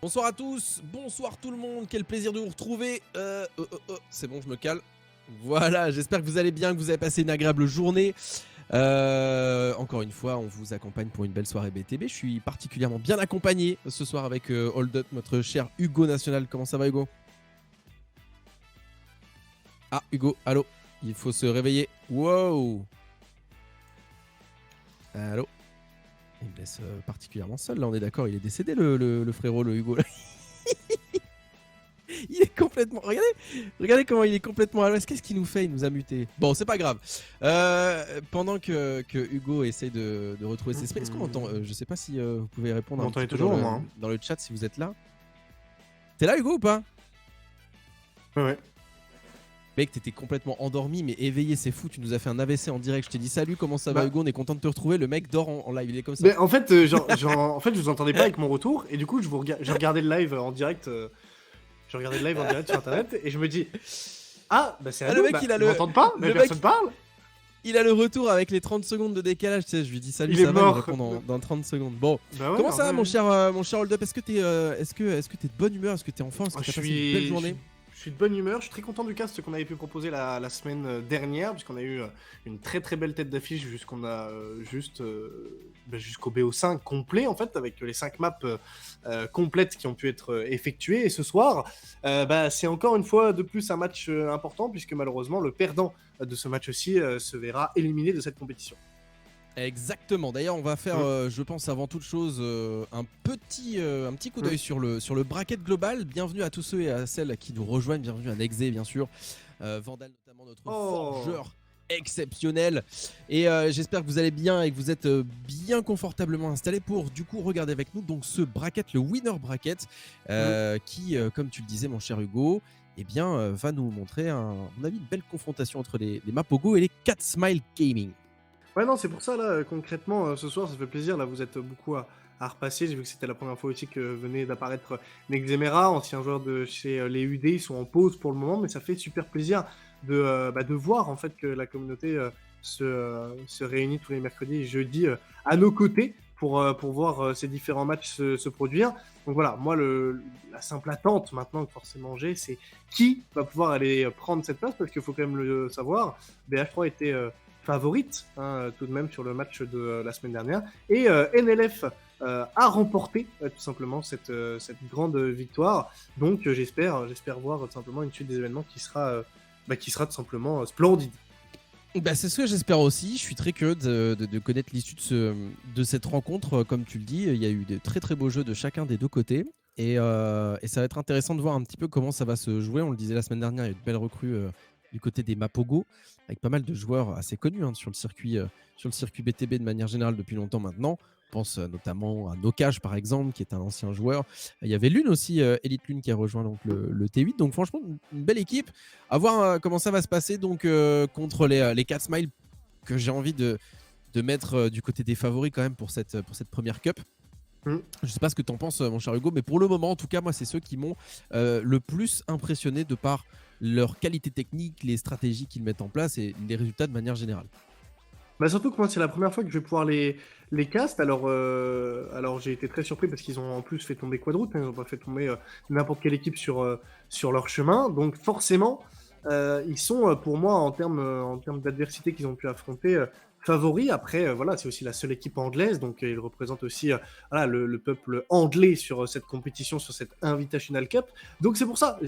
Bonsoir à tous, bonsoir tout le monde, quel plaisir de vous retrouver. C'est bon, je me cale. Voilà, j'espère que vous allez bien, que vous avez passé une agréable journée. Encore une fois, on vous accompagne pour une belle soirée BTB. Je suis particulièrement bien accompagné ce soir avec Hold Up, notre cher Hugo National. Comment ça va, Hugo? Ah, Hugo, allô? Il faut se réveiller. Wow! Allô? Il me laisse particulièrement seul, là, on est d'accord, il est décédé le frérot, le Hugo. Il est complètement... Regardez comment il est complètement à l'ouest. Qu'est-ce qu'il nous fait? Il nous a muté. Bon, c'est pas grave. Pendant que Hugo essaie de retrouver ses esprits, est-ce qu'on m'entend? Je sais pas si vous pouvez répondre Vous un petit m'entendez peu toujours, moi, hein. dans le chat si vous êtes là. T'es là, Hugo, ou pas? Ouais. Mec, t'étais complètement endormi, mais éveillé, c'est fou. Tu nous as fait un AVC en direct. Je t'ai dit salut, comment ça va, Bah, Hugo? On est content de te retrouver. Le mec dort en live, il est comme ça. Mais en fait, en fait, je vous entendais pas avec mon retour, et du coup, j'ai regardé le live en direct. J'ai regardé le live en direct sur internet, et je me dis, ah, bah c'est Ah, Ado, le mec, bah, il a ils m'entendent pas, mais le mec, personne parle. il a le retour avec les 30 secondes de décalage. Tu sais, je lui dis salut, Il est ça va, il me mort. répond dans 30 secondes. Bon, Bah ouais, comment ça va, normal. mon cher Hold Up? Est-ce que t'es de bonne humeur? Est-ce que t'es en forme? Est-ce que Je t'as passé une belle suis, je journée? suis, je suis de bonne humeur. Je suis très content du cast qu'on avait pu proposer la semaine dernière, puisqu'on a eu une très très belle tête d'affiche jusqu'au BO5 complet en fait, avec les 5 maps complètes qui ont pu être effectuées. Et ce soir, c'est encore une fois de plus un match important, puisque malheureusement le perdant de ce match-ci se verra éliminé de cette compétition. Exactement. D'ailleurs, on va faire, je pense, avant toute chose, un petit coup d'œil sur le bracket global. Bienvenue à tous ceux et à celles qui nous rejoignent. Bienvenue à Nexé, bien sûr. Vandal, notamment, notre forgeur exceptionnel. Et j'espère que vous allez bien et que vous êtes bien confortablement installés pour, du coup, regarder avec nous donc ce bracket, le winner bracket, qui, comme tu le disais, mon cher Hugo, eh bien, va nous montrer, à mon avis, une belle confrontation entre les Mapogo et les Cat Smile Gaming. Ouais, non, c'est pour ça, là, concrètement, ce soir, ça fait plaisir. Là, vous êtes beaucoup à repasser. J'ai vu que c'était la première fois aussi que venait d'apparaître Nexemera, ancien joueur de chez les UD. Ils sont en pause pour le moment, mais ça fait super plaisir de voir, en fait, que la communauté se réunit tous les mercredis et jeudis à nos côtés pour voir ces différents matchs se produire. Donc voilà, moi, la simple attente maintenant que forcément j'ai, c'est qui va pouvoir aller prendre cette place, parce qu'il faut quand même le savoir. BH3 était favorite, tout de même, sur le match de la semaine dernière. Et NLF a remporté tout simplement cette grande victoire. Donc j'espère voir tout simplement une suite des événements qui sera tout simplement splendide. Bah, c'est ce que j'espère aussi. Je suis très curieux de connaître l'issue de cette rencontre. Comme tu le dis, il y a eu de très très beaux jeux de chacun des deux côtés. Et ça va être intéressant de voir un petit peu comment ça va se jouer. On le disait la semaine dernière, il y a eu de belles recrues du côté des Mapogo, avec pas mal de joueurs assez connus sur le circuit BTB de manière générale depuis longtemps maintenant. Je pense notamment à Nokage par exemple, qui est un ancien joueur. Il y avait Lune aussi, Elite Lune, qui a rejoint donc le T8. Donc franchement, une belle équipe. À voir comment ça va se passer donc contre les 4 Smiles, que j'ai envie de mettre du côté des favoris quand même pour cette première cup. Je sais pas ce que t'en penses, mon cher Hugo, mais pour le moment, en tout cas, moi, c'est ceux qui m'ont le plus impressionné de par leur qualité technique, les stratégies qu'ils mettent en place et les résultats de manière générale. Bah surtout que moi, c'est la première fois que je vais pouvoir les cast. Alors j'ai été très surpris parce qu'ils ont en plus fait tomber Quadroot. Ils n'ont pas fait tomber n'importe quelle équipe sur leur chemin. Donc forcément, ils sont pour moi, en termes d'adversité qu'ils ont pu affronter, favoris. Après, voilà, c'est aussi la seule équipe anglaise. Donc ils représentent aussi voilà, le peuple anglais sur cette compétition, sur cette Invitational Cup. Donc c'est pour ça,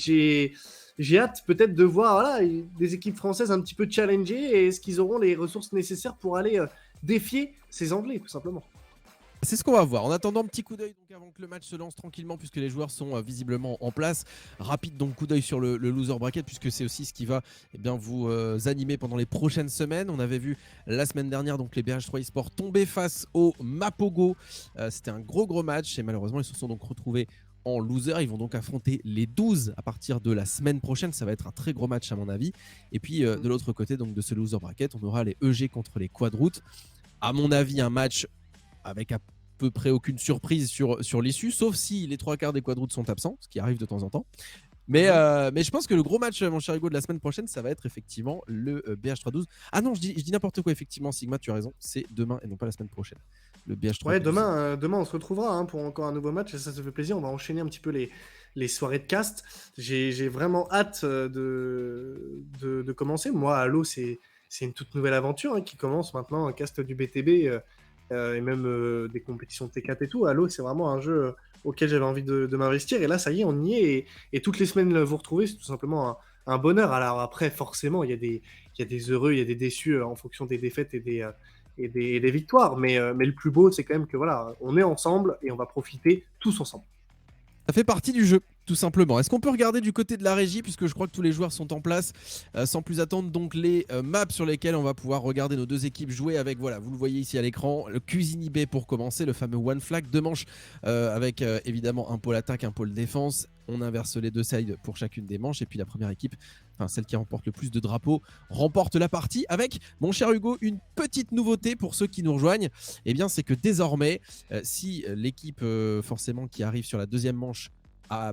j'ai hâte peut-être de voir voilà, des équipes françaises un petit peu challengées, et est-ce qu'ils auront les ressources nécessaires pour aller défier ces Anglais, tout simplement. C'est ce qu'on va voir. En attendant, petit coup d'œil donc avant que le match se lance tranquillement, puisque les joueurs sont visiblement en place. Rapide donc coup d'œil sur le loser bracket, puisque c'est aussi ce qui va vous animer pendant les prochaines semaines. On avait vu la semaine dernière donc les BH3 eSports tomber face au Mapogo. C'était un gros match et malheureusement ils se sont donc retrouvés en loser. Ils vont donc affronter les 12 à partir de la semaine prochaine. Ça va être un très gros match à mon avis. Et puis de l'autre côté donc de ce loser bracket, on aura les EG contre les Quadroot. À mon avis, un match avec à peu près aucune surprise sur l'issue, sauf si les 3/4 des Quadroot sont absents, ce qui arrive de temps en temps. Mais je pense que le gros match, mon cher Hugo, de la semaine prochaine, ça va être effectivement le BH312. Ah non, je dis n'importe quoi, effectivement, Sigma, tu as raison, c'est demain et non pas la semaine prochaine. le Ouais, BH312. demain on se retrouvera hein, pour encore un nouveau match et ça fait plaisir. On va enchaîner un petit peu les soirées de cast. J'ai vraiment hâte de commencer. Moi, Halo, c'est une toute nouvelle aventure hein, qui commence maintenant, un cast du BTB et même des compétitions de T4 et tout. Halo, c'est vraiment un jeu auquel j'avais envie de m'investir. Et là, ça y est, on y est. Et toutes les semaines, vous retrouver, c'est tout simplement un bonheur. Alors après, forcément, il y a des heureux, il y a des déçus en fonction des défaites et des victoires. Mais le plus beau, c'est quand même que voilà, on est ensemble et on va profiter tous ensemble. Ça fait partie du jeu, tout simplement. Est-ce qu'on peut regarder du côté de la régie, puisque je crois que tous les joueurs sont en place, sans plus attendre donc les maps sur lesquelles on va pouvoir regarder nos deux équipes jouer avec, voilà, vous le voyez ici à l'écran, le Cuisine Bay pour commencer, le fameux One Flag, 2 manches avec évidemment un pôle attaque, un pôle défense. On inverse les 2 sides pour chacune des manches et puis la première équipe, enfin celle qui remporte le plus de drapeaux, remporte la partie avec, mon cher Hugo, une petite nouveauté pour ceux qui nous rejoignent. Eh bien, c'est que désormais, si l'équipe forcément qui arrive sur la deuxième manche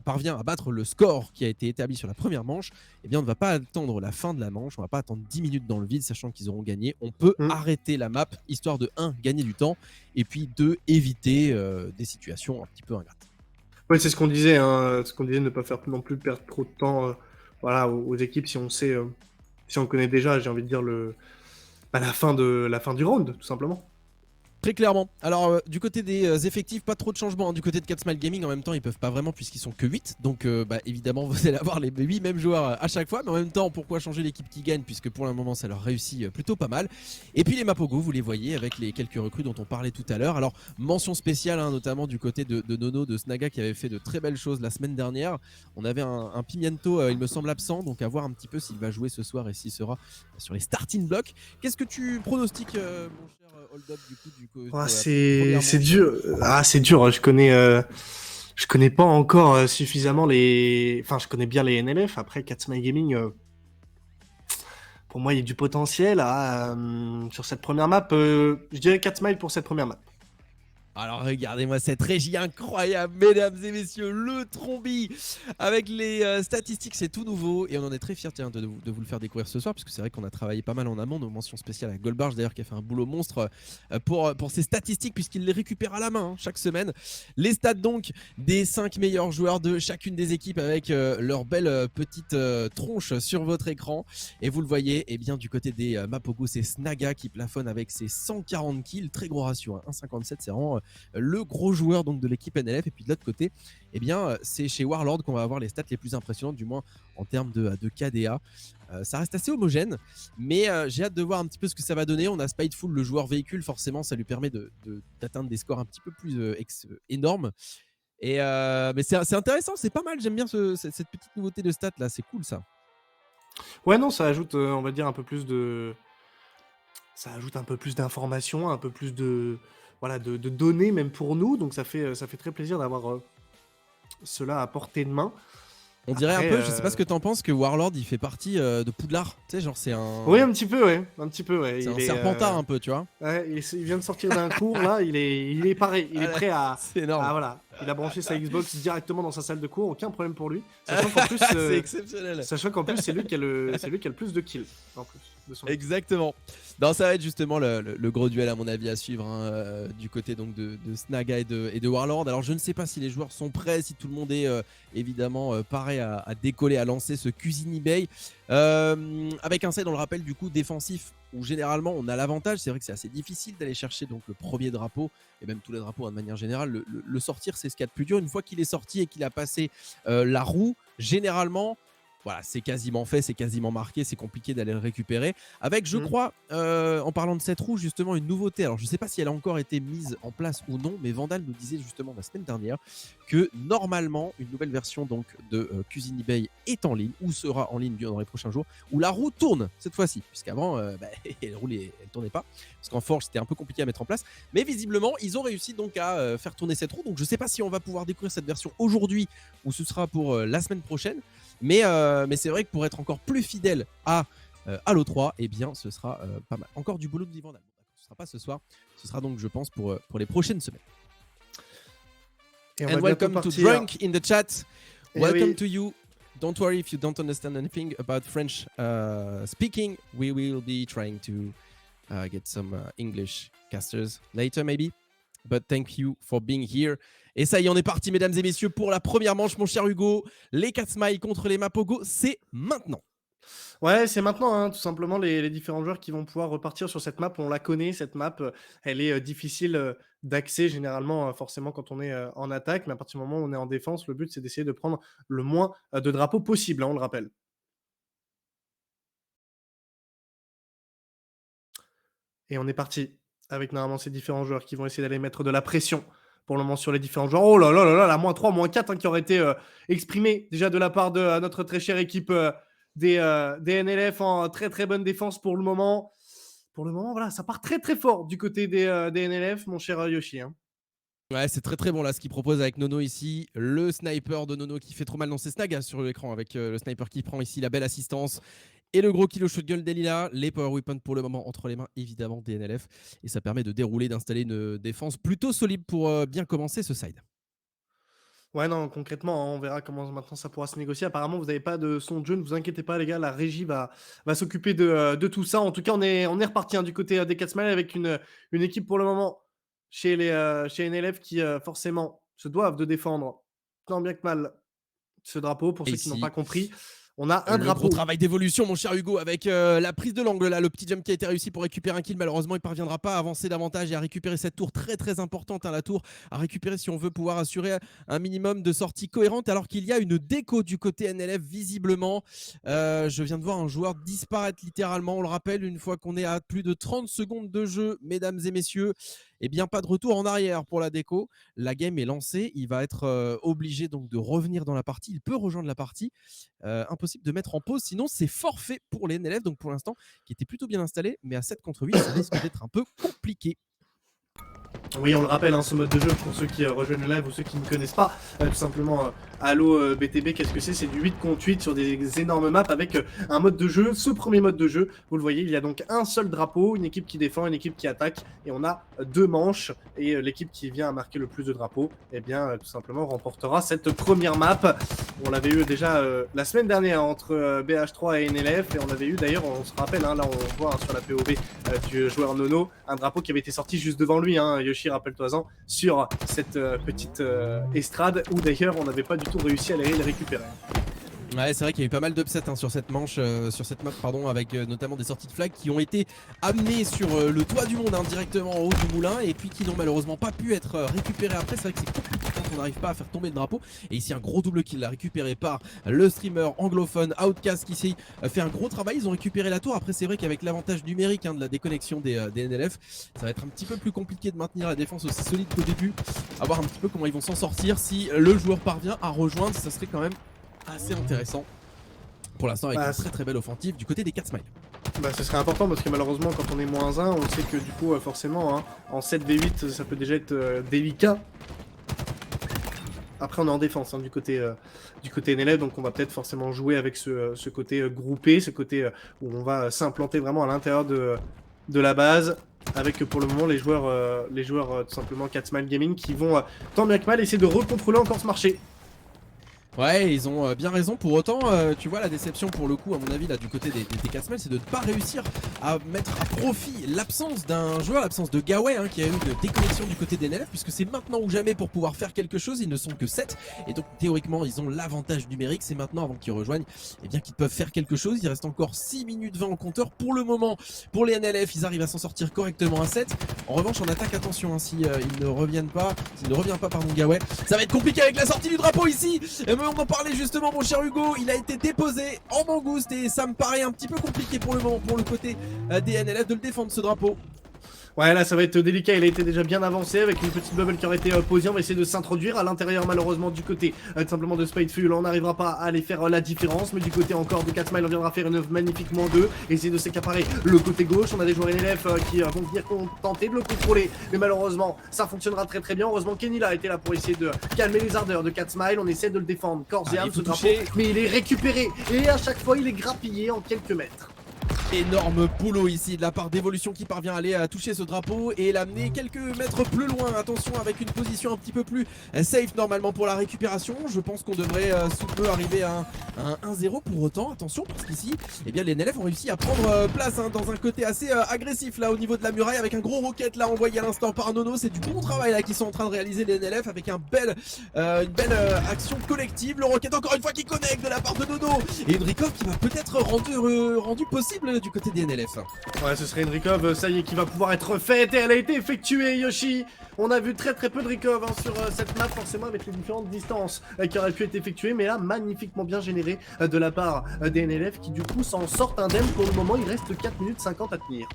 parvient à battre le score qui a été établi sur la première manche, eh bien on ne va pas attendre la fin de la manche, on ne va pas attendre 10 minutes dans le vide, sachant qu'ils auront gagné. On peut arrêter la map, histoire de 1, gagner du temps, et puis 2, éviter des situations un petit peu ingrates. Oui, c'est ce qu'on disait, hein, ce qu'on disait, ne pas faire non plus perdre trop de temps voilà, aux équipes si on sait, si on connaît déjà, j'ai envie de dire, la fin du round, tout simplement. Très clairement. Alors, du côté des effectifs, pas trop de changements. Hein. Du côté de 4 Smile Gaming, en même temps, ils peuvent pas vraiment puisqu'ils sont que 8. Donc, évidemment, vous allez avoir les 8 mêmes joueurs à chaque fois. Mais en même temps, pourquoi changer l'équipe qui gagne puisque pour le moment, ça leur réussit plutôt pas mal. Et puis, les Mapogo, vous les voyez avec les quelques recrues dont on parlait tout à l'heure. Alors, mention spéciale, hein, notamment du côté de Nono, de Snaga, qui avait fait de très belles choses la semaine dernière. On avait un Pimiento, il me semble absent. Donc, à voir un petit peu s'il va jouer ce soir et s'il sera sur les starting blocks. Qu'est-ce que tu pronostiques, mon cher Hold Up, du coup, c'est dur. Ah, c'est dur. Je connais pas encore suffisamment les. Enfin, je connais bien les NLF. Après, 4 Smile Gaming, pour moi, il y a du potentiel sur cette première map. Je dirais 4 Smile pour cette première map. Alors regardez-moi cette régie incroyable, mesdames et messieurs, le Trombi avec les statistiques, c'est tout nouveau et on en est très fiers de vous le faire découvrir ce soir, puisque c'est vrai qu'on a travaillé pas mal en amont. Nos mentions spéciales à Goldbarge d'ailleurs, qui a fait un boulot monstre pour ses statistiques, puisqu'il les récupère à la main chaque semaine. Les stats donc des 5 meilleurs joueurs de chacune des équipes avec leur belle petite tronche sur votre écran. Et vous le voyez, et bien du côté des Mapogo, c'est Snaga qui plafonne avec ses 140 kills, très gros ratio, hein, 1,57, c'est vraiment le gros joueur donc de l'équipe NLF. Et puis de l'autre côté, eh bien, c'est chez Warlord qu'on va avoir les stats les plus impressionnantes, du moins en termes de KDA. Ça reste assez homogène, mais j'ai hâte de voir un petit peu ce que ça va donner. On a Spiteful, le joueur véhicule, forcément ça lui permet d'atteindre des scores un petit peu plus énormes. Et mais c'est intéressant, c'est pas mal, j'aime bien cette petite nouveauté de stats là, c'est cool ça. Ouais, non, ça ajoute, on va dire, un peu plus de. Ça ajoute un peu plus d'informations, un peu plus voilà, de données, même pour nous. Donc ça fait très plaisir d'avoir cela à portée de main. On dirait un peu, je sais pas ce que t'en penses, que Warlord il fait partie de Poudlard. Tu sais, genre c'est un. Oui, un petit peu, ouais. Un petit peu, ouais. C'est un Serpentard un peu, tu vois. Ouais, il vient de sortir d'un cours, là. Il est pareil. Il est prêt à. C'est énorme. Voilà. Il a branché sa Xbox directement dans sa salle de cours. Aucun problème pour lui. Sachant qu'en plus, c'est exceptionnel. Sachant qu'en plus, c'est lui qui a le plus de kills. En plus. Exactement. Non, ça va être justement le gros duel à mon avis à suivre hein, du côté donc de Snaga et de Warlord. Alors je ne sais pas si les joueurs sont prêts, si tout le monde est évidemment paré à décoller, à lancer ce Cuisine Bay avec un side, on le rappelle, du coup défensif où généralement on a l'avantage. C'est vrai que c'est assez difficile d'aller chercher donc le premier drapeau et même tous les drapeaux hein, de manière générale. Le sortir, c'est ce qu'il y a de plus dur. Une fois qu'il est sorti et qu'il a passé la roue, généralement voilà, c'est quasiment fait, c'est quasiment marqué, c'est compliqué d'aller le récupérer. Avec, je crois, en parlant de cette roue, justement, une nouveauté. Alors, je ne sais pas si elle a encore été mise en place ou non, mais Vandal nous disait justement la semaine dernière que normalement, une nouvelle version donc, de Cuisine Bay est en ligne, ou sera en ligne dans les prochains jours, où la roue tourne cette fois-ci, puisqu'avant, la roue, elle ne tournait pas, parce qu'en Forge, c'était un peu compliqué à mettre en place. Mais visiblement, ils ont réussi donc à faire tourner cette roue. Donc, je ne sais pas si on va pouvoir découvrir cette version aujourd'hui, ou ce sera pour la semaine prochaine. Mais c'est vrai que pour être encore plus fidèle à Halo 3, eh bien, ce sera pas mal. Encore du boulot de Vandal. Ce ne sera pas ce soir. Ce sera donc, je pense, pour les prochaines semaines. And welcome to Drunk in the chat. Welcome to you. Don't worry if you don't understand anything about French speaking. We will be trying to get some English casters later, maybe. but thank you for being here. Et ça y est, on est parti, mesdames et messieurs, pour la première manche, mon cher Hugo. Les 4 smiles contre les Mapogo, c'est maintenant. Ouais, c'est maintenant, hein, tout simplement les différents joueurs qui vont pouvoir repartir sur cette map. On la connaît, cette map, elle est, difficile, d'accès généralement, forcément quand on est, en attaque. Mais à partir du moment où on est en défense, le but c'est d'essayer de prendre le moins, de drapeaux possible, hein, on le rappelle. Et on est parti avec normalement ces différents joueurs qui vont essayer d'aller mettre de la pression pour le moment sur les différents joueurs. Oh là là là là, la -3, -4 hein, qui aurait été exprimé déjà de la part de notre très chère équipe des NLF en très très bonne défense pour le moment. Pour le moment, voilà, ça part très très fort du côté des NLF, mon cher Yoshi. Hein. Ouais, c'est très très bon là ce qu'il propose avec Nono ici. Le sniper de Nono qui fait trop mal dans ses snags sur l'écran avec le sniper qui prend ici la belle assistance. Et le gros kilo shotgun d'Elila, les power weapons pour le moment entre les mains évidemment des NLF. Et ça permet de dérouler, d'installer une défense plutôt solide pour bien commencer ce side. Ouais, non, concrètement, hein, on verra comment maintenant ça pourra se négocier. Apparemment, vous n'avez pas de son de jeu, ne vous inquiétez pas, les gars. La régie va s'occuper de tout ça. En tout cas, on est reparti hein, du côté des 4 Smiles avec une équipe pour le moment chez NLF qui forcément se doivent de défendre tant bien que mal ce drapeau. Pour Et ceux qui n'ont pas ici, compris, on a un le drapeau. gros travail d'évolution, mon cher Hugo, avec la prise de l'angle là, le petit jump qui a été réussi pour récupérer un kill. Malheureusement, il ne parviendra pas à avancer davantage et à récupérer cette tour très très importante. Hein, la tour à récupérer si on veut pouvoir assurer un minimum de sortie cohérente. Alors qu'il y a une déco du côté NLF visiblement. Je viens de voir un joueur disparaître littéralement. On le rappelle, une fois qu'on est à plus de 30 secondes de jeu, mesdames et messieurs. Eh bien, pas de retour en arrière pour la déco. La game est lancée. Il va être obligé donc de revenir dans la partie. Il peut rejoindre la partie. Impossible de mettre en pause. Sinon, c'est forfait pour les NLF. Donc, pour l'instant, qui était plutôt bien installé. Mais à 7 contre 8, ça risque d'être un peu compliqué. Oui, on le rappelle, hein, ce mode de jeu, pour ceux qui rejoignent le live ou ceux qui ne connaissent pas, tout simplement, Halo BTB, qu'est-ce que c'est? C'est du 8 contre 8 sur des énormes maps avec un mode de jeu. Ce premier mode de jeu, vous le voyez, il y a donc un seul drapeau, une équipe qui défend, une équipe qui attaque, et on a 2 manches, et l'équipe qui vient à marquer le plus de drapeaux, eh bien, tout simplement, remportera cette première map. On l'avait eu déjà la semaine dernière entre BH3 et NLF, et on avait eu d'ailleurs, on se rappelle, hein, là on voit hein, sur la POV du joueur Nono, un drapeau qui avait été sorti juste devant lui, hein, Yoshi, rappelle-toi-en, sur cette petite estrade où d'ailleurs on n'avait pas du tout réussi à aller le récupérer. Ouais, c'est vrai qu'il y a eu pas mal d'upsets hein, sur cette manche, sur cette map, pardon, avec notamment des sorties de flag qui ont été amenées sur le toit du monde, hein, directement en haut du moulin, et puis qui n'ont malheureusement pas pu être récupérées après. C'est vrai que c'est compliqué quand on n'arrive pas à faire tomber le drapeau. Et ici, un gros double kill récupéré par le streamer anglophone Outcast qui ici fait un gros travail. Ils ont récupéré la tour. Après, c'est vrai qu'avec l'avantage numérique hein, de la déconnexion des NLF, ça va être un petit peu plus compliqué de maintenir la défense aussi solide qu'au début. À voir un petit peu comment ils vont s'en sortir. Si le joueur parvient à rejoindre, ça serait quand même assez intéressant pour l'instant avec une très très belle offensive du côté des 4 smiles. Bah, ce serait important parce que malheureusement quand on est -1, on sait que du coup forcément hein, en 7v8 ça peut déjà être délicat. Après on est en défense hein, du côté NLF, donc on va peut-être forcément jouer avec ce côté groupé, ce côté où on va s'implanter vraiment à l'intérieur de la base. Avec pour le moment les joueurs tout simplement 4 Smile Gaming qui vont tant bien que mal essayer de recontrôler encore ce marché. Ouais, ils ont bien raison. Pour autant, tu vois, la déception pour le coup, à mon avis, là, du côté des 4 smiles, c'est de ne pas réussir à mettre à profit l'absence d'un joueur, l'absence de Gaway, hein, qui a eu une déconnexion du côté des NLF, puisque c'est maintenant ou jamais pour pouvoir faire quelque chose. Ils ne sont que 7, et donc théoriquement, ils ont l'avantage numérique. C'est maintenant, avant qu'ils rejoignent, eh bien, qu'ils peuvent faire quelque chose. Il reste encore 6 minutes 20 au compteur. Pour le moment, pour les NLF, ils arrivent à s'en sortir correctement à 7. En revanche, en attaque, attention, hein, si ils ne reviennent pas, s'il ne revient pas, pardon, Gaway, ça va être compliqué avec la sortie du drapeau ici. On en parlait justement, mon cher Hugo, il a été déposé en mangouste et ça me paraît un petit peu compliqué pour le moment pour le côté des NLF de le défendre ce drapeau. Ouais, là ça va être délicat, il a été déjà bien avancé avec une petite bubble qui aurait été posée. On va essayer de s'introduire à l'intérieur malheureusement du côté tout simplement de Spiteful. On n'arrivera pas à aller faire la différence, mais du côté encore de 4 Smile on viendra faire une magnifique -2, essayer de s'accaparer le côté gauche. On a des joueurs NLF qui vont venir tenter de le contrôler, mais malheureusement ça fonctionnera très très bien. Heureusement Kenny a été là pour essayer de calmer les ardeurs de 4 Smile. On essaie de le défendre corps et âme ce drapeau, mais il est récupéré et à chaque fois il est grappillé en quelques mètres. Énorme boulot ici de la part d'Evolution qui parvient à aller toucher ce drapeau et l'amener quelques mètres plus loin. Attention, avec une position un petit peu plus safe normalement pour la récupération. Je pense qu'on devrait sous peu arriver à un 1-0 pour autant. Attention, parce qu'ici, eh bien, les NLF ont réussi à prendre place dans un côté assez agressif là au niveau de la muraille, avec un gros rocket là envoyé à l'instant par Nono. C'est du bon travail là qu'ils sont en train de réaliser les NLF avec une belle action collective. Le rocket encore une fois qui connecte de la part de Nono et une recov qui va peut-être rendu possible du côté des NLF. Ouais, ce serait une recov, ça y est, qui va pouvoir être faite et elle a été effectuée, Yoshi. On a vu très peu de recov sur cette map, forcément avec les différentes distances qui auraient pu être effectuées, mais là, magnifiquement bien généré de la part des NLF qui du coup s'en sortent indemnes pour le moment. Il reste 4 minutes 50 à tenir.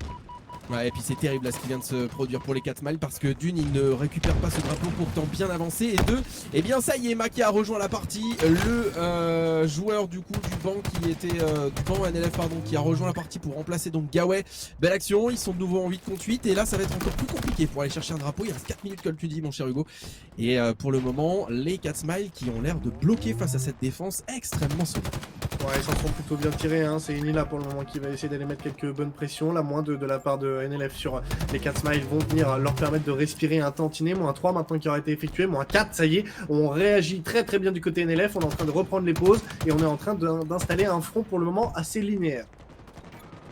Ouais, et puis c'est terrible là ce qui vient de se produire pour les 4 miles, parce que d'une, ils ne récupèrent pas ce drapeau pourtant bien avancé, et deux, et bien ça y est, Maki a rejoint la partie, le joueur du coup du banc qui était du banc NLF pardon, qui a rejoint la partie pour remplacer donc Gaway. Belle action, ils sont de nouveau en 8 contre 8 et là ça va être encore plus compliqué pour aller chercher un drapeau. Il reste 4 minutes comme tu dis mon cher Hugo, et pour le moment les 4 smiles qui ont l'air de bloquer face à cette défense extrêmement solide. Ouais, ils s'en sont plutôt bien tirés, hein. C'est Inila pour le moment qui va essayer d'aller mettre quelques bonnes pressions. Là, moins de la part de NLF sur les 4 smiles vont venir leur permettre de respirer un tantinet. Moins 3 maintenant qui aura été effectué, moins 4, ça y est, on réagit très bien du côté NLF. On est en train de reprendre les pauses et on est en train d'installer un front pour le moment assez linéaire.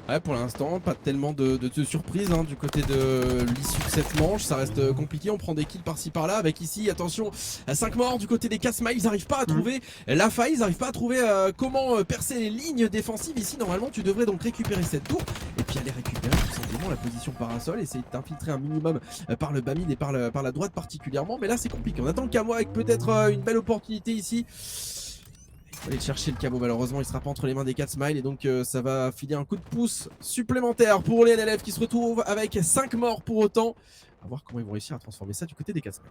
Ouais, pour l'instant, pas tellement de surprises du côté de l'issue de cette manche. Ça reste compliqué, on prend des kills par-ci par-là. Avec ici, attention, 5 morts du côté des 4 smiles. Ils n'arrivent pas à trouver la faille, ils n'arrivent pas à trouver comment percer les lignes défensives. Ici, normalement, tu devrais donc récupérer cette tour et puis aller récupérer tout simplement la position parasol. Essayer de t'infiltrer un minimum par le bas mid et par la droite particulièrement. Mais là, c'est compliqué. On attend le camo avec peut-être une belle opportunité ici. Il faut aller chercher le camo, malheureusement il sera pas entre les mains des 4 smiles et donc ça va filer un coup de pouce supplémentaire pour les NLF qui se retrouvent avec 5 morts pour autant. À voir comment ils vont réussir à transformer ça du côté des 4 smiles.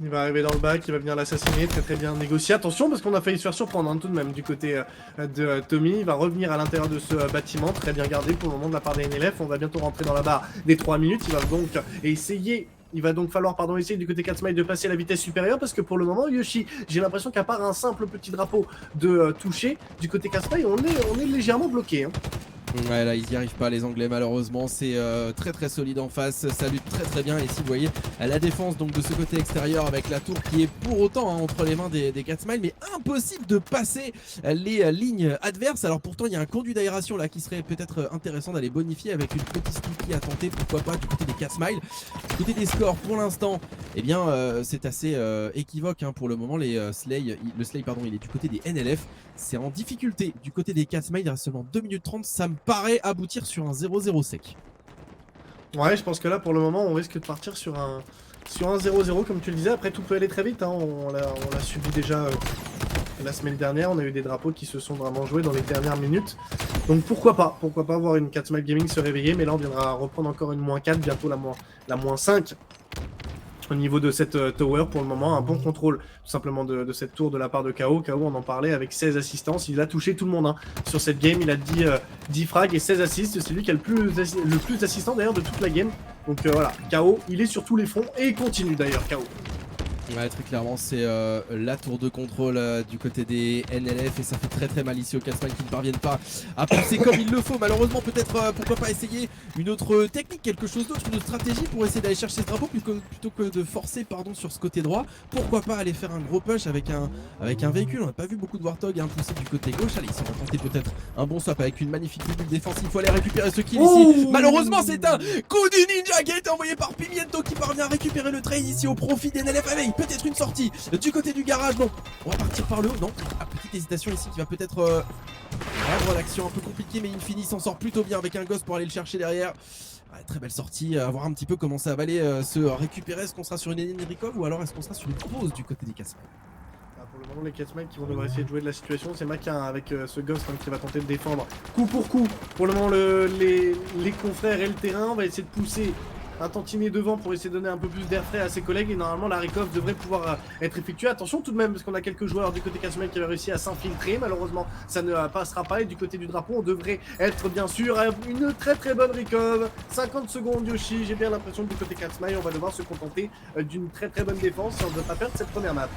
Il va arriver dans le bac, il va venir l'assassiner, très bien négocié. Attention parce qu'on a failli se faire surprendre tout de même du côté de Tommy. Il va revenir à l'intérieur de ce bâtiment, très bien gardé pour le moment de la part des NLF. On va bientôt rentrer dans la barre des 3 minutes. Il va donc essayer... Il va donc falloir essayer du côté 4 smiles de passer à la vitesse supérieure parce que pour le moment Yoshi, j'ai l'impression qu'à part un simple petit drapeau de toucher, du côté 4 smiles on est légèrement bloqué. Hein. Ouais, là ils y arrivent pas les Anglais malheureusement, c'est très solide en face, ça lutte très bien. Et si vous voyez la défense donc de ce côté extérieur avec la tour qui est pour autant entre les mains des 4 smiles, mais impossible de passer les lignes adverses. Alors pourtant il y a un conduit d'aération là qui serait peut-être intéressant d'aller bonifier avec une petite sneaky à tenter, pourquoi pas du côté des 4 smiles. Du côté des scores pour l'instant, eh bien c'est assez équivoque pour le moment. Le Slay pardon, il est du côté des NLF, c'est en difficulté du côté des 4 smiles. Il reste seulement 2 minutes 30, ça me paraît aboutir sur un 0-0 sec. Ouais, je pense que là pour le moment on risque de partir sur un 0-0 comme tu le disais. Après tout peut aller très vite, on l'a subi déjà la semaine dernière. On a eu des drapeaux qui se sont vraiment joués dans les dernières minutes. Donc pourquoi pas voir une 4 Smile Gaming se réveiller. Mais là on viendra reprendre encore une moins 4, bientôt la moins 5. Au niveau de cette tower, pour le moment, un bon contrôle tout simplement de cette tour de la part de KO. KO, on en parlait, avec 16 assistances. Il a touché tout le monde sur cette game. Il a 10 frags et 16 assists. C'est lui qui a le plus d'assistants d'ailleurs de toute la game. Donc voilà, KO, il est sur tous les fronts et il continue d'ailleurs, KO. Ouais, très clairement, c'est la tour de contrôle du côté des NLF et ça fait très mal ici aux 4 smiles qui ne parviennent pas à pousser comme il le faut. Malheureusement, peut-être pourquoi pas essayer une autre technique, quelque chose d'autre, une autre stratégie pour essayer d'aller chercher ce drapeau plutôt que de forcer sur ce côté droit. Pourquoi pas aller faire un gros push avec un véhicule. On n'a pas vu beaucoup de Warthog pousser du côté gauche. Allez, ici on va tenter peut-être un bon swap avec une magnifique bulle défensive. Il faut aller récupérer ce kill ici. Malheureusement, c'est un coup du ninja qui a été envoyé par Pimiento qui parvient à récupérer le trade ici au profit des NLF. Avec peut-être une sortie du côté du garage. Bon, on va partir par le haut. Non, petite hésitation ici qui va peut-être rendre l'action un peu compliquée, mais Infini s'en sort plutôt bien avec un gosse pour aller le chercher derrière. Ouais, très belle sortie, à voir un petit peu comment ça va aller se récupérer. Est-ce qu'on sera sur une enemy recov ou alors est-ce qu'on sera sur une pause du côté des 4 smiles? Pour le moment, les 4 smiles qui vont devoir essayer de jouer de la situation, c'est Maquin avec ce ghost qui va tenter de défendre coup pour coup. Pour le moment, les confrères et le terrain, on va essayer de pousser un tantinet devant pour essayer de donner un peu plus d'air frais à ses collègues et normalement la recov devrait pouvoir être effectuée. Attention tout de même parce qu'on a quelques joueurs du côté 4 smiles qui avaient réussi à s'infiltrer. Malheureusement ça ne passera pas et du côté du drapeau on devrait être bien sûr à une très bonne recov. 50 secondes Yoshi, j'ai bien l'impression que du côté 4 smiles on va devoir se contenter d'une très bonne défense si on ne veut pas perdre cette première map.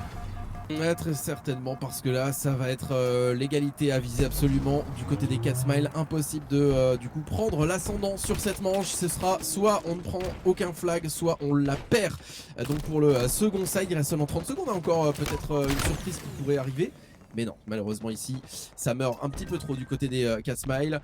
Ouais, très certainement, parce que là, ça va être l'égalité à viser absolument du côté des 4 Smiles. Impossible de du coup prendre l'ascendant sur cette manche. Ce sera soit on ne prend aucun flag, soit on la perd. Donc pour le second side, il reste seulement 30 secondes. Encore peut-être une surprise qui pourrait arriver. Mais non, malheureusement ici, ça meurt un petit peu trop du côté des 4 Smiles.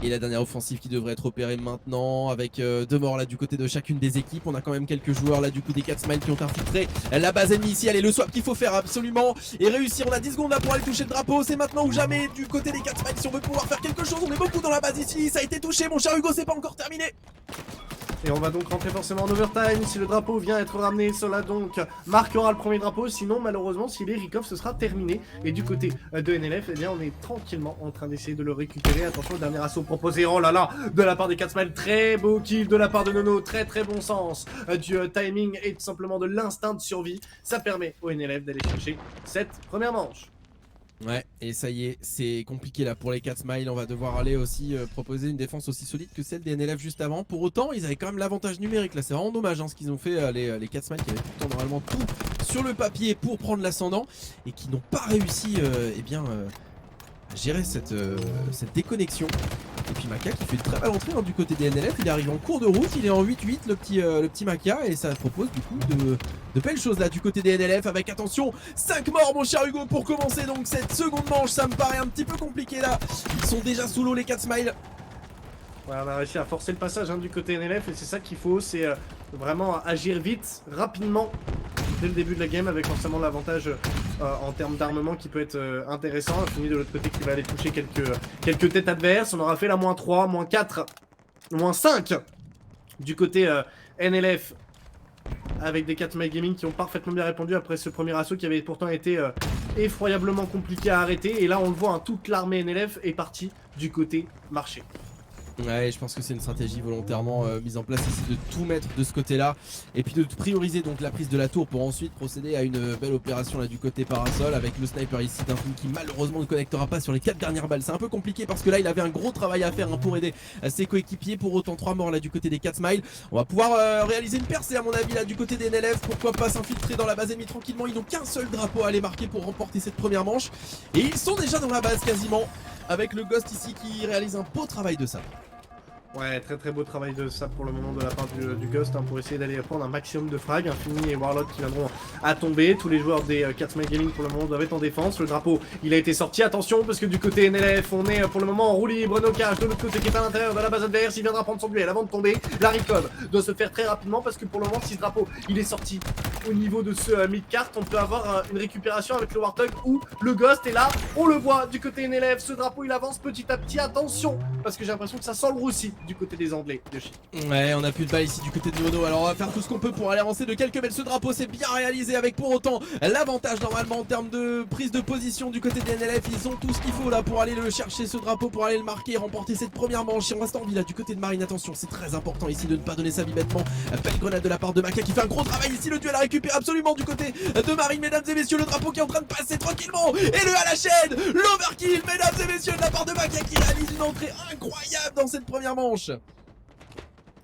Et la dernière offensive qui devrait être opérée maintenant, avec 2 morts là du côté de chacune des équipes. On a quand même quelques joueurs là du coup des 4 Smiles qui ont infiltré la base ennemie ici. Allez, le swap qu'il faut faire absolument et réussir. On a 10 secondes là pour aller toucher le drapeau. C'est maintenant ou jamais du côté des 4 Smiles si on veut pouvoir faire quelque chose. On est beaucoup dans la base ici. Ça a été touché, mon cher Hugo, c'est pas encore terminé. Et on va donc rentrer forcément en overtime. Si le drapeau vient être ramené, cela donc marquera le premier drapeau. Sinon, malheureusement, s'il est recoff, ce sera terminé. Et du côté de NLF, eh bien, on est tranquillement en train d'essayer de le récupérer. Attention, le dernier assaut proposé. Oh là là, de la part des 4 Smiles. Très beau kill de la part de Nono. Très très bon sens du timing et tout simplement de l'instinct de survie. Ça permet au NLF d'aller chercher cette première manche. Ouais, et ça y est, c'est compliqué là pour les 4 Smiles. On va devoir aller aussi proposer une défense aussi solide que celle des NLF juste avant. Pour autant, ils avaient quand même l'avantage numérique là. C'est vraiment dommage ce qu'ils ont fait, les 4 Smiles qui avaient pourtant normalement tout sur le papier pour prendre l'ascendant et qui n'ont pas réussi à gérer cette déconnexion. Et puis Maka qui fait une très belle entrée du côté des NLF. Il arrive en cours de route, il est en 8-8 le petit Maka. Et ça propose du coup de belles choses là du côté des NLF. Avec attention, 5 morts mon cher Hugo pour commencer donc cette seconde manche. Ça me paraît un petit peu compliqué là. Ils sont déjà sous l'eau les 4 Smiles. Ouais, on a réussi à forcer le passage du côté NLF et c'est ça qu'il faut, c'est vraiment agir vite, rapidement, dès le début de la game avec forcément l'avantage en termes d'armement qui peut être intéressant. Fini de l'autre côté qui va aller toucher quelques têtes adverses. On aura fait la -3, -4, -5 du côté NLF avec des 4 Smiles Gaming qui ont parfaitement bien répondu après ce premier assaut qui avait pourtant été effroyablement compliqué à arrêter. Et là on le voit, toute l'armée NLF est partie du côté marché. Ouais, je pense que c'est une stratégie volontairement mise en place ici de tout mettre de ce côté-là et puis de prioriser donc la prise de la tour pour ensuite procéder à une belle opération là du côté parasol avec le sniper ici d'un qui malheureusement ne connectera pas sur les 4 dernières balles. C'est un peu compliqué parce que là il avait un gros travail à faire pour aider ses coéquipiers. Pour autant 3 morts là du côté des 4 Smiles. On va pouvoir réaliser une percée à mon avis là du côté des NLF. Pourquoi pas s'infiltrer dans la base ennemie tranquillement. Ils n'ont qu'un seul drapeau à aller marquer pour remporter cette première manche et ils sont déjà dans la base quasiment avec le Ghost ici qui réalise un beau travail de ça. Ouais, très très beau travail de ça pour le moment de la part du Ghost pour essayer d'aller prendre un maximum de frags. Infini et Warlock qui viendront à tomber. Tous les joueurs des 4 Smiles Gaming pour le moment doivent être en défense. Le drapeau il a été sorti. Attention parce que du côté NLF on est pour le moment en roue libre. Nocage de l'autre côté qui est à l'intérieur de la base adverse. Il viendra prendre son duel avant de tomber. La recon doit se faire très rapidement parce que pour le moment si ce drapeau il est sorti au niveau de ce mid-cart, on peut avoir une récupération avec le Warthog ou le Ghost. Et là on le voit du côté NLF. Ce drapeau il avance petit à petit. Attention parce que j'ai l'impression que ça sent le roussi du côté des Anglais, Yoshi. Ouais, on a plus de balles ici du côté de Mono. Alors on va faire tout ce qu'on peut pour aller avancer de quelques mètres. Ce drapeau c'est bien réalisé avec pour autant l'avantage normalement en termes de prise de position du côté des NLF. Ils ont tout ce qu'il faut là pour aller le chercher ce drapeau, pour aller le marquer et remporter cette première manche. Et on reste en vie là du côté de Marine. Attention, c'est très important ici de ne pas donner sa vie bêtement. Belle grenade de la part de Maka qui fait un gros travail ici. Le duel à récupérer absolument du côté de Marine, mesdames et messieurs. Le drapeau qui est en train de passer tranquillement. Et le à la chaîne, l'overkill, mesdames et messieurs, de la part de Maka qui réalise une entrée incroyable dans cette première manche.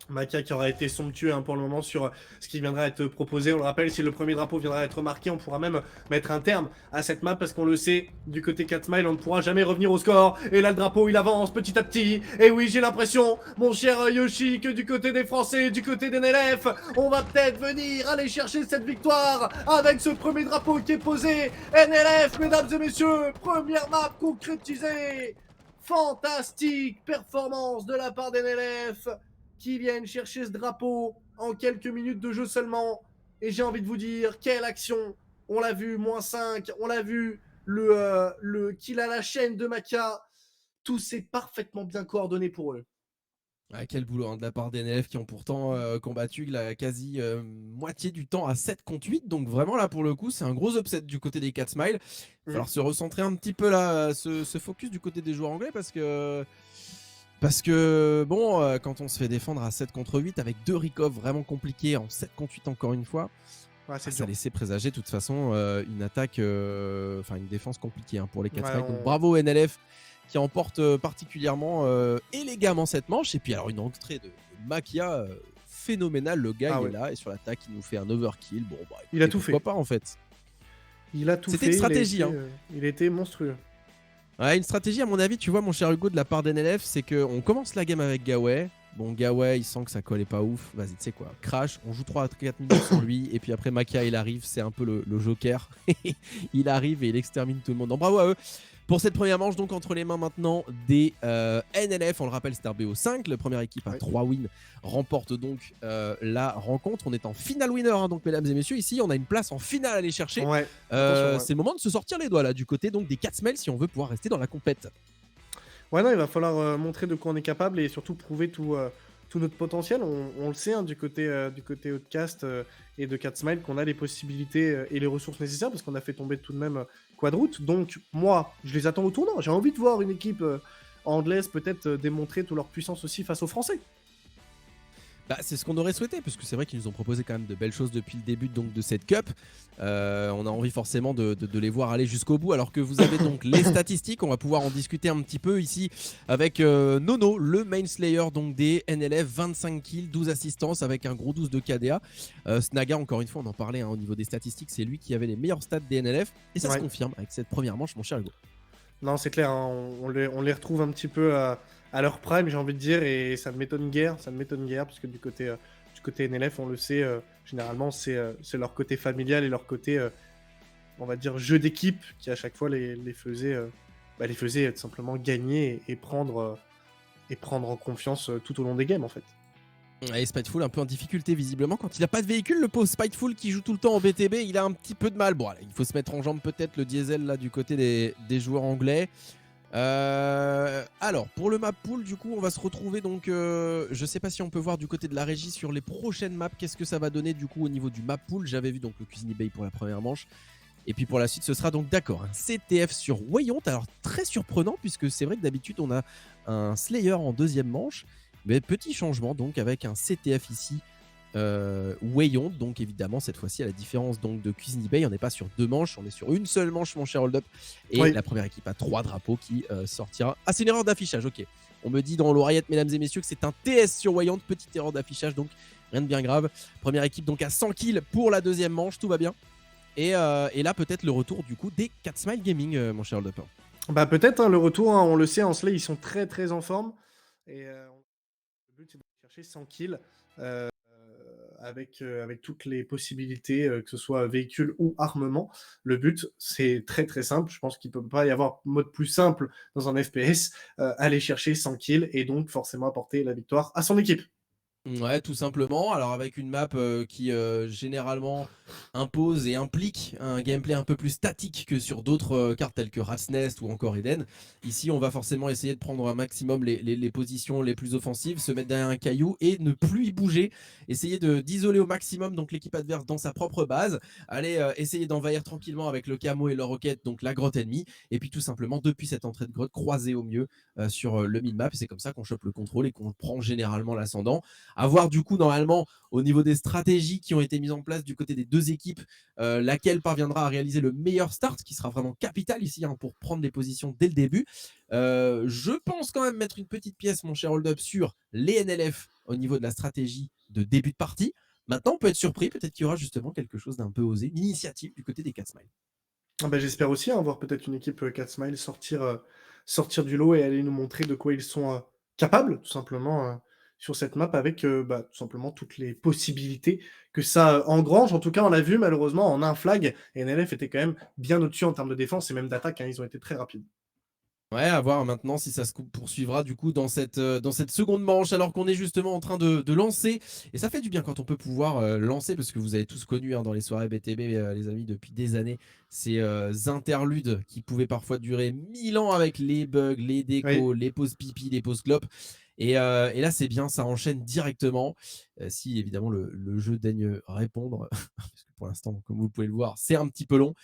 Maka qui aura été somptueux pour le moment sur ce qui viendra être proposé. On le rappelle, si le premier drapeau viendra être marqué, on pourra même mettre un terme à cette map parce qu'on le sait, du côté 4 Smiles, on ne pourra jamais revenir au score. Et là, le drapeau, il avance petit à petit. Et oui, j'ai l'impression, mon cher Yoshi, que du côté des Français, du côté des NLF, on va peut-être venir aller chercher cette victoire avec ce premier drapeau qui est posé. NLF, mesdames et messieurs, première map concrétisée. Fantastique performance de la part d'NLF qui viennent chercher ce drapeau en quelques minutes de jeu seulement. Et j'ai envie de vous dire, quelle action. On l'a vu, -5, on l'a vu, le kill à la chaîne de Maka. Tout s'est parfaitement bien coordonné pour eux. Ah, quel boulot de la part des NLF qui ont pourtant combattu la quasi moitié du temps à 7 contre 8. Donc vraiment là pour le coup c'est un gros upset du côté des 4 Smiles. Il va falloir se recentrer un petit peu là, se focus du côté des joueurs anglais parce que bon, quand on se fait défendre à 7 contre 8 avec 2 recovs vraiment compliqués en 7 contre 8 encore une fois, ouais, ça laissait présager de toute façon une attaque, enfin une défense compliquée pour les 4 ouais, Smiles. Donc bravo NLF qui emporte particulièrement élégamment cette manche. Et puis alors une entrée de Makia phénoménale, le gars il est là et sur l'attaque il nous fait un overkill. Bon bah il a tout pourquoi fait. pas en fait. Il a tout C'était une fait, stratégie, hein. il a été monstrueux. Ouais, une stratégie, à mon avis, tu vois, mon cher Hugo, de la part d'NLF, c'est qu'on commence la game avec Gaway. Bon, Gaway, il sent que ça collait pas ouf. Vas-y, tu sais quoi, crash, on joue 3 à 4 minutes sans lui. Et puis après, Makia, il arrive, c'est un peu le Joker. Il arrive et il extermine tout le monde. Donc, bravo à eux. Pour cette première manche, donc entre les mains maintenant des NLF, on le rappelle, c'est un BO5. La première équipe à 3 wins remporte donc la rencontre. On est en final winner, hein, donc mesdames et messieurs. Ici, on a une place en finale à aller chercher. Ouais, attention, ouais. C'est le moment de se sortir les doigts là, du côté donc des 4 smells si on veut pouvoir rester dans la compète. Ouais, non, il va falloir montrer de quoi on est capable et surtout prouver tout notre potentiel. On le sait, hein, du côté Outcast et de 4 Smile, qu'on a les possibilités et les ressources nécessaires parce qu'on a fait tomber tout de même Quadroute. Donc, moi, je les attends au tournant. J'ai envie de voir une équipe anglaise peut-être démontrer toute leur puissance aussi face aux Français. Bah, c'est ce qu'on aurait souhaité, parce que c'est vrai qu'ils nous ont proposé quand même de belles choses depuis le début donc, de cette Cup. On a envie forcément de les voir aller jusqu'au bout, alors que vous avez donc les statistiques. On va pouvoir en discuter un petit peu ici avec Nono, le main slayer donc, des NLF, 25 kills, 12 assistances avec un gros 12 de KDA. Snaga, encore une fois, on en parlait hein, au niveau des statistiques, c'est lui qui avait les meilleurs stats des NLF, et ça se confirme avec cette première manche, mon cher Hugo. Non, c'est clair, hein, on les retrouve un petit peu à leur prime, j'ai envie de dire, et ça ne m'étonne guère, parce que du côté NLF, on le sait, généralement, c'est leur côté familial et leur côté, on va dire, jeu d'équipe qui à chaque fois les faisait tout simplement gagner et prendre en confiance tout au long des games, en fait. Et Spiteful un peu en difficulté visiblement quand il n'a pas de véhicule, le pauvre Spiteful qui joue tout le temps en BTB, il a un petit peu de mal. Bon, allez, il faut se mettre en jambe peut-être le diesel là du côté des joueurs anglais. Alors pour le map pool du coup on va se retrouver donc je sais pas si on peut voir du côté de la régie sur les prochaines maps qu'est-ce que ça va donner du coup au niveau du map pool. J'avais vu donc le Cuisine Bay pour la première manche et puis pour la suite ce sera donc d'accord un CTF sur Wayont. Alors très surprenant puisque c'est vrai que d'habitude on a un Slayer en deuxième manche, mais petit changement donc avec un CTF ici Wayont. Donc évidemment cette fois-ci à la différence donc de Cuisine Bay on n'est pas sur 2 manches, on est sur une seule manche mon cher Hold Up, et oui, la première équipe a 3 drapeaux qui sortira. Ah c'est une erreur d'affichage, ok, on me dit dans l'oreillette mesdames et messieurs que c'est un TS sur Wayont, petite erreur d'affichage donc rien de bien grave. Première équipe donc à 100 kills pour la deuxième manche, tout va bien. Et là peut-être le retour du coup des 4 Smile Gaming mon cher Hold Up. Bah peut-être hein, le retour, hein, on le sait, en Slay ils sont très très en forme et le but c'est de chercher 100 kills avec toutes les possibilités, que ce soit véhicule ou armement. Le but, c'est très très simple. Je pense qu'il ne peut pas y avoir mode plus simple dans un FPS. Aller chercher 100 kills et donc forcément apporter la victoire à son équipe. Ouais, tout simplement. Alors avec une map qui généralement impose et implique un gameplay un peu plus statique que sur d'autres cartes telles que Rat's Nest ou encore Eden. Ici, on va forcément essayer de prendre un maximum les positions les plus offensives, se mettre derrière un caillou et ne plus y bouger. Essayer d'isoler au maximum donc l'équipe adverse dans sa propre base. Aller essayer d'envahir tranquillement avec le camo et le roquette, donc la grotte ennemie. Et puis tout simplement, depuis cette entrée de grotte, croiser au mieux sur le mid-map. Et c'est comme ça qu'on chope le contrôle et qu'on prend généralement l'ascendant. À voir du coup normalement au niveau des stratégies qui ont été mises en place du côté des deux équipes, laquelle parviendra à réaliser le meilleur start, qui sera vraiment capital ici hein, pour prendre les positions dès le début. Je pense quand même mettre une petite pièce, mon cher Hold Up, sur les NLF au niveau de la stratégie de début de partie. Maintenant, on peut être surpris, peut-être qu'il y aura justement quelque chose d'un peu osé, une initiative du côté des 4 Smiles. Ah bah, j'espère aussi hein, voir peut-être une équipe 4 Smile sortir du lot et aller nous montrer de quoi ils sont capables, tout simplement, sur cette map avec tout simplement toutes les possibilités que ça engrange. En tout cas, on l'a vu malheureusement en un flag, et NLF était quand même bien au-dessus en termes de défense et même d'attaque, hein, ils ont été très rapides. Ouais, à voir maintenant si ça se poursuivra du coup dans cette seconde manche alors qu'on est justement en train de lancer. Et ça fait du bien quand on peut pouvoir lancer, parce que vous avez tous connu hein, dans les soirées BTB, les amis, depuis des années, ces interludes qui pouvaient parfois durer 1000 ans avec les bugs, les décos, Oui. les pauses pipi, les pauses clopes. Et là, c'est bien, ça enchaîne directement. Si évidemment le jeu daigne répondre, parce que pour l'instant, comme vous pouvez le voir, c'est un petit peu long.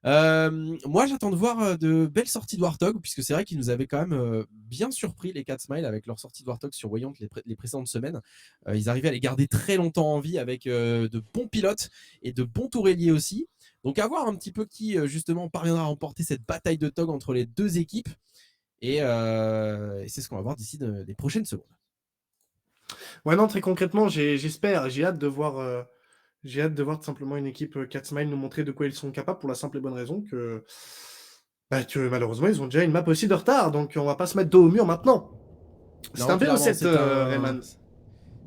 Moi, j'attends de voir de belles sorties de Warthog, puisque c'est vrai qu'ils nous avaient quand même bien surpris, les 4 Smiles, avec leur sortie de Warthog sur Wayont les précédentes semaines. Ils arrivaient à les garder très longtemps en vie avec de bons pilotes et de bons toureliers aussi. Donc, à voir un petit peu qui, justement, parviendra à remporter cette bataille de Tog entre les deux équipes. Et c'est ce qu'on va voir d'ici les prochaines secondes. Ouais, non, très concrètement, j'espère, j'ai hâte de voir J'ai hâte de voir tout simplement une équipe, Cat Smile nous montrer de quoi ils sont capables pour la simple et bonne raison que malheureusement ils ont déjà une map aussi de retard, donc on va pas se mettre dos au mur maintenant. C'est Non, un clairement, BO7, c'est un. Rayman.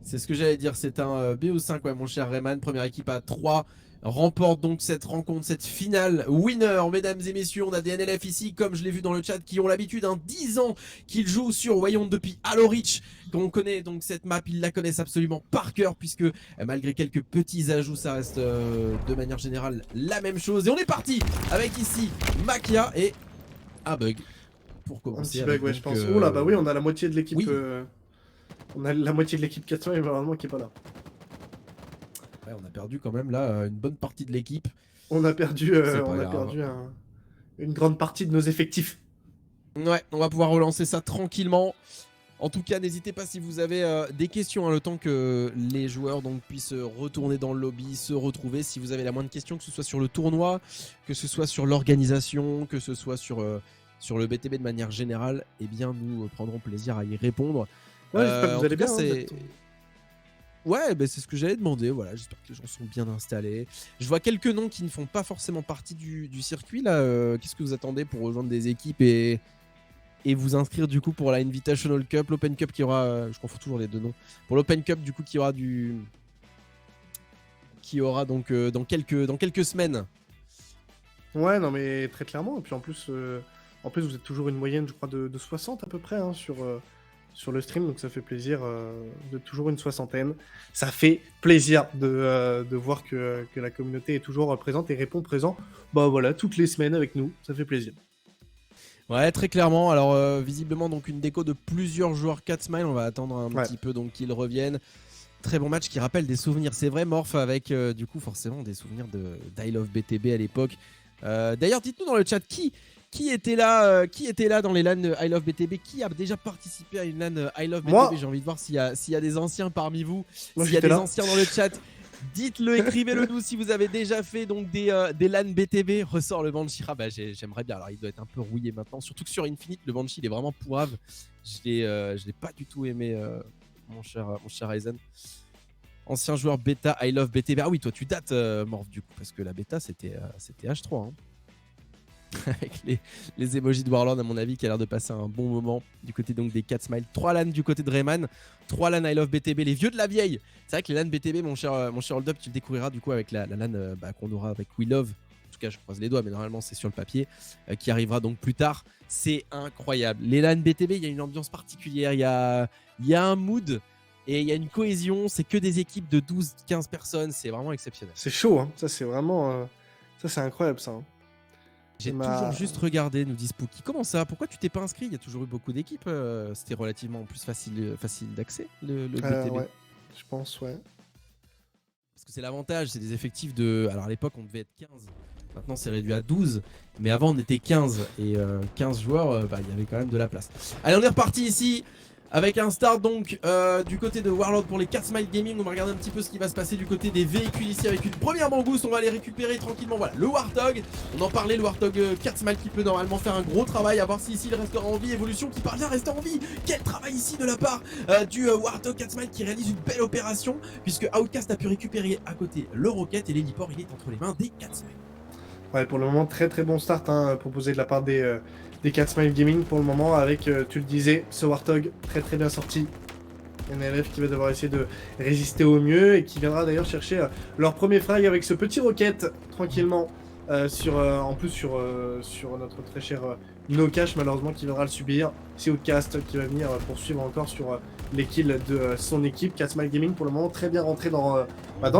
C'est ce que j'allais dire, c'est un BO5, ouais, mon cher Rayman. Première équipe à 3 remporte donc cette rencontre, cette finale winner, mesdames et messieurs. On a des NLF ici, comme je l'ai vu dans le chat, qui ont l'habitude, 10 ans qu'ils jouent sur Wayond depuis Halo Reach. On connaît donc cette map, ils la connaissent absolument par cœur, puisque malgré quelques petits ajouts, ça reste de manière générale la même chose. Et on est parti avec ici Makia et un bug pour Un commencer. petit bug, Avec ouais, donc, je pense. Oh là, bah oui, on a la moitié de l'équipe. oui. On a la moitié de l'équipe 4 malheureusement qui est pas là. Ouais, on a perdu quand même là une bonne partie de l'équipe. On a perdu, on a perdu une grande partie de nos effectifs. Ouais, on va pouvoir relancer ça tranquillement. En tout cas, n'hésitez pas si vous avez des questions, hein, le temps que les joueurs donc, puissent retourner dans le lobby, se retrouver. Si vous avez la moindre question, que ce soit sur le tournoi, que ce soit sur l'organisation, que ce soit sur le BTB de manière générale, eh bien nous prendrons plaisir à y répondre. Ouais, j'espère que vous allez bien. Ouais, bah, c'est ce que j'allais demander. Voilà, j'espère que les gens sont bien installés. Je vois quelques noms qui ne font pas forcément partie du circuit là. Qu'est-ce que vous attendez pour rejoindre des équipes et vous inscrire du coup pour la Invitational Cup, l'Open Cup qui aura, je confonds toujours les deux noms, pour l'Open Cup du coup qui aura donc dans quelques semaines. Ouais, non mais très clairement. Et puis en plus vous êtes toujours une moyenne, je crois, de 60 à peu près hein, sur le stream, donc ça fait plaisir de toujours une soixantaine. Ça fait plaisir de voir que la communauté est toujours présente et répond présent. Bah voilà, toutes les semaines avec nous, ça fait plaisir. Ouais, très clairement. Alors visiblement donc une déco de plusieurs joueurs 4 Smile. On va attendre un petit peu donc qu'ils reviennent. Très bon match qui rappelle des souvenirs. C'est vrai, Morph, avec du coup forcément des souvenirs d'I Love BTB à l'époque. D'ailleurs, dites-nous dans le chat qui était là dans les LAN I Love BTB, qui a déjà participé à une LAN I Love BTB. J'ai envie de voir s'il y a des anciens parmi vous. S'il y a des anciens dans le chat, dites-le, écrivez-le nous si vous avez déjà fait donc des LAN BTB. Ressort le Banshee. Ah bah j'aimerais bien. Alors il doit être un peu rouillé maintenant, surtout que sur Infinite le Banshee il est vraiment pourrave. Je l'ai pas du tout aimé, mon cher Aizen. Ancien joueur bêta I Love BTB. Ah oui, toi tu dates Morph du coup, parce que la bêta c'était H3 hein. Avec les emojis de Warlord à mon avis qui a l'air de passer un bon moment du côté donc des 4 Smile. 3 LAN du côté de Rayman, 3 LAN I Love BTB, les vieux de la vieille. C'est vrai que les LAN BTB, mon cher Hold Up, tu le découvriras du coup avec la LAN qu'on aura avec We Love. En tout cas je croise les doigts mais normalement c'est sur le papier, qui arrivera donc plus tard. C'est incroyable. Les LAN BTB, il y a une ambiance particulière, il y a un mood et il y a une cohésion. C'est que des équipes de 12-15 personnes, c'est vraiment exceptionnel. C'est chaud hein, ça c'est vraiment ça c'est incroyable ça hein. J'ai toujours juste regardé, nous dit Spooky. Comment ça? Pourquoi tu t'es pas inscrit? Il y a toujours eu beaucoup d'équipes. C'était relativement plus facile d'accès, le BTB. Ouais, je pense, ouais. Parce que c'est l'avantage, c'est des effectifs de... Alors à l'époque, on devait être 15. Maintenant, c'est réduit à 12. Mais avant, on était 15. Et 15 joueurs, il y avait quand même de la place. Allez, on est reparti ici. Avec un start donc du côté de Warlord pour les 4 Smile Gaming. On va regarder un petit peu ce qui va se passer du côté des véhicules ici avec une première bambousse. On va les récupérer tranquillement. Voilà, le Warthog. On en parlait, le Warthog 4 Smile qui peut normalement faire un gros travail. À voir si ici il restera en vie. Evolution qui parvient à rester en vie. Quel travail ici de la part du Warthog 4 Smile qui réalise une belle opération. Puisque Outcast a pu récupérer à côté le Rocket et l'héliport il est entre les mains des 4 Smile. Ouais, pour le moment, très très bon start hein, proposé de la part des 4 Smile Gaming pour le moment avec, tu le disais, ce Warthog très très bien sorti. NLF qui va devoir essayer de résister au mieux et qui viendra d'ailleurs chercher leur premier frag avec ce petit Rocket tranquillement en plus sur notre très cher Nocash malheureusement qui viendra le subir. C'est Outcast qui va venir poursuivre encore sur les kills de son équipe. 4 Smile Gaming pour le moment très bien rentré dans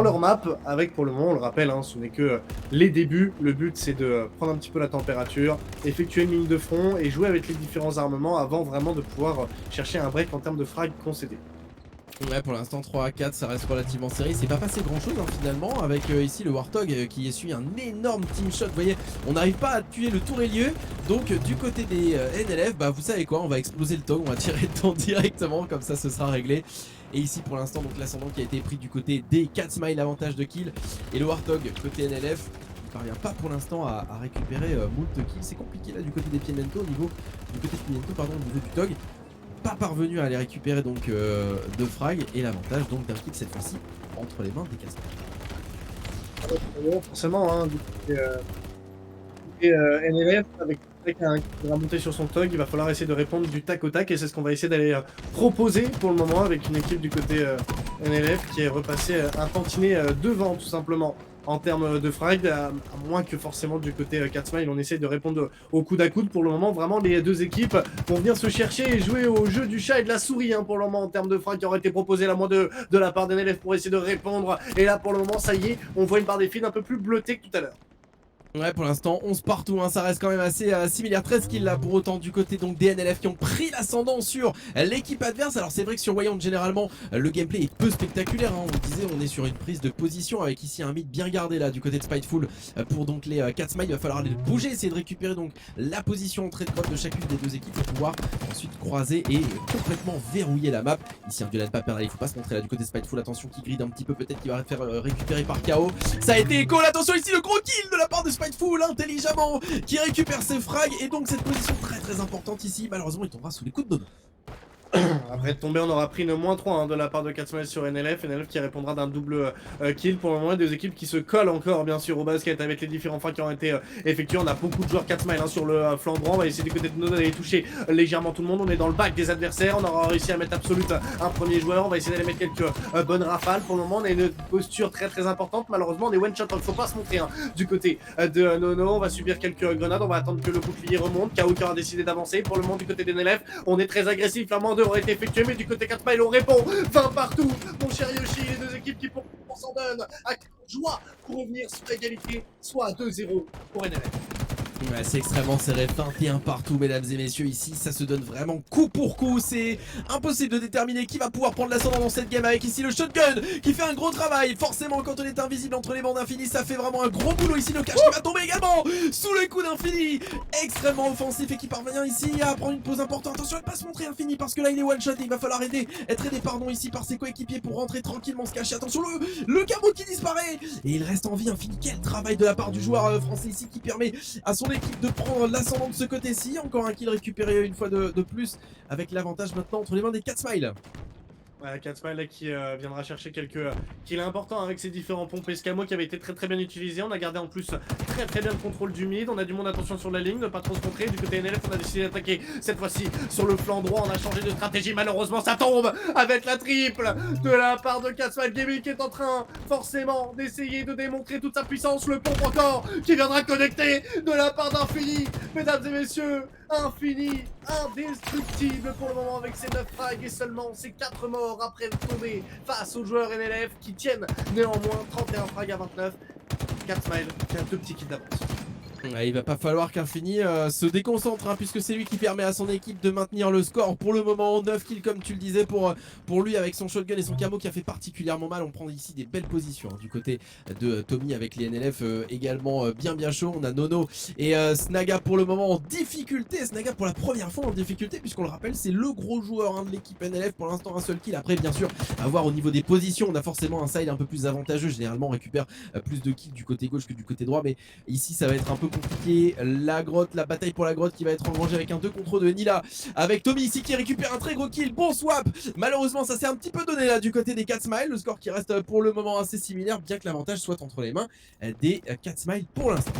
leur map avec pour le moment, on le rappelle, hein, ce n'est que les débuts. Le but c'est de prendre un petit peu la température, effectuer une ligne de front et jouer avec les différents armements avant vraiment de pouvoir chercher un break en termes de frag concédé. Ouais, pour l'instant 3 à 4 ça reste relativement serré. C'est pas passé grand chose hein, finalement avec ici le Warthog qui essuie un énorme team shot. Vous voyez, on n'arrive pas à tuer le tourelieu. Donc du côté des NLF, vous savez quoi, on va exploser le tog, on va tirer dedans directement, comme ça ce sera réglé. Et ici pour l'instant donc l'ascendant qui a été pris du côté des 4 Smile, avantage de kill. Et le Warthog côté NLF ne parvient pas pour l'instant à récupérer moult kills. C'est compliqué là du côté des Pimento au niveau du Tog. Pas parvenu à aller récupérer donc 2 frags et l'avantage donc d'un kill cette fois-ci entre les mains des 4 Smile. Forcément, hein, du coup, NLF avec qui va monter sur son TOG, il va falloir essayer de répondre du tac au tac et c'est ce qu'on va essayer d'aller proposer pour le moment avec une équipe du côté NLF qui est repassée un tantinet devant tout simplement en termes de frag, à moins que forcément du côté 4 Smile on essaye de répondre au coude à coude. Pour le moment vraiment les deux équipes vont venir se chercher et jouer au jeu du chat et de la souris hein, pour le moment en termes de frag qui aurait été proposé là moins de la part d'NLF pour essayer de répondre et là pour le moment ça y est on voit une barre des fils un peu plus bleutée que tout à l'heure. Ouais, pour l'instant 11 partout, hein, ça reste quand même assez similaire. 13 kills là pour autant du côté donc des NLF qui ont pris l'ascendant sur l'équipe adverse. Alors c'est vrai que sur Wayland généralement le gameplay est peu spectaculaire, hein. On le disait, on est sur une prise de position avec ici un mid bien gardé là du côté de Spiteful pour donc les 4 Smile. Il va falloir aller bouger, essayer de récupérer donc la position entrée de grotte de chacune des deux équipes pour pouvoir ensuite croiser et complètement verrouiller la map. Ici un duel à ne pas perdre, il faut pas se montrer là du côté de Spiteful. Attention qui gride un petit peu, peut-être qu'il va faire récupérer par KO. Ça a été écho, attention ici le gros kill de la part de Spiteful intelligemment qui récupère ses frags et donc cette position très importante ici. Malheureusement il tombera sous les coups de Nono. Après de tomber on aura pris une -3 hein, de la part de 4 Smile sur NLF qui répondra d'un double kill. Pour le moment deux équipes qui se collent encore bien sûr au basket avec les différents frags qui ont été effectués. On a beaucoup de joueurs 4 Smile hein, sur le flanc droit. On va essayer du côté de Nono d'aller toucher légèrement tout le monde. On est dans le bac des adversaires, on aura réussi à mettre Absolute un premier joueur. On va essayer d'aller mettre quelques bonnes rafales. Pour le moment on a une posture très importante. Malheureusement on est one shot, il ne faut pas se montrer hein, du côté de Nono. On va subir quelques grenades, on va attendre que le bouclier remonte. KO qui aura décidé d'avancer. Pour le moment du côté des NLF on est très agressif, la -2 aurait été effectué mais du côté 4 Smile on répond 20 partout. Mon cher Yoshi, les deux équipes qui s'en donnent à joie pour revenir sur l'égalité, soit à 2-0 pour NLF. Ouais, c'est extrêmement serré, 21 partout mesdames et messieurs. Ici ça se donne vraiment coup pour coup. C'est impossible de déterminer qui va pouvoir prendre l'ascendant dans cette game avec ici le shotgun qui fait un gros travail. Forcément quand on est invisible entre les bancs d'Infini ça fait vraiment un gros boulot. Ici le cache qui va tomber également sous les coups d'Infini. Extrêmement offensif et qui parvient ici à prendre une pause importante. Attention à ne pas se montrer Infini parce que là il est one shot et il va falloir être aidé pardon ici par ses coéquipiers pour rentrer tranquillement se cacher. Attention le cabot qui disparaît et il reste en vie. Infini, quel travail de la part du joueur français ici qui permet à son équipe de prendre l'ascendant de ce côté-ci. Encore un kill récupéré une fois de plus avec l'avantage maintenant entre les mains des 4 Smile. Ouais, 4 Smile qui viendra chercher quelques kills importants avec ses différents pompes escamo qui avaient été très bien utilisés. On a gardé en plus très bien le contrôle du mid. On a du monde attention sur la ligne, ne pas trop se montrer. Du côté NLF on a décidé d'attaquer cette fois-ci sur le flanc droit. On a changé de stratégie, malheureusement ça tombe avec la triple de la part de 4 Smile Gaming qui est en train forcément d'essayer de démontrer toute sa puissance. Le pompe encore qui viendra connecter de la part d'Infini. Mesdames et messieurs, Infini, indestructible pour le moment avec ses 9 frags et seulement ses 4 morts après tomber face aux joueurs NLF qui tiennent néanmoins 31 frags à 29. 4 Smile qui a 2 petits kills d'avance. Ouais, il va pas falloir qu'Infini se déconcentre hein, puisque c'est lui qui permet à son équipe de maintenir le score pour le moment. 9 kills comme tu le disais pour lui avec son shotgun et son camo qui a fait particulièrement mal. On prend ici des belles positions hein, du côté de Tommy avec les NLF également bien chaud. On a Nono et Snaga pour le moment en difficulté. Snaga pour la première fois en difficulté puisqu'on le rappelle c'est le gros joueur hein, de l'équipe NLF. Pour l'instant un seul kill. Après bien sûr à voir au niveau des positions on a forcément un side un peu plus avantageux. Généralement on récupère plus de kills du côté gauche que du côté droit, mais ici ça va être un peu compliqué. La grotte, la bataille pour la grotte qui va être engrangée avec un 2 contre 2 de Nila avec Tommy ici qui récupère un très gros kill. Bon swap, malheureusement ça s'est un petit peu donné là du côté des 4 Smile. Le score qui reste pour le moment assez similaire bien que l'avantage soit entre les mains des 4 Smile pour l'instant.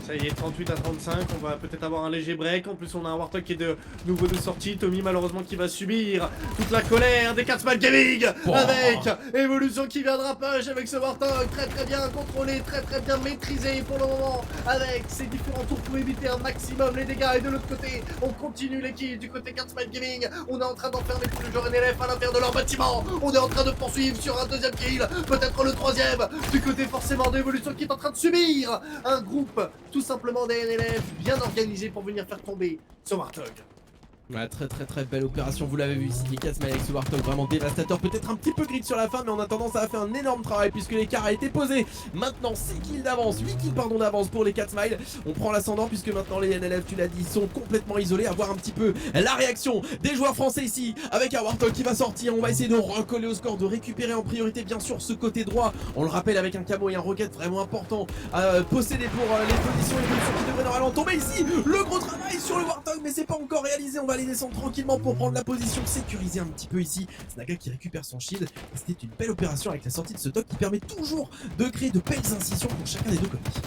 Ça y est, 38 à 35, on va peut-être avoir un léger break. En plus on a un Warthog qui est de nouveau de sortie. Tommy malheureusement qui va subir toute la colère des 4 Smile Gaming avec évolution qui viendra push avec ce Warthog très bien contrôlé, très bien maîtrisé pour le moment avec ses différents tours pour éviter un maximum les dégâts. Et de l'autre côté on continue les kills du côté 4 Smile Gaming. On est en train d'enfermer tous les joueurs NLF à l'intérieur de leur bâtiment. On est en train de poursuivre sur un deuxième kill, peut-être le troisième du côté forcément d'évolution qui est en train de subir un groupe tout simplement des NLF bien organisés pour venir faire tomber ce Warthog. Ouais, très belle opération, vous l'avez vu ici, les 4 Smile avec ce Warthog vraiment dévastateur, peut-être un petit peu grid sur la fin mais en attendant ça a fait un énorme travail puisque l'écart a été posé. Maintenant 6 kills d'avance, 8 kills pardon d'avance pour les 4 Smile. On prend l'ascendant puisque maintenant les NLF tu l'as dit sont complètement isolés. À voir un petit peu la réaction des joueurs français ici avec un Warthog qui va sortir. On va essayer de recoller au score, de récupérer en priorité bien sûr ce côté droit. On le rappelle avec un camo et un rocket vraiment important à posséder pour les positions et qui devraient normalement tomber ici. Le gros travail sur le Warthog mais c'est pas encore réalisé, on va aller descendre tranquillement pour prendre la position, sécuriser un petit peu ici. Snaga qui récupère son shield. C'était une belle opération avec la sortie de ce dock qui permet toujours de créer de belles incisions pour chacun des deux côtés.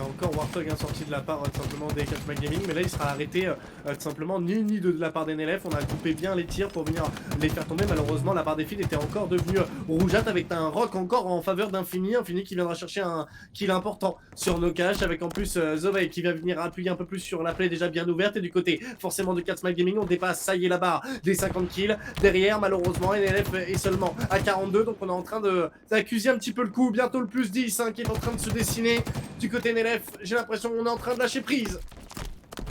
Encore Warthog sorti de la part tout simplement des Catchman Gaming, mais là il sera arrêté tout simplement ni de la part des NLF. On a coupé bien les tirs pour venir les faire tomber. Malheureusement la barre des fils était encore devenue rougeâtre avec un rock encore en faveur d'Infini. Infini qui viendra chercher un kill important sur nos caches, avec en plus Zovey qui va venir appuyer un peu plus sur la play déjà bien ouverte. Et du côté forcément de Catchman Gaming on dépasse, ça y est, la barre des 50 kills. Derrière malheureusement NLF est seulement à 42, donc on est en train d'accuser un petit peu le coup. Bientôt le plus 10 qui est en train de se dessiner du côté NLF. J'ai l'impression qu'on est en train de lâcher prise.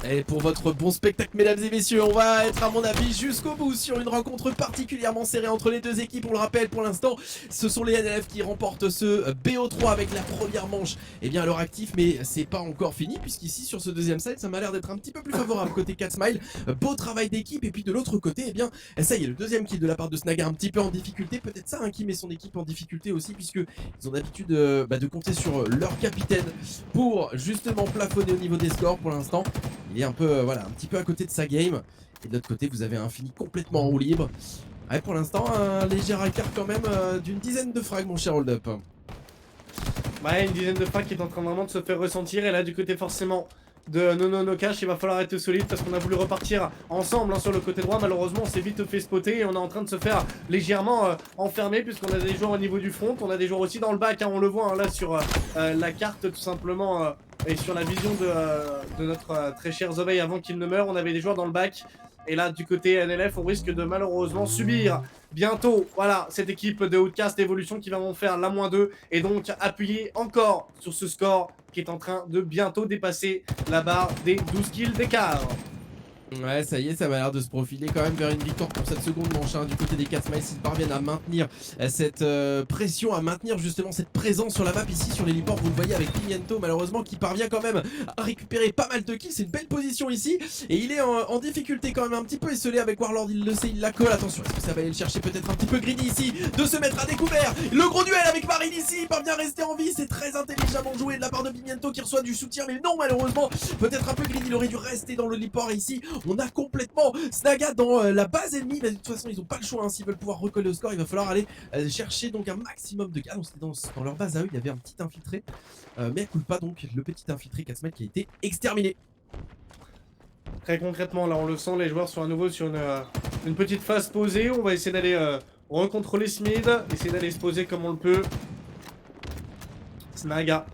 Et pour votre bon spectacle, mesdames et messieurs, on va être à mon avis jusqu'au bout sur une rencontre particulièrement serrée entre les deux équipes. On le rappelle, pour l'instant, ce sont les NLF qui remportent ce BO3 avec la première manche à leur actif, mais c'est pas encore fini puisqu'ici sur ce deuxième set, ça m'a l'air d'être un petit peu plus favorable côté 4 Smile. Beau travail d'équipe, et puis de l'autre côté, ça y est, le deuxième kill de la part de Snaga un petit peu en difficulté. Peut-être ça qui met son équipe en difficulté aussi, puisque ils ont l'habitude de compter sur leur capitaine pour justement plafonner au niveau des scores. Pour l'instant il est un peu un petit peu à côté de sa game. Et de l'autre côté vous avez Infini complètement en roue libre. Ouais, pour l'instant un léger écart quand même d'une dizaine de frags, mon cher Hold Up. Ouais, une dizaine de frags qui est en train vraiment de se faire ressentir. Et là du côté forcément de No Cash, il va falloir être solide parce qu'on a voulu repartir ensemble sur le côté droit. Malheureusement on s'est vite fait spotter et on est en train de se faire légèrement enfermer, puisqu'on a des joueurs au niveau du front, on a des joueurs aussi dans le bac, on le voit là sur la carte tout simplement. Et sur la vision de notre très cher Zovey avant qu'il ne meure, on avait des joueurs dans le bac. Et là du côté NLF on risque de malheureusement subir bientôt cette équipe de Outcast Evolution qui va en faire la -2, et donc appuyer encore sur ce score qui est en train de bientôt dépasser la barre des 12 kills d'écart. Ouais, ça y est, ça m'a l'air de se profiler quand même vers une victoire pour cette seconde manche du côté des 4 Smiles. Ils parviennent à maintenir cette pression, à maintenir justement cette présence sur la map ici sur l'héliport. Vous le voyez avec Pimiento malheureusement qui parvient quand même à récupérer pas mal de kills. C'est une belle position ici, et il est en difficulté quand même un petit peu esselé avec Warlord. Il le sait, il la colle. Attention, est-ce que ça va aller le chercher peut-être un petit peu greedy ici, de se mettre à découvert. Le gros duel avec Marine ici, il parvient à rester en vie. C'est très intelligemment joué de la part de Pimiento qui reçoit du soutien, mais non, malheureusement peut-être un peu greedy. Il aurait dû rester dans le héliport ici. On a complètement Snaga dans la base ennemie, mais de toute façon ils ont pas le choix s'ils veulent pouvoir recoller au score. Il va falloir aller chercher donc un maximum de gars. C'était dans leur base à eux, il y avait un petit infiltré, mais elle coule pas, donc le petit infiltré 4 qui a été exterminé. Très concrètement là on le sent, les joueurs sont à nouveau sur une petite phase posée. On va essayer d'aller recontrôler Smid, essayer d'aller se poser comme on le peut. Snaga,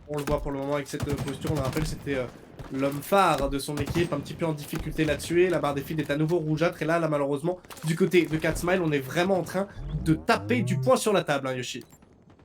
on le voit pour le moment avec cette posture, on le rappelle, c'était l'homme phare de son équipe, un petit peu en difficulté là-dessus. Et la barre des fils est à nouveau rougeâtre. Et là malheureusement, du côté de 4 Smile, on est vraiment en train de taper du poing sur la table, Yoshi.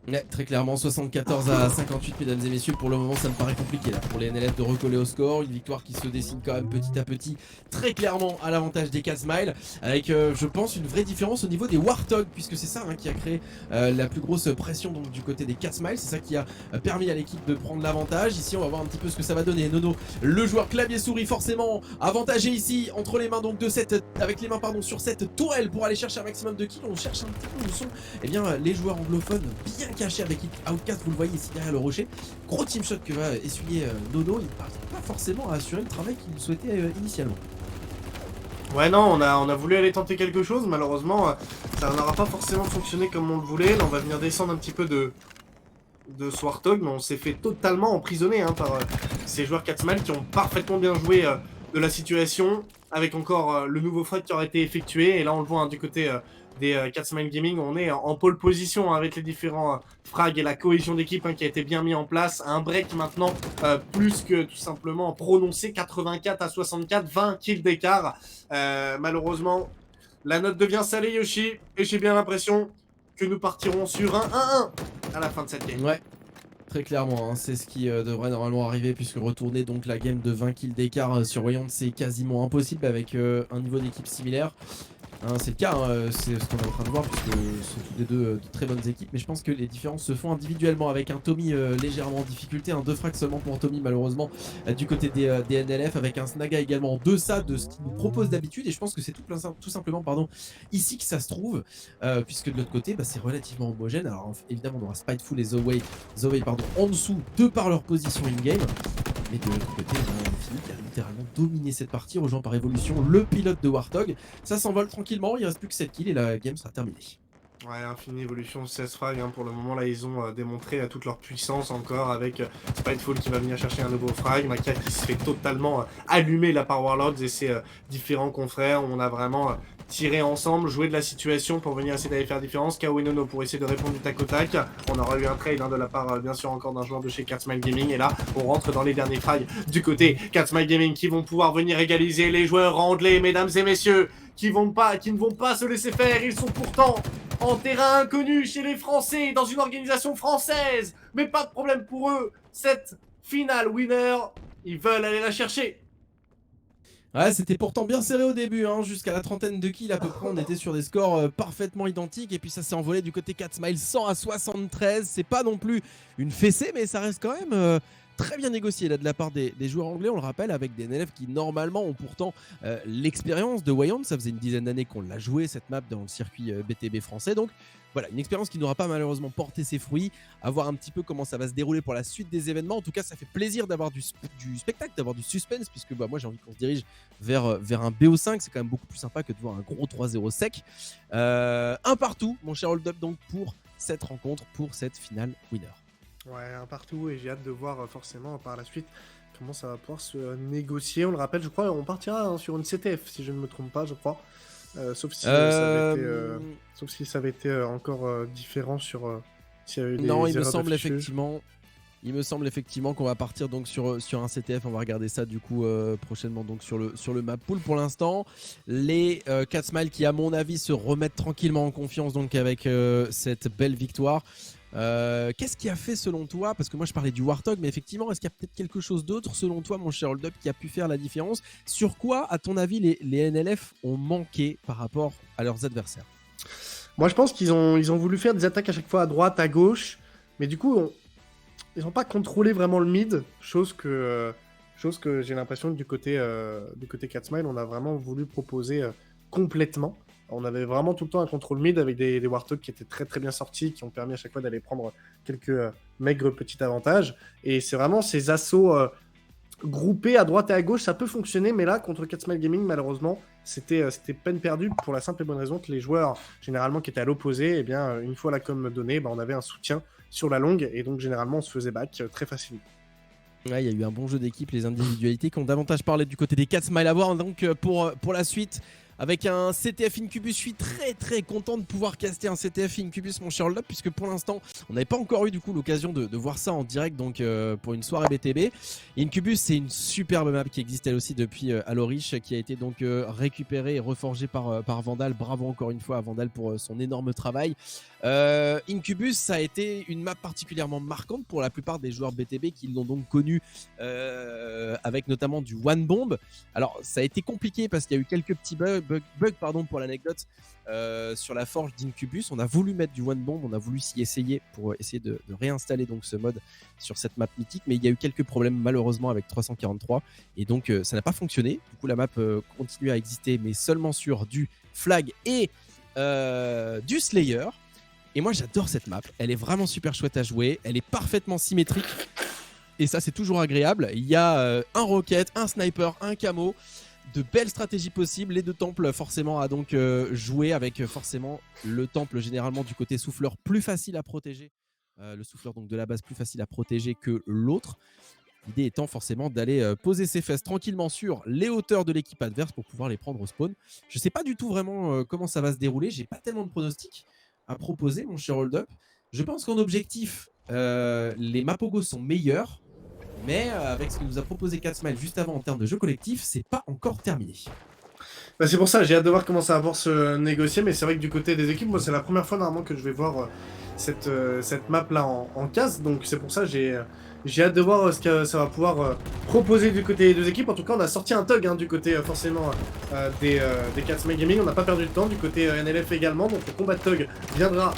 Ouais, très clairement, 74 à 58, mesdames et messieurs. Pour le moment, ça me paraît compliqué là pour les NLF de recoller au score. Une victoire qui se dessine quand même petit à petit, très clairement à l'avantage des 4 Smiles, avec je pense une vraie différence au niveau des Warthog, puisque c'est ça qui a créé la plus grosse pression donc du côté des 4 Smiles. C'est ça qui a permis à l'équipe de prendre l'avantage. Ici on va voir un petit peu ce que ça va donner. Nono, le joueur clavier souris, forcément avantagé ici entre les mains donc de cette, avec les mains pardon, sur cette tourelle pour aller chercher un maximum de kills. On cherche un petit peu où sont les joueurs anglophones bien caché avec Outcast, vous le voyez ici derrière le rocher. Gros team shot que va essuyer Nono. Il ne parvient pas forcément à assurer le travail qu'il souhaitait initialement. Ouais, non, on a voulu aller tenter quelque chose. Malheureusement, ça n'aura pas forcément fonctionné comme on le voulait. Là, on va venir descendre un petit peu de Swarthog, mais on s'est fait totalement emprisonner par ces joueurs 4 Smiles qui ont parfaitement bien joué de la situation, avec encore le nouveau frag qui aurait été effectué. Et là, on le voit du côté des 4 Smile Gaming, on est en pole position avec les différents frags et la cohésion d'équipe qui a été bien mis en place. Un break maintenant plus que tout simplement prononcé, 84 à 64, 20 kills d'écart. Malheureusement, la note devient salée, Yoshi, et j'ai bien l'impression que nous partirons sur un 1-1 à la fin de cette game. Ouais. Très clairement, c'est ce qui devrait normalement arriver, puisque retourner donc la game de 20 kills d'écart sur Voyant, c'est quasiment impossible avec un niveau d'équipe similaire. C'est le cas, c'est ce qu'on est en train de voir, puisque ce sont toutes les deux de très bonnes équipes, mais je pense que les différences se font individuellement, avec un Tommy légèrement en difficulté, un 2 frags seulement pour Tommy malheureusement du côté des NLF, avec un Snaga également en deçà de ce qu'il nous propose d'habitude. Et je pense que c'est tout simplement ici que ça se trouve, puisque de l'autre côté c'est relativement homogène. Alors évidemment on aura Spiteful et Zowey en dessous de par leur position in-game. Mais de l'autre côté, Infinity qui a littéralement dominé cette partie, rejoint par Evolution, le pilote de Warthog. Ça s'envole tranquillement, il reste plus que 7 kills et la game sera terminée. Ouais, Infini Evolution 16 frags, pour le moment là ils ont démontré toute leur puissance encore avec Spiteful qui va venir chercher un nouveau frag, Makia qui se fait totalement allumer là par Warlords et ses différents confrères. On a vraiment tiré ensemble, joué de la situation pour venir essayer d'aller faire différence. Kao et Nono pour essayer de répondre du tac au tac. On aura eu un trade de la part bien sûr encore d'un joueur de chez Catsmile Gaming et là on rentre dans les derniers frags du côté Catsmile Gaming qui vont pouvoir venir égaliser les joueurs anglais, mesdames et messieurs, qui ne vont pas se laisser faire. Ils sont pourtant en terrain inconnu chez les Français, dans une organisation française. Mais pas de problème pour eux. Cette finale winner, ils veulent aller la chercher. Ouais, c'était pourtant bien serré au début, jusqu'à la trentaine de kills à peu près, on était sur des scores parfaitement identiques, et puis ça s'est envolé du côté Catsmile 100 à 73, c'est pas non plus une fessée, mais ça reste quand même très bien négocié là de la part des joueurs anglais, on le rappelle, avec des NLF qui normalement ont pourtant l'expérience de Wayland. Ça faisait une dizaine d'années qu'on l'a joué cette map dans le circuit BTB français, donc voilà, une expérience qui n'aura pas malheureusement porté ses fruits. À voir un petit peu comment ça va se dérouler pour la suite des événements. En tout cas, ça fait plaisir d'avoir du spectacle, d'avoir du suspense, puisque moi j'ai envie qu'on se dirige vers un BO5. C'est quand même beaucoup plus sympa que de voir un gros 3-0 sec. Un partout, mon cher Hold Up, donc pour cette rencontre, pour cette finale winner. Ouais, un partout, et j'ai hâte de voir forcément par la suite comment ça va pouvoir se négocier. On le rappelle, je crois, on partira sur une CTF, si je ne me trompe pas, je crois. Sauf si ça avait été encore différent sur s'il y avait eu des non, il me semble effectivement qu'on va partir donc sur un CTF. On va regarder ça du coup prochainement donc sur le map pool. Pour l'instant, les Catsmile qui à mon avis se remettent tranquillement en confiance donc avec cette belle victoire. Qu'est-ce qui a fait selon toi, parce que moi je parlais du Warthog, mais effectivement est-ce qu'il y a peut-être quelque chose d'autre selon toi, mon cher Hold Up, qui a pu faire la différence? Sur quoi à ton avis les NLF ont manqué par rapport à leurs adversaires? Moi je pense qu'ils ont voulu faire des attaques à chaque fois à droite, à gauche, mais du coup ils n'ont pas contrôlé vraiment le mid, chose que j'ai l'impression que du côté Catsmile on a vraiment voulu proposer complètement. On avait vraiment tout le temps un contrôle mid avec des Warthog qui étaient très très bien sortis, qui ont permis à chaque fois d'aller prendre quelques maigres petits avantages. Et c'est vraiment ces assauts groupés à droite et à gauche, ça peut fonctionner, mais là, contre Catsmile Gaming, malheureusement, c'était peine perdue pour la simple et bonne raison que les joueurs, généralement, qui étaient à l'opposé, eh bien, une fois la com donnée, on avait un soutien sur la longue, et donc généralement, on se faisait back très facilement. Ouais, il y a eu un bon jeu d'équipe, les individualités qui ont davantage parlé du côté des Catsmile à voir. Donc pour la suite, avec un CTF Incubus, je suis très très content de pouvoir caster un CTF Incubus, mon cher Hold Up, puisque pour l'instant on n'avait pas encore eu du coup l'occasion de voir ça en direct, donc pour une soirée BTB. Incubus, c'est une superbe map qui existe elle aussi depuis Halo Reach, qui a été donc récupérée et reforgée par Vandal. Bravo encore une fois à Vandal pour son énorme travail. Incubus, ça a été une map particulièrement marquante pour la plupart des joueurs BTB qui l'ont donc connu avec notamment du One Bomb. Alors ça a été compliqué parce qu'il y a eu quelques petits bugs pour l'anecdote sur la forge d'Incubus. On a voulu mettre du One Bomb, on a voulu s'y essayer pour essayer de réinstaller donc ce mode sur cette map mythique, mais il y a eu quelques problèmes malheureusement avec 343 et donc ça n'a pas fonctionné. Du coup la map continue à exister, mais seulement sur du flag et du Slayer. Et moi j'adore cette map, elle est vraiment super chouette à jouer, elle est parfaitement symétrique et ça c'est toujours agréable. Il y a un rocket, un sniper, un camo, de belles stratégies possibles. Les deux temples forcément à donc jouer avec forcément le temple généralement du côté souffleur plus facile à protéger, le souffleur donc de la base plus facile à protéger que l'autre. L'idée étant forcément d'aller poser ses fesses tranquillement sur les hauteurs de l'équipe adverse pour pouvoir les prendre au spawn. Je sais pas du tout vraiment comment ça va se dérouler, j'ai pas tellement de pronostics à proposer, mon cher Hold Up. Je pense qu'en objectif les Mapogos sont meilleurs, mais avec ce que nous a proposé Catsmile juste avant en termes de jeu collectif, c'est pas encore terminé. Bah c'est pour ça, j'ai hâte de voir comment ça va pouvoir se négocier, mais c'est vrai que du côté des équipes, moi c'est la première fois normalement que je vais voir cette map là en case, donc c'est pour ça j'ai hâte de voir ce que ça va pouvoir proposer du côté des deux équipes. En tout cas on a sorti un tug du côté forcément des Catsmile Gaming, on n'a pas perdu de temps, du côté NLF également, donc le combat de tug viendra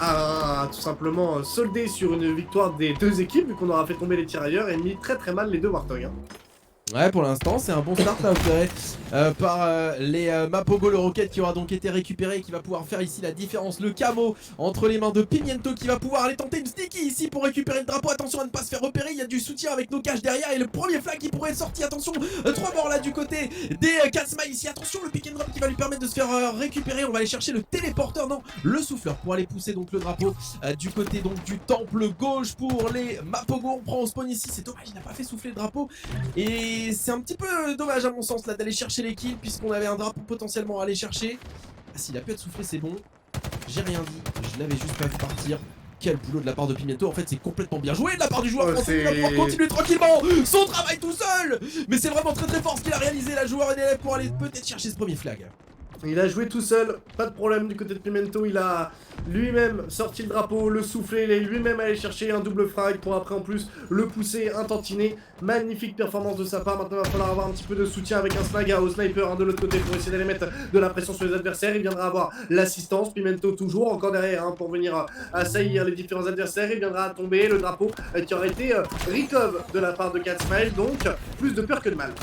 à tout simplement solder sur une victoire des deux équipes, vu qu'on aura fait tomber les tirailleurs et mis très très mal les deux Warthog. Ouais, pour l'instant, c'est un bon start là, opéré par les Mapogo. Le Rocket qui aura donc été récupéré et qui va pouvoir faire ici la différence. Le camo entre les mains de Pimiento qui va pouvoir aller tenter une sneaky ici pour récupérer le drapeau. Attention à ne pas se faire repérer, il y a du soutien avec nos caches derrière et le premier flag qui pourrait être sorti. Attention, 3 morts là du côté des 4 smiles ici. Attention, le pick and drop qui va lui permettre de se faire récupérer. On va aller chercher le téléporteur, non, le souffleur pour aller pousser donc le drapeau du côté donc du temple gauche pour les Mapogo. On prend au spawn ici, c'est dommage, il n'a pas fait souffler le drapeau. Et c'est un petit peu dommage à mon sens là d'aller chercher les kills puisqu'on avait un drapeau potentiellement à aller chercher. Ah, s'il a pu être soufflé, c'est bon. J'ai rien dit, je l'avais juste pas vu partir. Quel boulot de la part de Pimiento, en fait c'est complètement bien joué de la part du joueur français. Il va pouvoir continuer tranquillement son travail tout seul. Mais c'est vraiment très fort ce qu'il a réalisé la joueur NLF pour aller peut-être chercher ce premier flag. Il a joué tout seul, pas de problème du côté de Pimiento, il a lui-même sorti le drapeau, le soufflé, il est lui-même allé chercher un double frag pour après en plus le pousser, un tantinet. Magnifique performance de sa part. Maintenant il va falloir avoir un petit peu de soutien avec un snag au sniper de l'autre côté pour essayer d'aller mettre de la pression sur les adversaires. Il viendra avoir l'assistance, Pimiento toujours encore derrière pour venir assaillir les différents adversaires. Il viendra tomber le drapeau qui aurait été recove de la part de 4 Smile, donc plus de peur que de mal.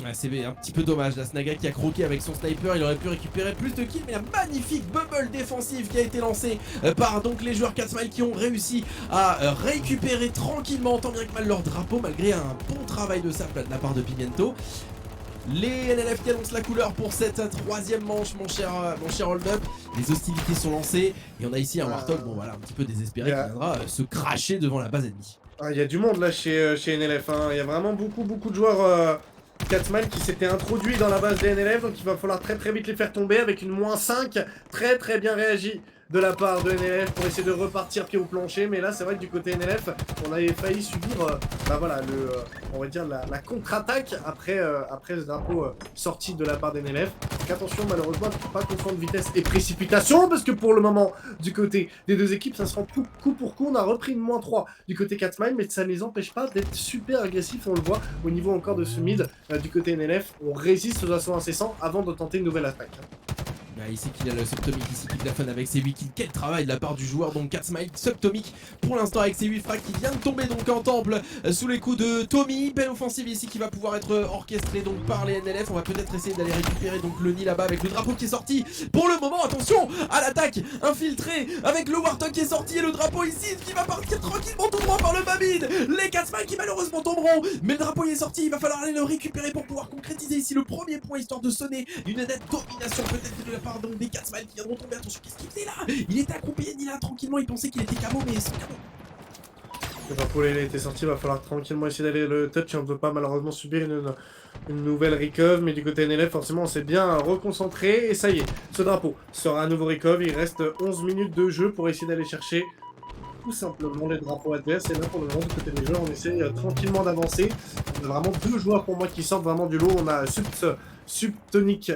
Ouais, c'est un petit peu dommage, la Snaga qui a croqué avec son sniper, il aurait pu récupérer plus de kills, mais la magnifique bubble défensive qui a été lancée par donc les joueurs 4 Smile qui ont réussi à récupérer tranquillement tant bien que mal leur drapeau malgré un bon travail de sap de la part de Pimiento. Les NLF qui annoncent la couleur pour cette troisième manche, mon cher Hold Up. Les hostilités sont lancées et on a ici un Warthog, bon voilà, un petit peu désespéré qui viendra se cracher devant la base ennemie. Il y a du monde là chez NLF, hein. Il y a vraiment beaucoup de joueurs 4 Smile qui s'étaient introduits dans la base des NLF, donc il va falloir très vite les faire tomber avec une -5 très bien réagi de la part de NLF pour essayer de repartir pied au plancher. Mais là c'est vrai que du côté NLF on avait failli subir bah voilà, on va dire la contre-attaque après ce drapeau sorti de la part des NLF. Donc attention, malheureusement pas confondre vitesse et précipitation parce que pour le moment du côté des deux équipes ça se rend coup pour coup. On a repris une -3 du côté 4 Smile, mais ça ne les empêche pas d'être super agressifs. On le voit au niveau encore de ce mid du côté NLF. On résiste aux assauts incessants avant de tenter une nouvelle attaque. Ici qu'il a le Subtomic ici qui plafonne avec ses 8 kills. Quel travail de la part du joueur, donc 4 Smile. Subtomic pour l'instant avec ses 8 frags qui vient de tomber donc en temple sous les coups de Tommy. Belle offensive ici qui va pouvoir être orchestrée donc par les NLF. On va peut-être essayer d'aller récupérer donc le nid là-bas avec le drapeau qui est sorti. Pour le moment, attention à l'attaque infiltrée avec le Warthog qui est sorti et le drapeau ici qui va partir tranquillement tout droit par le Babid. Les 4 Smile qui malheureusement tomberont, mais le drapeau est sorti. Il va falloir aller le récupérer pour pouvoir concrétiser ici le premier point histoire de sonner une nette domination peut-être de la part donc des 4 Smiles qui viendront tomber. Attention, qu'est-ce qu'il faisait là? Il était accroupi là tranquillement, il pensait qu'il était camo, mais sans camo. Le drapeau il a été sorti, il va falloir tranquillement essayer d'aller le touch. On ne peut pas malheureusement subir une nouvelle recove, mais du côté NLF forcément on s'est bien reconcentré et ça y est, ce drapeau sera un nouveau recove. Il reste 11 minutes de jeu pour essayer d'aller chercher tout simplement les drapeaux adverses. Et là pour le moment du côté des joueurs on essaie tranquillement d'avancer. On a vraiment deux joueurs pour moi qui sortent vraiment du lot. On a Subtonic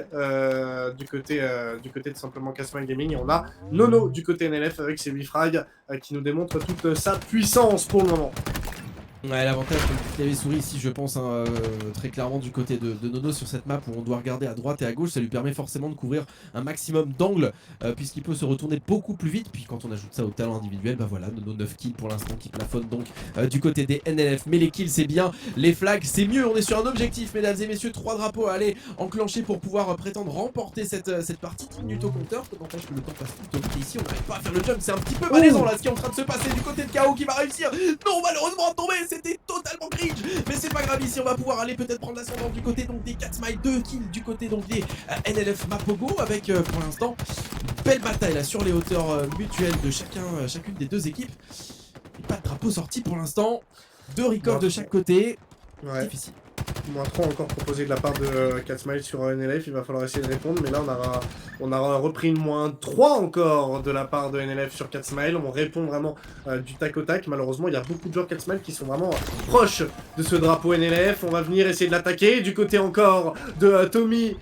du côté de simplement 4 Smile Gaming, et on a Nono du côté NLF avec ses 8 frags qui nous démontre toute sa puissance pour le moment. Ouais, l'avantage comme clavier souris ici je pense hein, très clairement du côté de Nono sur cette map où on doit regarder à droite et à gauche, ça lui permet forcément de couvrir un maximum d'angles puisqu'il peut se retourner beaucoup plus vite. Puis quand on ajoute ça au talent individuel, bah voilà, Nono 9 kills pour l'instant qui plafonne donc du côté des NLF. Mais les kills c'est bien, les flags c'est mieux, on est sur un objectif mesdames et messieurs, 3 drapeaux à aller enclencher pour pouvoir prétendre remporter cette partie. 10 minutes au compteur, ça n'empêche que le temps passe tout vite ici, on n'arrive pas à faire le jump, c'est un petit peu malaisant là ce qui est en train de se passer du côté de KO qui va réussir. Non, malheureusement à tomber, c'était totalement cringe, mais c'est pas grave, ici on va pouvoir aller peut-être prendre l'ascendant du côté donc des 4 Smile, 2 kills du côté donc des NLF Mapogo avec pour l'instant une belle bataille là sur les hauteurs mutuelles de chacune des deux équipes. Et pas de drapeau sorti pour l'instant, 2 recovers de chaque côté, ouais. Difficile. -3 encore proposé de la part de 4 Smile sur NLF, il va falloir essayer de répondre, mais là on aura repris une -3 encore de la part de NLF sur 4 Smile. On répond vraiment du tac au tac. Malheureusement il y a beaucoup de joueurs 4 Smile qui sont vraiment proches de ce drapeau NLF. On va venir essayer de l'attaquer du côté encore de Tommy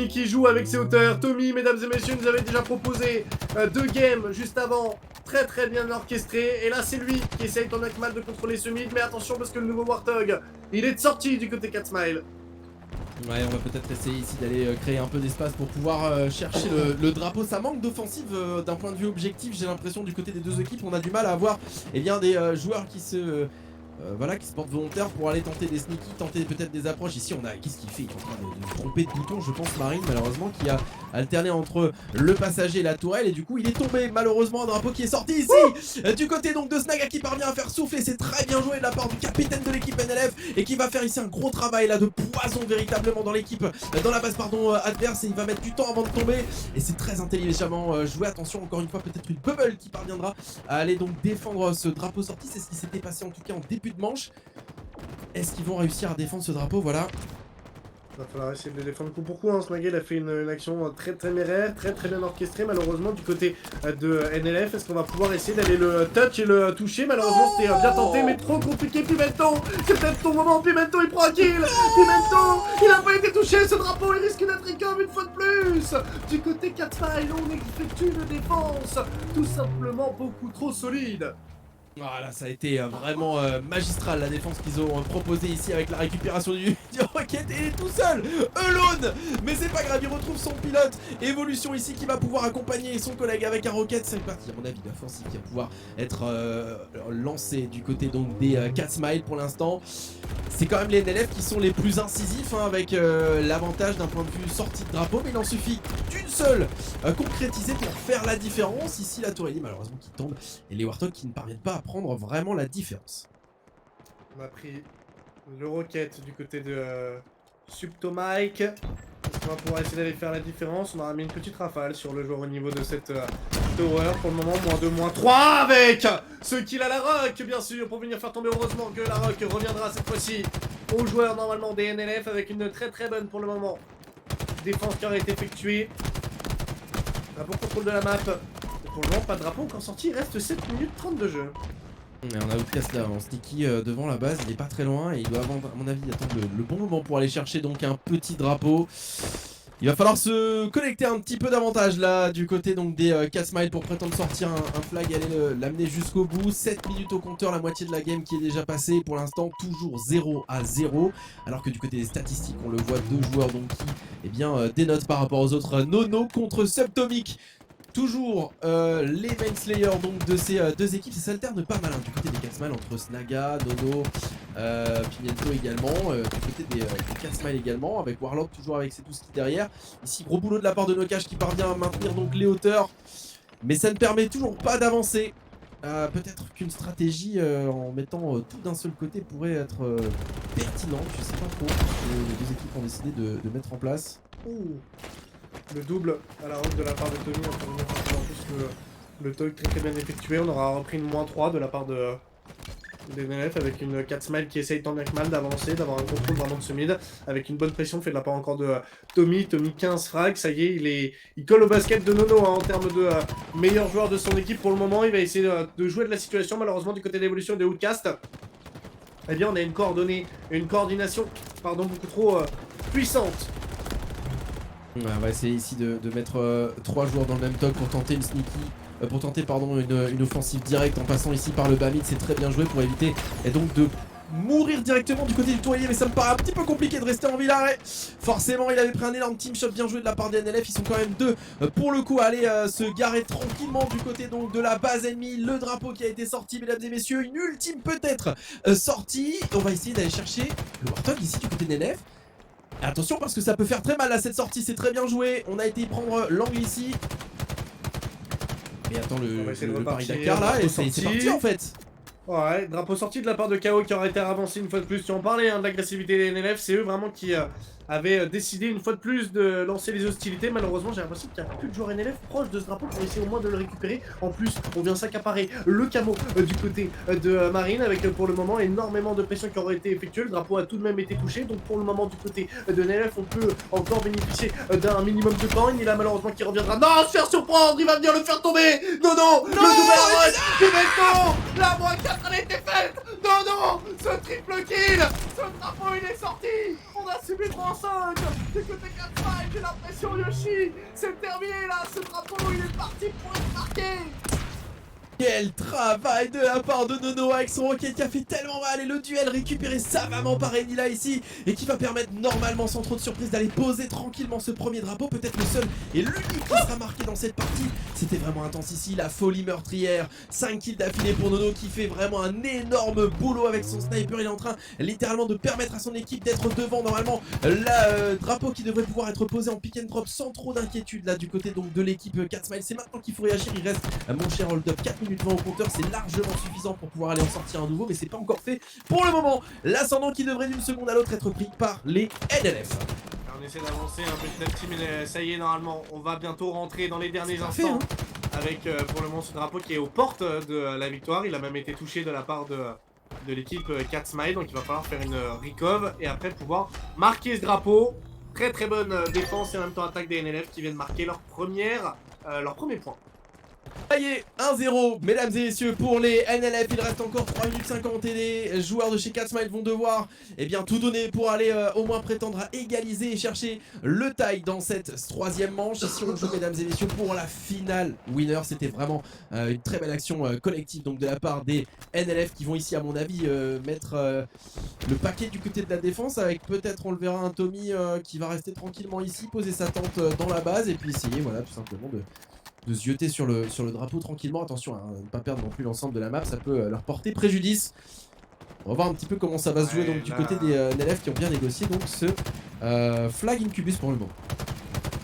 qui joue avec ses hauteurs. Tommy, mesdames et messieurs, nous avait déjà proposé 2 games juste avant, très bien orchestré. Et là, c'est lui qui essaye tant bien que mal de contrôler ce mid. Mais attention, parce que le nouveau Warthog, il est sorti du côté 4 Smile. Ouais, on va peut-être essayer ici d'aller créer un peu d'espace pour pouvoir chercher le drapeau. Ça manque d'offensive d'un point de vue objectif, j'ai l'impression, du côté des deux équipes. On a du mal à avoir eh bien, des joueurs qui se voilà, qui se porte volontaire pour aller tenter des sneaky, tenter peut-être des approches. Ici on a, qu'est-ce qu'il fait? Il est en train de se tromper de bouton, je pense, Marine, malheureusement, qui a alterné entre le passager et la tourelle, et du coup il est tombé. Malheureusement, un drapeau qui est sorti ici du côté donc de Snaga, qui parvient à faire souffler. C'est très bien joué de la part du capitaine de l'équipe NLF, et qui va faire ici un gros travail là de poison véritablement dans l'équipe, dans la base pardon adverse, et il va mettre du temps avant de tomber, et c'est très intelligemment joué. Attention, encore une fois, peut-être une bubble qui parviendra à aller donc défendre ce drapeau sorti. C'est ce qui s'était passé en tout cas en début de manche. Est-ce qu'ils vont réussir à défendre ce drapeau? Voilà. Il va falloir essayer de le défendre coup pour coup. Hein. Snagga, il a fait une action très téméraire, très bien orchestrée. Malheureusement, du côté de NLF, est-ce qu'on va pouvoir essayer d'aller le touch et le toucher? Malheureusement, c'était bien tenté, mais trop compliqué. Pimento, c'est peut-être ton moment. Pimento, il prend un kill. Pimento, il n'a pas été touché. Ce drapeau, il risque d'être income une fois de plus. Du côté 4 Smile, on effectue une défense tout simplement beaucoup trop solide. Voilà, ça a été vraiment magistral la défense qu'ils ont proposée ici avec la récupération du Rocket, et il est tout seul, alone. Mais c'est pas grave, il retrouve son pilote. Évolution ici qui va pouvoir accompagner son collègue avec un Rocket. C'est parti, à mon avis, l'offensive qui va pouvoir être lancée du côté donc des 4 Smile pour l'instant. C'est quand même les NLF qui sont les plus incisifs hein, avec l'avantage d'un point de vue sortie de drapeau, mais il en suffit d'une seule concrétisée pour faire la différence. Ici la Tourelli malheureusement qui tombe, et les Warthog qui ne parviennent pas à prendre vraiment la différence. On a pris le Rocket du côté de Subtomike. Est-ce qu'on va pouvoir essayer d'aller faire la différence? On aura mis une petite rafale sur le joueur au niveau de cette tower. Pour le moment, moins 3 avec ce kill à la Rock, bien sûr, pour venir faire tomber. Heureusement que la Rock reviendra cette fois-ci aux joueurs normalement des NLF avec une très bonne pour le moment défense qui aurait été effectuée. Un bon contrôle de la map. Pour le moment, pas de drapeau encore sorti. Il reste 7 minutes 30 de jeu. Et on a Outcast là en sticky devant la base, il est pas très loin et il doit avoir, à mon avis, attendre le bon moment pour aller chercher donc un petit drapeau. Il va falloir se connecter un petit peu davantage là du côté donc des 4 Smile pour prétendre sortir un flag et aller l'amener jusqu'au bout. 7 minutes au compteur, la moitié de la game qui est déjà passée. Pour l'instant toujours 0-0. Alors que du côté des statistiques on le voit, 2 joueurs donc qui eh bien, dénotent par rapport aux autres. Nono contre Subtomic. Toujours les main slayers donc de ces deux équipes, ça s'alterne pas mal hein, du côté des 4 Smile entre Snaga, Nono, Pimiento également, du côté des 4 Smile également, avec Warlock toujours avec ses 12 kills derrière. Ici gros boulot de la part de Nokash qui parvient à maintenir donc les hauteurs, mais ça ne permet toujours pas d'avancer. Peut-être qu'une stratégie en mettant tout d'un seul côté pourrait être pertinente, je sais pas trop ce que les deux équipes ont décidé de mettre en place. Ouh. Le double à la route de la part de Tommy, en plus le talk très bien effectué. On aura repris une -3 de la part des NLF avec une 4 Smile qui essaye tant bien que mal d'avancer, d'avoir un contrôle vraiment de ce mid, avec une bonne pression fait de la part encore de Tommy. Tommy 15 frags, ça y est, il colle au basket de Nono hein, en termes de meilleur joueur de son équipe pour le moment. Il va essayer de jouer de la situation, malheureusement du côté de l'évolution des Outcast. Eh bien on a une coordination beaucoup trop puissante. On va essayer ici de mettre 3 joueurs dans le même talk pour tenter une sneaky, pour tenter pardon une offensive directe en passant ici par le bas mid. C'est très bien joué pour éviter et donc de mourir directement du côté du tourier, mais ça me paraît un petit peu compliqué de rester en villaré. Forcément il avait pris un énorme team shot bien joué de la part des NLF. Ils sont quand même 2 pour le coup à aller se garer tranquillement du côté donc de la base ennemie. Le drapeau qui a été sorti mesdames et messieurs, une ultime peut-être sortie. On va essayer d'aller chercher le Warthog ici du côté des NLF. Attention parce que ça peut faire très mal à cette sortie, c'est très bien joué. On a été prendre l'angle ici. Mais attends, le Paris Dakar là, et c'est parti en fait. Ouais, drapeau sorti de la part de KO qui aurait été avancé une fois de plus. Tu en parlais hein, de l'agressivité des NLF, c'est eux vraiment qui avaient décidé une fois de plus de lancer les hostilités. Malheureusement, j'ai l'impression qu'il n'y a plus de joueurs NLF proches de ce drapeau pour essayer au moins de le récupérer. En plus, on vient s'accaparer le camo du côté de Marine avec pour le moment énormément de pression qui aurait été effectuée. Le drapeau a tout de même été touché. Donc pour le moment, du côté de NLF, on peut encore bénéficier d'un minimum de temps. Il est là malheureusement qui reviendra. Non, se faire surprendre, il va venir le faire tomber. Non, non, le double Pimento, la moins 4 elle a été faite. Non, non, ce triple kill, ce drapeau il est sorti. On a subi 3-5 du côté 4-5, j'ai l'impression Yoshi, c'est terminé là, ce drapeau il est parti pour être marqué. Quel travail de la part de Nono avec son rocket qui a fait tellement mal et le duel récupéré savamment par Enila ici et qui va permettre normalement sans trop de surprise d'aller poser tranquillement ce premier drapeau, peut-être le seul et l'unique qui sera marqué dans cette partie. C'était vraiment intense ici, la folie meurtrière, 5 kills d'affilée pour Nono qui fait vraiment un énorme boulot avec son sniper. Il est en train littéralement de permettre à son équipe d'être devant normalement la drapeau qui devrait pouvoir être posé en pick and drop sans trop d'inquiétude là du côté donc de l'équipe 4 Smile. C'est maintenant qu'il faut réagir, il reste mon cher hold up 4 minutes 20 au compteur, c'est largement suffisant pour pouvoir aller en sortir un nouveau, mais c'est pas encore fait pour le moment. L'ascendant qui devrait d'une seconde à l'autre être pris par les NLF. On essaie d'avancer un petit à petit, mais ça y est, normalement, on va bientôt rentrer dans les derniers instants. Hein. Avec pour le moment ce drapeau qui est aux portes de la victoire. Il a même été touché de la part de l'équipe 4 Smile, donc il va falloir faire une recove et après pouvoir marquer ce drapeau. Très très bonne défense et en même temps attaque des NLF qui viennent marquer leur premier point. Ça y est, 1-0, mesdames et messieurs, pour les NLF. Il reste encore 3 minutes 50 et les joueurs de chez 4 Smile vont devoir tout donner pour aller au moins prétendre à égaliser et chercher le tie dans cette troisième manche. Ici on joue, mesdames et messieurs, pour la finale winner. C'était vraiment une très belle action collective donc de la part des NLF qui vont ici, à mon avis, mettre le paquet du côté de la défense avec peut-être, on le verra, un Tommy qui va rester tranquillement ici, poser sa tente dans la base et puis essayer, voilà, tout simplement de se jeter sur le drapeau tranquillement. Attention à ne pas perdre non plus l'ensemble de la map, ça peut leur porter préjudice. On va voir un petit peu comment ça va se jouer donc, du côté des NLF qui ont bien négocié donc ce flag incubus pour le moment.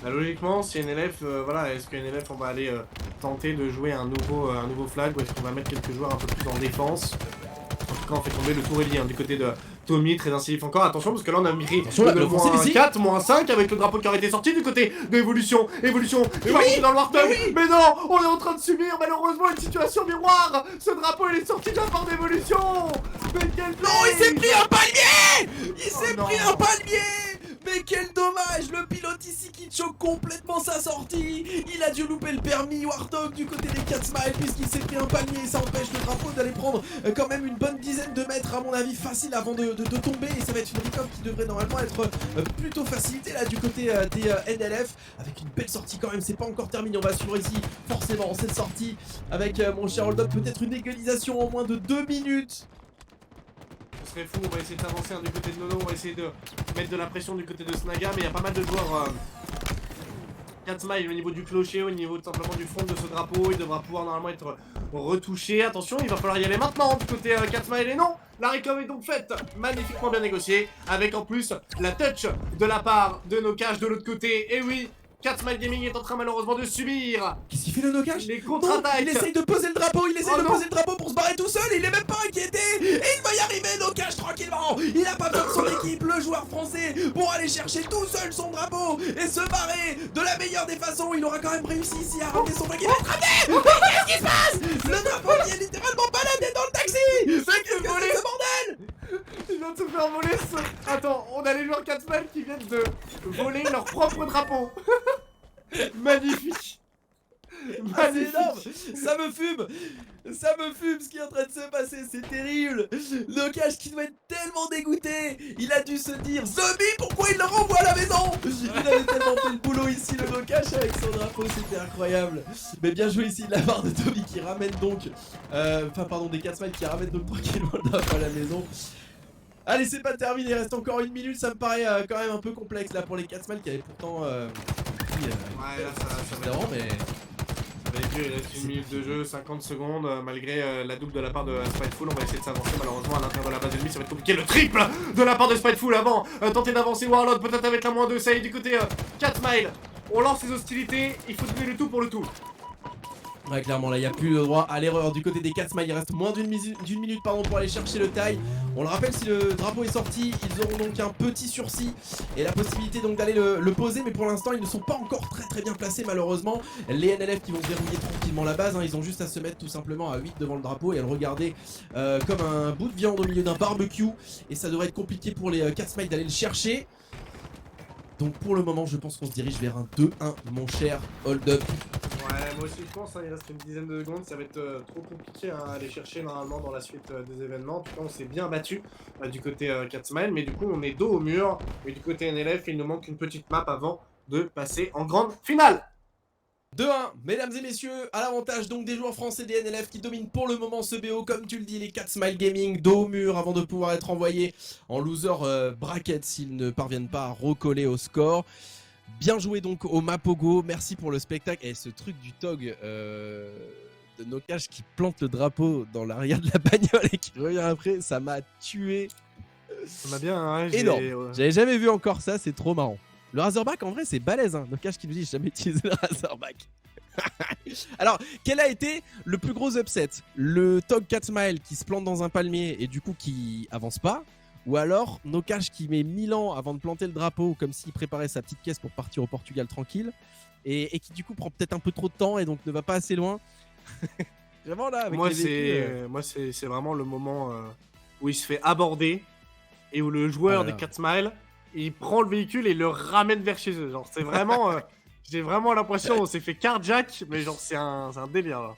Bah, logiquement, si NLF, voilà, est-ce que NLF on va aller tenter de jouer un nouveau flag ou est-ce qu'on va mettre quelques joueurs un peu plus en défense? En tout cas, on fait tomber le tourelli du côté de Tommy, très incisif encore. Attention, parce que là on a mis le moins 4, moins 5 avec le drapeau qui aurait été sorti du côté de Évolution. Évolution, et oui, dans le Warthog. Oui. Mais non, on est en train de subir malheureusement une situation miroir. Ce drapeau il est sorti de la part d'Évolution. Mais quel non, il s'est pris un palmier. Il s'est pris un palmier. Mais quel dommage, le pilote ici qui choque complètement sa sortie. Il a dû louper le permis Warthog du côté des 4 Smile puisqu'il s'est pris un palmier et ça empêche le drapeau d'aller prendre quand même une bonne dizaine de mètres à mon avis facile avant de tomber. Et ça va être une recover qui devrait normalement être plutôt facilitée là du côté des NLF avec une belle sortie quand même. C'est pas encore terminé, on va suivre ici forcément cette sortie avec mon cher hold up, peut-être une égalisation en moins de 2 minutes. Ce serait fou, on va essayer de s'avancer du côté de Nono, on va essayer de mettre de la pression du côté de Snaga, mais il y a pas mal de joueurs 4 Smile au niveau du clocher, au niveau simplement du front de ce drapeau. Il devra pouvoir normalement être retouché. Attention, il va falloir y aller maintenant du côté 4 Smile. Et non, la réclame est donc faite, magnifiquement bien négociée, avec en plus la touch de la part de Nocash de l'autre côté. Et oui, 4 Smile Gaming est en train malheureusement de subir. Qu'est-ce qu'il fait le Nocash? Les contre-attaques. Il essaye de poser le drapeau, poser le drapeau pour se barrer tout seul, il est même pas inquiété. Et il va y arriver, Nocash, tranquillement. Il a pas besoin de son équipe, le joueur français, pour aller chercher tout seul son drapeau et se barrer de la meilleure des façons. Il aura quand même réussi ici à ramener son flag. Il va être ramené. Qu'est-ce qui se passe? Le drapeau qui est littéralement baladé dans le taxi. Mais qu'est-ce que c'est ce bordel? Ils viennent de se faire voler ce... Attends, on a les joueurs 4 Smile qui viennent de voler leur propre drapeau. Magnifique. Ah, c'est énorme. Ça me fume ce qui est en train de se passer, c'est terrible. Nocash qui doit être tellement dégoûté. Il a dû se dire, Zombie, pourquoi il le renvoie à la maison? Il avait tellement fait le boulot ici, le Nocash, avec son drapeau, c'était incroyable. Mais bien joué ici de la part de Tommy qui ramène donc des 4 Smile qui ramènent donc tranquillement le drapeau à la maison. Allez, c'est pas terminé, il reste encore 1 minute, ça me paraît quand même un peu complexe là pour les 4 Smile qui avaient pourtant ouais, là ça va d'avant, mais... Il reste 1 minute de jeu, 50 secondes, malgré la double de la part de Spiteful. On va essayer de s'avancer malheureusement à l'intérieur de la base ennemie, ça va être compliqué. Le triple de la part de Spiteful avant, tenter d'avancer Warlord, peut-être avec la moins 2, ça y est du côté 4 Smile. On lance les hostilités, il faut donner le tout pour le tout. Ouais, clairement, là, il n'y a plus le droit à l'erreur du côté des 4 Smile. Il reste moins d'une minute pour aller chercher le taille. On le rappelle, si le drapeau est sorti, ils auront donc un petit sursis et la possibilité donc d'aller le poser. Mais pour l'instant, ils ne sont pas encore très bien placés, malheureusement. Les NLF qui vont verrouiller tranquillement la base, ils ont juste à se mettre tout simplement à 8 devant le drapeau et à le regarder comme un bout de viande au milieu d'un barbecue. Et ça devrait être compliqué pour les 4 Smile d'aller le chercher. Donc pour le moment, je pense qu'on se dirige vers un 2-1, mon cher hold up. Ouais, moi aussi je pense, il reste une dizaine de secondes, ça va être trop compliqué à aller chercher normalement dans la suite des événements. En tout cas, on s'est bien battu du côté 4 Smile, mais du coup on est dos au mur. Et du côté NLF, il nous manque une petite map avant de passer en grande finale. 2-1, mesdames et messieurs, à l'avantage donc des joueurs français des NLF qui dominent pour le moment ce BO, comme tu le dis, les 4 Smile Gaming, dos au mur avant de pouvoir être envoyés en loser bracket s'ils ne parviennent pas à recoller au score. Bien joué donc au Mapogo, merci pour le spectacle. Et ce truc du Tog de Nocash qui plante le drapeau dans l'arrière de la bagnole et qui revient après, ça m'a tué. Ça m'a bien, hein, énorme. J'avais jamais vu encore ça, c'est trop marrant. Le Razorback en vrai c'est balèze, hein. Nocash qui nous dit j'ai jamais utilisé le Razorback. Alors, quel a été le plus gros upset? Le Tog 4 Smile qui se plante dans un palmier et du coup qui avance pas? Ou alors Nocash qui met 1000 ans avant de planter le drapeau comme s'il préparait sa petite caisse pour partir au Portugal tranquille et qui du coup prend peut-être un peu trop de temps et donc ne va pas assez loin? Vraiment là avec moi, les c'est vraiment le moment où il se fait aborder et où le joueur des 4 Smile il prend le véhicule et le ramène vers chez eux. Genre, c'est vraiment. J'ai vraiment l'impression qu'on s'est fait carjack, mais genre, c'est un délire là.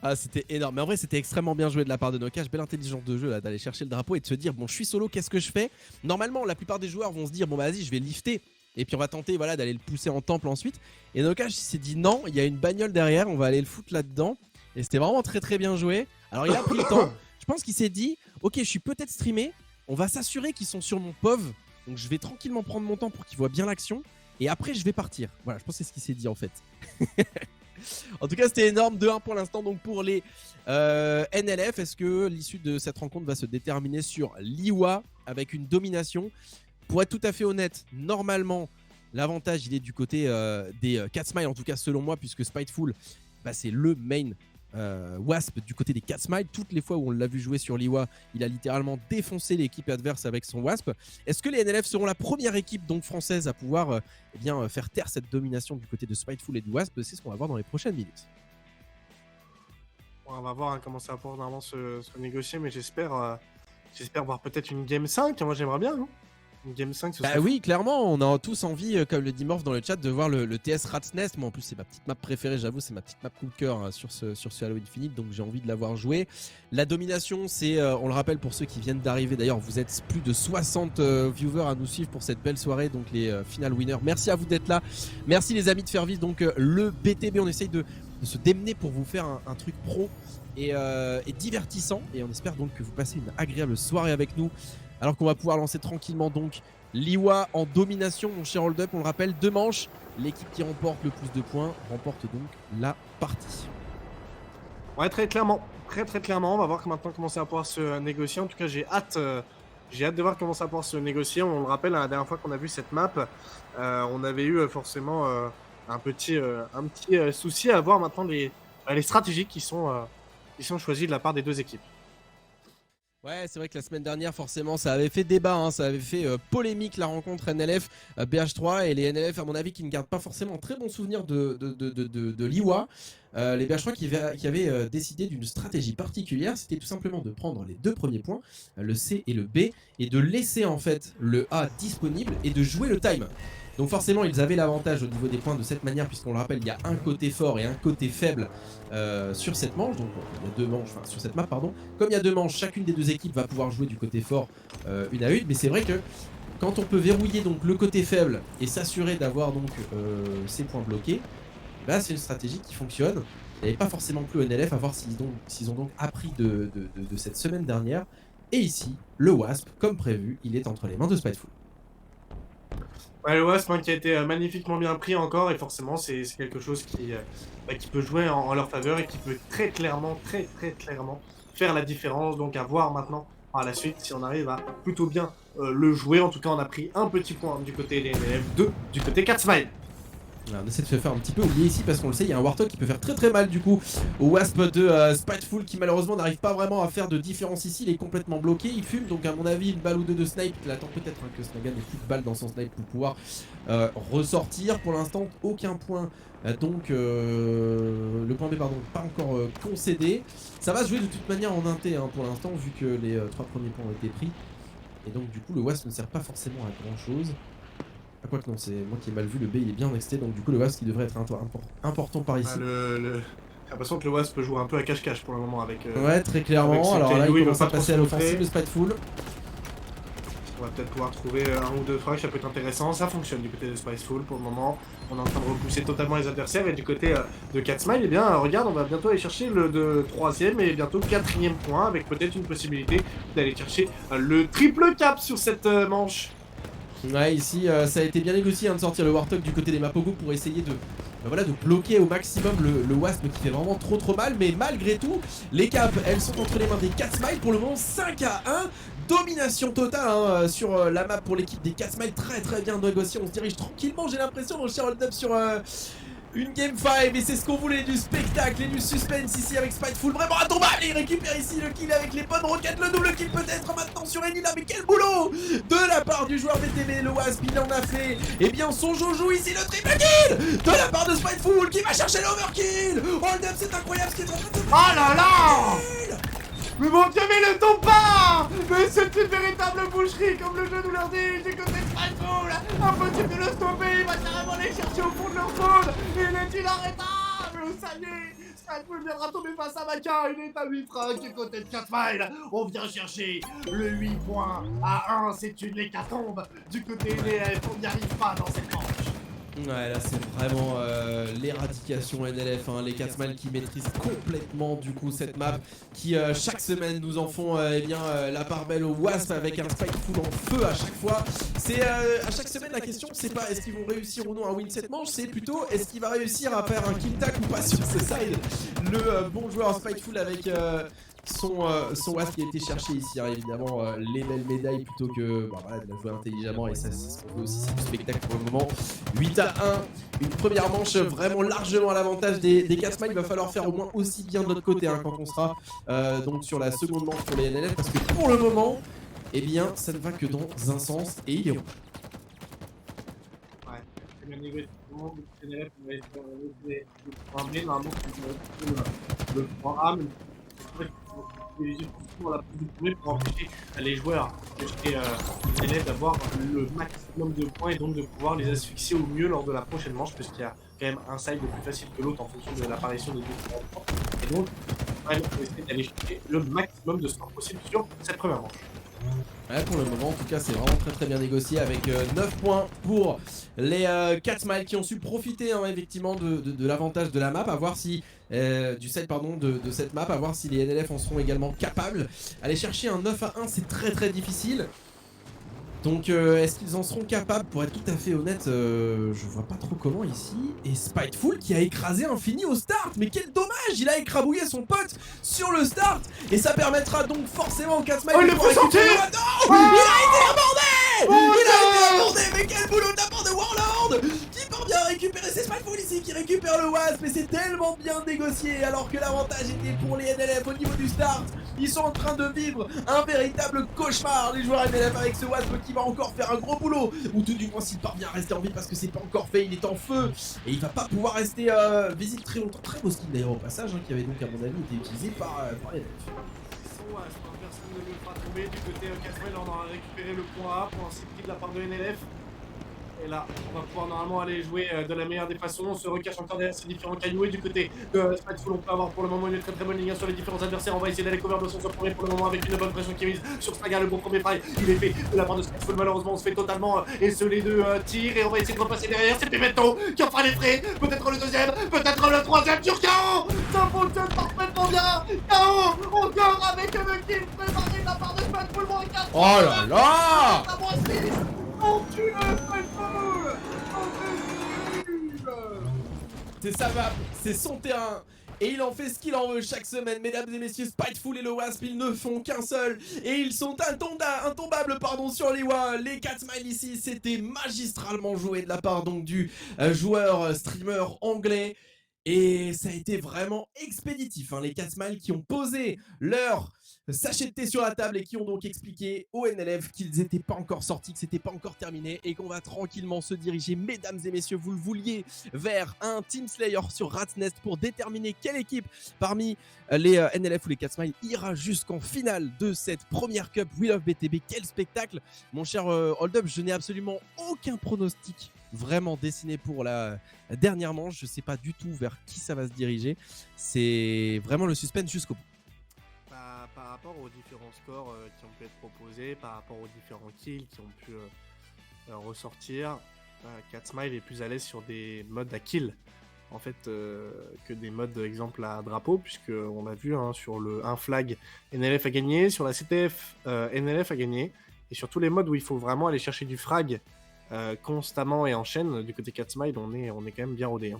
Ah, c'était énorme. Mais en vrai, c'était extrêmement bien joué de la part de Nocash. Belle intelligence de jeu là, d'aller chercher le drapeau et de se dire bon, je suis solo, qu'est-ce que je fais? Normalement, la plupart des joueurs vont se dire bon, bah vas-y, je vais lifter. Et puis on va tenter voilà, d'aller le pousser en temple ensuite. Et Nocash s'est dit non, il y a une bagnole derrière, on va aller le foutre là-dedans. Et c'était vraiment très très bien joué. Alors il a pris le temps. Je pense qu'il s'est dit ok, je suis peut-être streamé. On va s'assurer qu'ils sont sur mon POV. Donc je vais tranquillement prendre mon temps pour qu'ils voient bien l'action. Et après, je vais partir. Voilà, je pense que c'est ce qu'il s'est dit en fait. En tout cas, c'était énorme. 2-1 pour l'instant donc pour les NLF. Est-ce que l'issue de cette rencontre va se déterminer sur l'Iwa avec une domination? Pour être tout à fait honnête, normalement, l'avantage, il est du côté des 4 Smile, en tout cas selon moi, puisque Spiteful, bah, c'est le main Wasp du côté des 4 Smile. Toutes les fois où on l'a vu jouer sur l'Iwa, il a littéralement défoncé l'équipe adverse avec son Wasp. Est-ce que les NLF seront la première équipe donc française à pouvoir faire taire cette domination du côté de Spiteful et du Wasp? C'est ce qu'on va voir dans les prochaines minutes. On va voir hein, comment ça va pouvoir normalement se négocier, mais j'espère voir peut-être une Game 5. Moi, j'aimerais bien. Hein. Une Game 5, ce bah oui, clairement, on a tous envie, comme le dit Morph dans le chat, de voir le TS Rat's Nest. Moi, en plus, c'est ma petite map préférée, j'avoue, c'est ma petite map coup de cœur hein, sur ce Halo Infinite, donc j'ai envie de l'avoir joué. La domination, c'est, on le rappelle pour ceux qui viennent d'arriver, d'ailleurs, vous êtes plus de 60 viewers à nous suivre pour cette belle soirée, donc les final winners. Merci à vous d'être là. Merci les amis de faire vivre donc le BTB. On essaye de se démener pour vous faire un truc pro et divertissant, et on espère donc que vous passez une agréable soirée avec nous. Alors qu'on va pouvoir lancer tranquillement donc l'Iwa en domination, mon cher Hold Up. On le rappelle, 2 manches. L'équipe qui remporte le plus de points remporte donc la partie. Ouais, très clairement. Très clairement. On va voir maintenant comment ça va pouvoir se négocier. En tout cas, j'ai hâte de voir comment ça va pouvoir se négocier. On le rappelle, la dernière fois qu'on a vu cette map, on avait eu forcément un petit souci à voir maintenant les stratégies qui sont choisies de la part des deux équipes. Ouais, c'est vrai que la semaine dernière, forcément, ça avait fait débat, hein, ça avait fait polémique la rencontre NLF BH3 et les NLF, à mon avis, qui ne gardent pas forcément un très bon souvenir de l'Iwa. Les BH3 qui avaient décidé d'une stratégie particulière, c'était tout simplement de prendre les 2 premiers points, le C et le B, et de laisser en fait le A disponible et de jouer le time. Donc forcément ils avaient l'avantage au niveau des points de cette manière, puisqu'on le rappelle, il y a un côté fort et un côté faible sur cette manche. Donc il y a 2 manches, enfin sur cette map pardon. Comme il y a 2 manches, chacune des 2 équipes va pouvoir jouer du côté fort une à une. Mais c'est vrai que quand on peut verrouiller donc le côté faible et s'assurer d'avoir donc ces points bloqués, bah, c'est une stratégie qui fonctionne. Il n'y avait pas forcément plus au NLF, à voir s'ils ont donc appris de cette semaine dernière. Et ici, le Wasp, comme prévu, il est entre les mains de Spiteful. Ouais, le Wasp qui a été magnifiquement bien pris encore, et forcément c'est quelque chose qui peut jouer en leur faveur et qui peut très clairement faire la différence. Donc à voir maintenant par la suite si on arrive à plutôt bien le jouer. En tout cas on a pris un petit point du côté des NLF, 2 du côté 4 Smile. On essaie de se faire un petit peu oublier ici parce qu'on le sait, il y a un Warthog qui peut faire très mal du coup au Wasp de Spiteful qui malheureusement n'arrive pas vraiment à faire de différence ici. Il est complètement bloqué, il fume, donc à mon avis une balle ou 2 de snipe. Il attend peut-être que Snagan ait plus de balles dans son snipe pour pouvoir ressortir. Pour l'instant aucun point, donc le point B pardon pas encore concédé. Ça va se jouer de toute manière en inté hein, pour l'instant vu que les 3 premiers points ont été pris. Et donc du coup le Wasp ne sert pas forcément à grand chose. Quoi que non, c'est moi qui ai mal vu, le B il est bien nexté, donc du coup le Wasp qui devrait être important par ici. J'ai l'impression que le Wasp joue un peu à cache-cache pour le moment avec... ouais, très clairement, alors là il commence à passer à l'offensive, le Spiteful. On va peut-être pouvoir trouver un ou deux trucs, ça peut être intéressant. Ça fonctionne du côté de Spiceful pour le moment. On est en train de repousser totalement les adversaires. Et du côté de Catsmile, eh bien, regarde, on va bientôt aller chercher le troisième et bientôt quatrième point, avec peut-être une possibilité d'aller chercher le triple cap sur cette manche. Ouais, ici, ça a été bien négocié de sortir le Warthog du côté des Mapogo pour essayer de, voilà, de bloquer au maximum le Wasp qui fait vraiment trop mal. Mais malgré tout, les caps, elles sont entre les mains des Catsmile. Pour le moment, 5-1. Domination totale sur la map pour l'équipe des Catsmile. Très bien négocié. On se dirige tranquillement, j'ai l'impression, mon cher Hold Up, sur une game 5. Et c'est ce qu'on voulait, du spectacle et du suspense ici avec Spiteful. Vraiment intombable. Et il récupère ici le kill avec les bonnes roquettes. Le double kill peut-être maintenant sur Enila. Mais quel boulot de la part du joueur BTB. Le Wasp, il en a fait, eh bien, son joujou ici, le triple kill de la part de Spiteful qui va chercher l'overkill. Hold Up, c'est incroyable ce qui est en train de se Oh là là! Mais mon dieu, mais le tombe pas! Mais c'est une véritable boucherie, comme le jeu nous l'a dit, du côté de Spiteful! Impossible de le stopper, il va carrément les chercher au fond de leur zone! Il est inarrêtable! Ça y est! Spiteful viendra tomber face à Maka, il est à 8 francs du côté de Catsmile! On vient chercher le 8 points à 1, c'est une hécatombe! Du côté NLF, on n'y arrive pas dans cette manche! Ouais, là c'est vraiment l'éradication NLF, les Catsmile qui maîtrisent complètement du coup cette map, qui chaque semaine nous en font eh bien la part belle au Wasp avec un Spiteful en feu à chaque fois. C'est à chaque semaine la question, c'est pas est-ce qu'ils vont réussir ou non à win cette manche, c'est plutôt est-ce qu'il va réussir à faire un kill tack ou pas sur ce side. Le bon joueur Spiteful avec son Wasp qui a été cherché ici, évidemment les belles médailles plutôt que voilà, de la jouer intelligemment, et ça c'est ce qu'on fait aussi, c'est du spectacle pour le moment. 8-1, une première manche vraiment largement à l'avantage des Catsmile. Il va falloir faire au moins aussi bien de l'autre côté quand on sera donc sur la seconde manche pour les NLF, parce que pour le moment, eh bien ça ne va que dans un sens et il est rond. Ouais, c'est bien négocié. Le NLF, on va essayer de point B, normalement, c'est le point A, mais pour la prise pour empêcher les joueurs de chez d'avoir le maximum de points et donc de pouvoir les asphyxier au mieux lors de la prochaine manche, parce qu'il y a quand même un side plus facile que l'autre en fonction de l'apparition des différents points. Et donc, on va essayer d'aller chercher le maximum de score possible sur cette première manche. Ouais, pour le moment, en tout cas, c'est vraiment très bien négocié avec 9 points pour les Catsmile qui ont su profiter effectivement de l'avantage de la map, à voir si du set pardon de cette map, à voir si les NLF en seront également capables. Aller chercher un 9-1, c'est très difficile. Donc est-ce qu'ils en seront capables? Pour être tout à fait honnête, je vois pas trop comment ici. Et Spiteful qui a écrasé Infini au start. Mais quel dommage, il a écrabouillé son pote sur le start. Et ça permettra donc forcément au Catsmile de pouvoir sortir. Non, il a été abordé. Il a été abordé. Mais quel boulot de la part de Warlord qui parvient à récupérer. C'est Spiteful ici qui récupère le Wasp. Mais c'est tellement bien négocié, alors que l'avantage était pour les NLF au niveau du start. Ils sont en train de vivre un véritable cauchemar, les joueurs NLF, avec ce Wasp qui va encore faire un gros boulot, ou tout du moins s'il parvient à rester en vie, parce que c'est pas encore fait, il est en feu et il va pas pouvoir rester visible très longtemps. Très beau skin d'ailleurs au passage, qui avait donc à mon avis été utilisé par les NLF. Personne ne le fera tomber du côté Catsmile, on aura récupéré le point A pour un safety de la part de NLF. Et là, on va pouvoir normalement aller jouer de la meilleure des façons. On se recache encore derrière ces différents cailloux. Et du côté de Spiteful, on peut avoir pour le moment une très bonne ligne sur les différents adversaires. On va essayer d'aller cover de son premier pour le moment avec une bonne pression qui mise sur Saga. Le bon premier fight, il est fait de la part de Spiteful. Malheureusement, on se fait totalement esseler de tirs. Et on va essayer de repasser derrière. C'est Pimento qui en fera les frais. Peut-être le deuxième, peut-être le troisième sur KO. Ça fonctionne parfaitement bien. KO, encore avec le kill préparé de la part de Spiteful. Oh là là! C'est sa map, c'est son terrain, et il en fait ce qu'il en veut chaque semaine. Mesdames et messieurs, Spiteful et le Wasp, ils ne font qu'un seul, et ils sont intombables sur les Les Catsmile ici, c'était magistralement joué de la part donc du joueur streamer anglais. Et ça a été vraiment expéditif, les Catsmile qui ont posé leur sachet de thé sur la table et qui ont donc expliqué aux NLF qu'ils n'étaient pas encore sortis, que c'était pas encore terminé, et qu'on va tranquillement se diriger, mesdames et messieurs, vous le vouliez, vers un Team Slayer sur Rat's Nest pour déterminer quelle équipe parmi les NLF ou les Catsmile ira jusqu'en finale de cette première Cup Wheel of BTB. Quel spectacle, mon cher Hold Up, je n'ai absolument aucun pronostic vraiment dessiné pour la dernière manche. Je sais pas du tout vers qui ça va se diriger. C'est vraiment le suspense jusqu'au bout. Par rapport aux différents scores qui ont pu être proposés, par rapport aux différents kills qui ont pu ressortir, Catsmile est plus à l'aise sur des modes à kill en fait que des modes exemple à drapeau, puisque on a vu sur le 1 flag NLF a gagné, sur la CTF NLF a gagné, et sur tous les modes où il faut vraiment aller chercher du frag constamment et en chaîne, du côté Catsmile on est quand même bien rodé.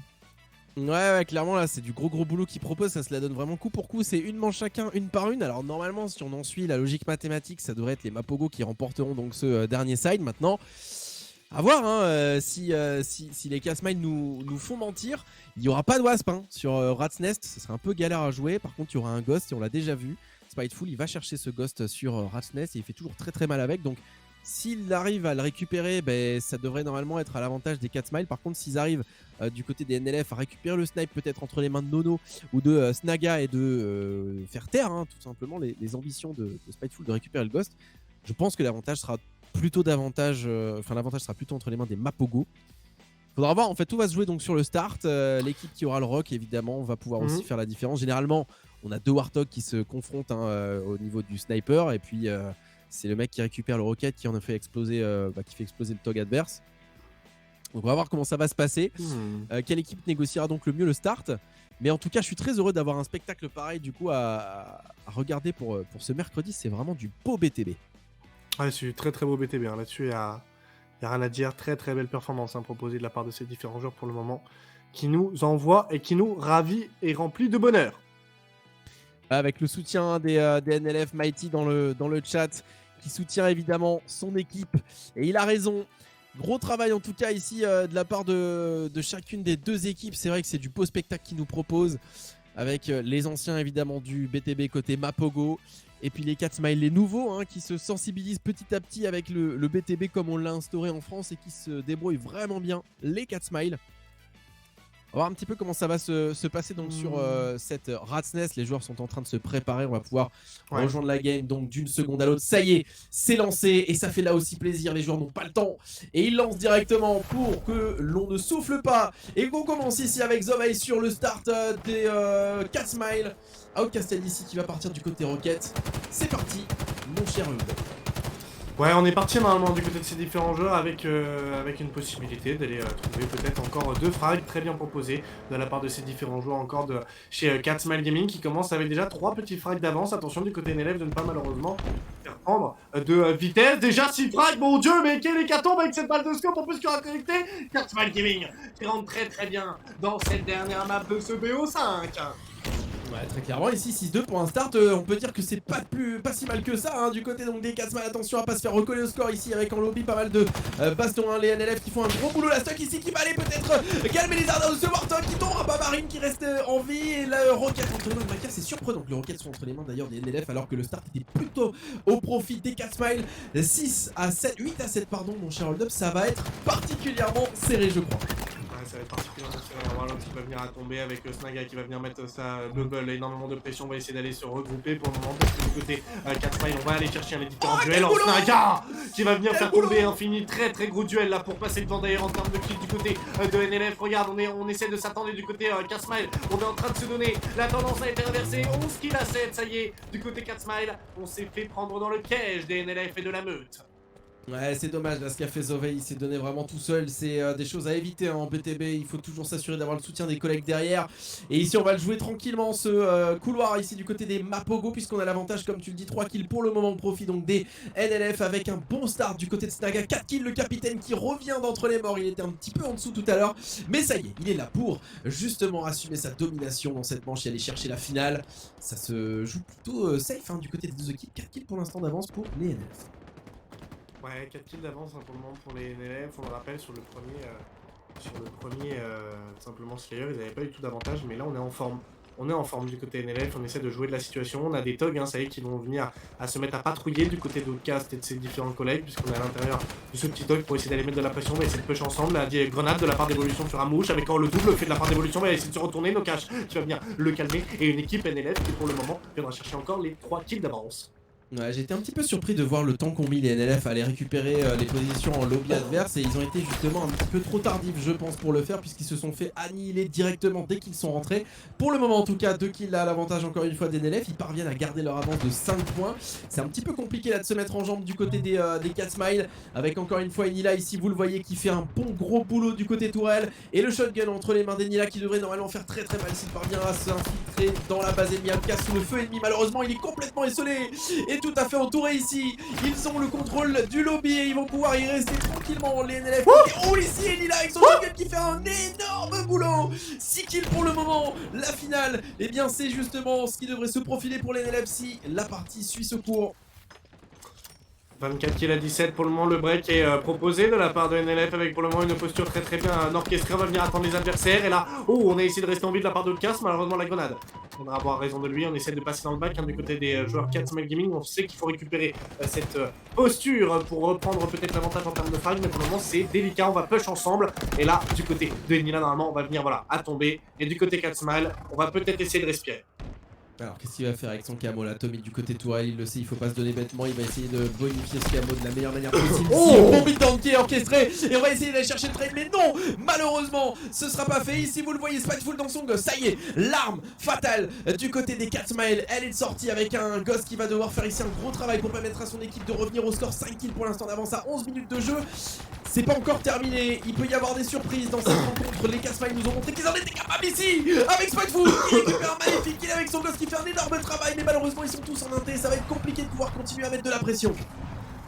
Ouais, clairement là c'est du gros boulot qu'ils proposent, ça se la donne vraiment coup pour coup, c'est une manche chacun, une par une. Alors normalement si on en suit la logique mathématique, ça devrait être les Mapogo qui remporteront donc ce dernier side. Maintenant, à voir si les Catsmile nous font mentir. Il n'y aura pas de Wasp sur Rat's Nest, ce serait un peu galère à jouer. Par contre il y aura un Ghost et on l'a déjà vu. Spiteful il va chercher ce Ghost sur Rat's Nest et il fait toujours très mal avec, donc s'il arrive à le récupérer, ça devrait normalement être à l'avantage des Catsmile. Par contre, s'ils arrivent du côté des NLF à récupérer le snipe peut-être entre les mains de Nono ou de Snaga et de faire taire tout simplement les ambitions de Spiteful de récupérer le Ghost, je pense que l'avantage sera plutôt l'avantage sera plutôt entre les mains des Mapogo. Faudra voir, en fait tout va se jouer donc sur le start. L'équipe qui aura le rock évidemment va pouvoir aussi faire la différence. Généralement on a deux Warthog qui se confrontent au niveau du sniper, et puis c'est le mec qui récupère le rocket qui en a fait exploser, qui fait exploser le Tog adverse. Donc on va voir comment ça va se passer. Quelle équipe négociera donc le mieux le start. Mais en tout cas je suis très heureux d'avoir un spectacle pareil du coup à regarder pour ce mercredi. C'est vraiment du beau BTB. Ouais, c'est du très beau BTB. Là-dessus il y a rien à dire. Très belle performance proposée de la part de ces différents joueurs pour le moment, qui nous envoie et qui nous ravit et remplit de bonheur. Avec le soutien des NLF, Mighty dans le chat, qui soutient évidemment son équipe. Et il a raison. Gros travail en tout cas ici de la part de chacune des deux équipes. C'est vrai que c'est du beau spectacle qu'ils nous proposent, avec les anciens évidemment du BTB côté Mapogo, et puis les Catsmile, les nouveaux qui se sensibilisent petit à petit avec le BTB comme on l'a instauré en France, et qui se débrouillent vraiment bien, les Catsmile. On va voir un petit peu comment ça va se passer donc sur cette Rat's Nest. Les joueurs sont en train de se préparer. On va pouvoir rejoindre la game donc d'une seconde à l'autre. Ça y est, c'est lancé et ça fait là aussi plaisir. Les joueurs n'ont pas le temps et ils lancent directement pour que l'on ne souffle pas. Et qu'on commence ici avec Zovey sur le start des Catsmile. Outcasted ici qui va partir du côté Rocket. C'est parti, mon cher Hud. Ouais, on est parti normalement du côté de ces différents joueurs avec une possibilité d'aller trouver peut-être encore deux frags très bien proposés de la part de ces différents joueurs encore de chez Catsmile Gaming, qui commence avec déjà 3 petits frags d'avance. Attention du côté NLF de ne pas malheureusement faire prendre de vitesse. Déjà 6 frags, mon dieu, mais quel hécatombe avec cette balle de scope en plus qui aura connecté. Catsmile Gaming qui rentre très bien dans cette dernière map de ce BO5. Ouais, très clairement ici 6-2 pour un start, on peut dire que c'est pas si mal que ça du côté donc des Catsmile. Attention à pas se faire recoller au score ici avec en lobby pas mal de bastons, les NLF qui font un gros boulot. La stock ici qui va aller peut-être calmer les Arnaud, ce Warthog qui tombe, Marine qui reste en vie, et la Rocket entre les mains de Macar. C'est surprenant que le Rocket soit entre les mains d'ailleurs des NLF, alors que le start était plutôt au profit des Catsmile. 8-7 pardon mon cher Hold Up, ça va être particulièrement serré je crois. Ça va être particulièrement serré. On va voir l'autre qui va venir à tomber avec Snaga qui va venir mettre sa bubble, énormément de pression. On va essayer d'aller se regrouper pour le moment. Du côté Catsmile, on va aller chercher les différents duels. Snaga qui va venir faire tomber Infini. Très gros duel là pour passer devant d'ailleurs en termes de kill du côté de NLF. Regarde, on essaie de s'attendre du côté Catsmile. On est en train de se donner. La tendance a été inversée. 11 kills à 7. Ça y est, du côté Catsmile, on s'est fait prendre dans le piège des NLF et de la meute. Ouais, c'est dommage là ce qu'a fait Zovey, il s'est donné vraiment tout seul. C'est des choses à éviter en BTB. Il faut toujours s'assurer d'avoir le soutien des collègues derrière. Et ici on va le jouer tranquillement ce couloir ici du côté des Mapogo, puisqu'on a l'avantage comme tu le dis, 3 kills pour le moment au profit donc des NLF, avec un bon start du côté de Snaga. 4 kills, le capitaine qui revient d'entre les morts. Il était un petit peu en dessous tout à l'heure, mais ça y est, il est là pour justement assumer sa domination dans cette manche et aller chercher la finale. Ça se joue plutôt safe du côté des deux équipes. 4 kills pour l'instant d'avance pour les NLF. Ouais, 4 kills d'avance pour le moment pour les NLF. On le rappelle, sur le premier simplement Slayer, ils n'avaient pas eu tout d'avantage, mais là on est en forme. On est en forme du côté NLF, on essaie de jouer de la situation. On a des Togs, ça y est, qui vont venir à se mettre à patrouiller du côté d'Outcast et de ses différents collègues, puisqu'on est à l'intérieur de ce petit Tog pour essayer d'aller mettre de la pression. On va essayer de push ensemble. La grenade de la part d'Evolution sur Amouche, avec le double fait de la part d'Evolution. On va essayer de se retourner. Nokash qui va venir le calmer, et une équipe NLF qui pour le moment viendra chercher encore les 3 kills d'avance. Ouais, j'étais un petit peu surpris de voir le temps qu'ont mis les NLF à aller récupérer les positions en lobby adverse et ils ont été justement un petit peu trop tardifs je pense pour le faire puisqu'ils se sont fait annihiler directement dès qu'ils sont rentrés. Pour le moment en tout cas, 2 kills là à l'avantage encore une fois des NLF, ils parviennent à garder leur avance de 5 points. C'est un petit peu compliqué là de se mettre en jambe du côté des Catsmile avec encore une fois Enila ici, vous le voyez qui fait un bon gros boulot du côté tourelle et le shotgun entre les mains d'Enila qui devrait normalement faire très très mal s'il parvient à s'infiltrer dans la base ennemie. Casse sous le feu ennemi, malheureusement il est complètement esselé et tout à fait entouré ici. Ils ont le contrôle du lobby et ils vont pouvoir y rester tranquillement. Les NLF qui roulent ici, Enila avec son shotgun qui fait un énorme boulot. 6 kills pour le moment. La finale, eh bien c'est justement ce qui devrait se profiler pour les NLF si la partie suit ce cours. 24 kills à 17 pour le moment, le break est proposé de la part de NLF avec pour le moment une posture très très bien orchestrée. On va venir attendre les adversaires et là, oh, on a essayé de rester en vie de la part de Cass, malheureusement la grenade. On va avoir raison de lui, on essaie de passer dans le bac du côté des joueurs Catsmile Gaming. On sait qu'il faut récupérer cette posture pour reprendre peut-être l'avantage en termes de frag, mais pour le moment c'est délicat, on va push ensemble. Et là, du côté de Enila, normalement on va venir voilà, à tomber. Et du côté Catsmile, on va peut-être essayer de respirer. Alors qu'est-ce qu'il va faire avec son camo là? Tommy du côté tourelle, il le sait, il faut pas se donner bêtement, il va essayer de bonifier ce camo de la meilleure manière possible. Oh, bon beat down qui est orchestré et on va essayer d'aller chercher le trade, mais non, malheureusement ce sera pas fait. Ici vous le voyez, Spiteful dans son ghost, ça y est, l'arme fatale du côté des Catsmile, elle est sortie avec un ghost qui va devoir faire ici un gros travail pour permettre à son équipe de revenir au score. 5 kills pour l'instant d'avance à 11 minutes de jeu. C'est pas encore terminé, il peut y avoir des surprises dans cette rencontre. Les Catsmile nous ont montré qu'ils en étaient capables ici avec Spiteful qui récupère un magnifique kill avec son ghost qui fait un énorme travail, mais malheureusement ils sont tous en inté, ça va être compliqué de pouvoir continuer à mettre de la pression.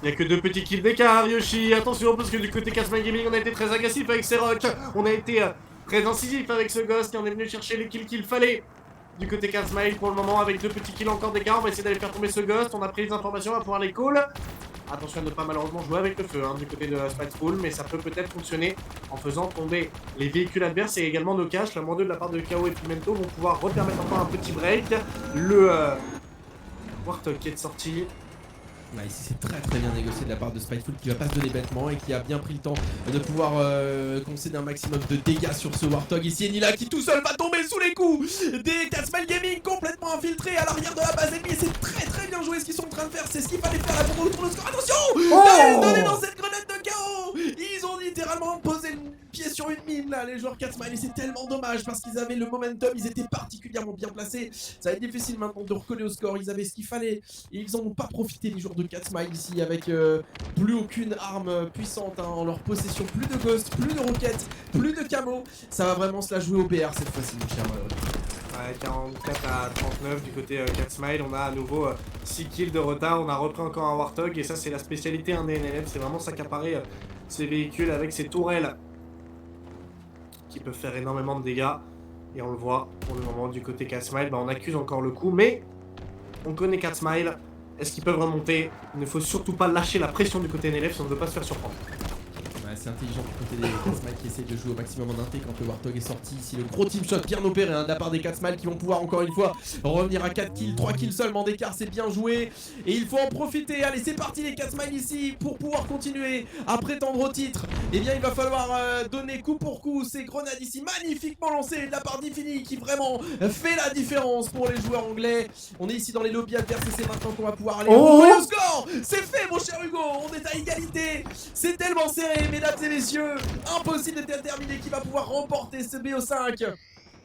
Il n'y a que 2 petits kills d'écart, Yoshi. Attention, parce que du côté Catsmile Gaming, on a été très agressif avec ces rocks. On a été très incisif avec ce ghost et on est venu chercher les kills qu'il fallait. Du côté Catsmile, pour le moment, avec 2 petits kills encore d'écart, on va essayer d'aller faire tomber ce ghost. On a pris les informations, on va pouvoir les call. Attention à ne pas malheureusement jouer avec le feu du côté de Spiteful, mais ça peut peut-être fonctionner en faisant tomber les véhicules adverses et également nos caches. La moins 2 de la part de KO et Pimento vont pouvoir repermettre encore un petit break. Le Warthog qui est sorti. Ouais, ici c'est très très bien négocié de la part de Spiteful qui va pas se donner bêtement et qui a bien pris le temps de pouvoir concéder un maximum de dégâts sur ce Warthog. Ici Enila qui tout seul va tomber sous les coups des Catsmile Gaming complètement infiltrés à l'arrière de la base ennemie. C'est très très bien joué ce qu'ils sont en train de faire, c'est ce qu'il fallait faire là pour retourner le score. Attention, donner dans cette grenade de chaos. Ils ont littéralement posé le pied sur une mine là, les joueurs Catsmile, et c'est tellement dommage parce qu'ils avaient le momentum, ils étaient particulièrement bien placés. Ça va être difficile maintenant de recoller au score, ils avaient ce qu'il fallait et ils en ont pas profité les joueurs de Catsmile ici avec plus aucune arme puissante en leur possession, plus de ghosts, plus de roquettes, plus de camo. Ça va vraiment se la jouer au BR cette fois-ci mon cher. Ouais, 44 à 39 du côté Catsmile, on a à nouveau 6 kills de retard, on a repris encore un Warthog et ça c'est la spécialité des NLF, c'est vraiment s'accaparer ces véhicules avec ces tourelles qui peuvent faire énormément de dégâts et on le voit pour le moment du côté Catsmile, on accuse encore le coup mais on connaît Catsmile, est-ce qu'ils peuvent remonter? Il ne faut surtout pas lâcher la pression du côté NLF si on ne veut pas se faire surprendre. C'est intelligent du côté des Catsmile qui essaye de jouer au maximum en inté quand le Warthog est sorti. Ici le gros team shot bien opéré de la part des Catsmile qui vont pouvoir encore une fois revenir à 4 kills, 3 kills seulement d'écart, c'est bien joué. Et il faut en profiter, allez c'est parti les Catsmile ici pour pouvoir continuer à prétendre au titre. Et bien il va falloir donner coup pour coup ces grenades ici magnifiquement lancées de la part d'Infini qui vraiment fait la différence pour les joueurs anglais. On est ici dans les lobbies adverses et c'est maintenant qu'on va pouvoir aller au score. C'est fait mon cher Hugo, on est à égalité, c'est tellement serré mesdames et messieurs, impossible de déterminer qui va pouvoir remporter ce BO5.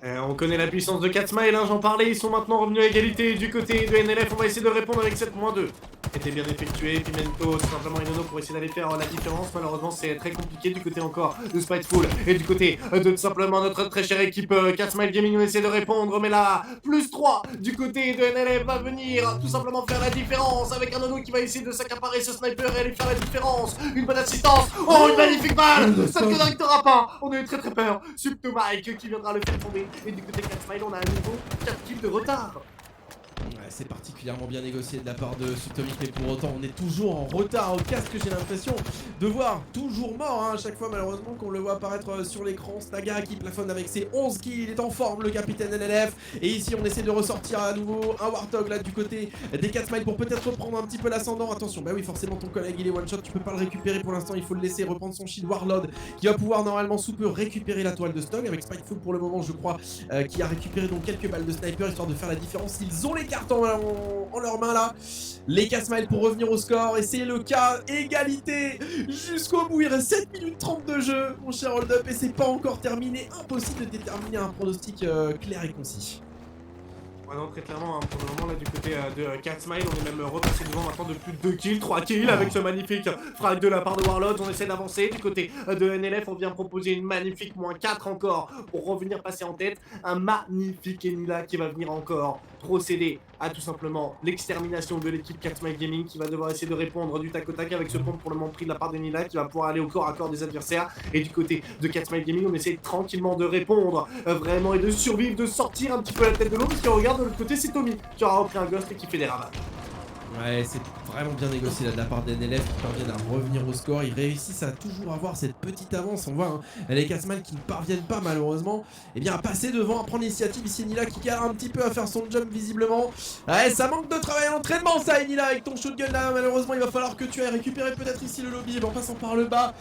On connaît la puissance de Catsmile, j'en parlais, ils sont maintenant revenus à égalité du côté de NLF, on va essayer de répondre avec cette -2. Était bien effectué, Pimento, tout simplement Inono pour essayer d'aller faire la différence, malheureusement c'est très compliqué du côté encore de Spiteful et du côté de tout simplement notre très chère équipe Catsmile Gaming, on essaie de répondre, mais là, +3 du côté de NLF va venir tout simplement faire la différence avec un Nono qui va essayer de s'accaparer ce sniper et aller faire la différence, une bonne assistance, oh une magnifique balle, ça ne connectera pas, on a eu très peur, Subto Mike qui viendra le faire tomber. Et du côté Catsmile, on a à nouveau 4 kills de retard. Ouais, c'est particulièrement bien négocié de la part de Subtomic, mais pour autant on est toujours en retard au casque. J'ai l'impression de voir toujours mort à chaque fois malheureusement qu'on le voit apparaître sur l'écran. Snaga qui plafonne avec ses 11 kills, il est en forme le capitaine NLF. Et ici on essaie de ressortir à nouveau un Warthog là du côté des Catsmile pour peut-être reprendre un petit peu l'ascendant. Attention, bah oui forcément ton collègue il est one shot, tu peux pas le récupérer pour l'instant, il faut le laisser reprendre son shield Warlord qui va pouvoir normalement sous peu récupérer la toile de Stog avec Spiteful pour le moment je crois qui a récupéré donc quelques balles de sniper histoire de faire la différence. Ils ont les cartes en leurs mains là. Les Catmiles pour revenir au score, et c'est le cas, égalité jusqu'au bout. Il reste 7 minutes 30 de jeu, mon cher Hold Up, et c'est pas encore terminé. Impossible de déterminer un pronostic clair et concis. Ouais, non, très clairement, hein, pour le moment, là, du côté de Catmile, on est même repassé devant maintenant de plus de 2 kills, 3 kills avec ce magnifique frag de la part de Warlords. On essaie d'avancer. Du côté de NLF, on vient proposer une magnifique -4 encore pour revenir passer en tête. Un magnifique Enila qui va venir encore procéder à tout simplement l'extermination de l'équipe Catmile Gaming, qui va devoir essayer de répondre du tac au tac avec ce pompe pour le moment pris de la part d'Enila, qui va pouvoir aller au corps à corps des adversaires. Et du côté de Catmile Gaming, on essaie tranquillement de répondre vraiment et de survivre, de sortir un petit peu la tête de l'eau, parce qu'on regarde de l'autre côté, c'est Tommy qui aura repris un ghost et qui fait des ravages. Ouais, c'est vraiment bien négocié là de la part d'NLF qui parviennent à revenir au score. Ils réussissent à toujours avoir cette petite avance. On voit hein, les Catmiles qui ne parviennent pas malheureusement à passer devant, à prendre l'initiative. Ici Enila qui galère un petit peu à faire son jump visiblement. Ouais, ça manque de travail à l'entraînement ça Enila avec ton shotgun là. Malheureusement il va falloir que tu ailles récupérer peut-être ici le lobby en passant par le bas.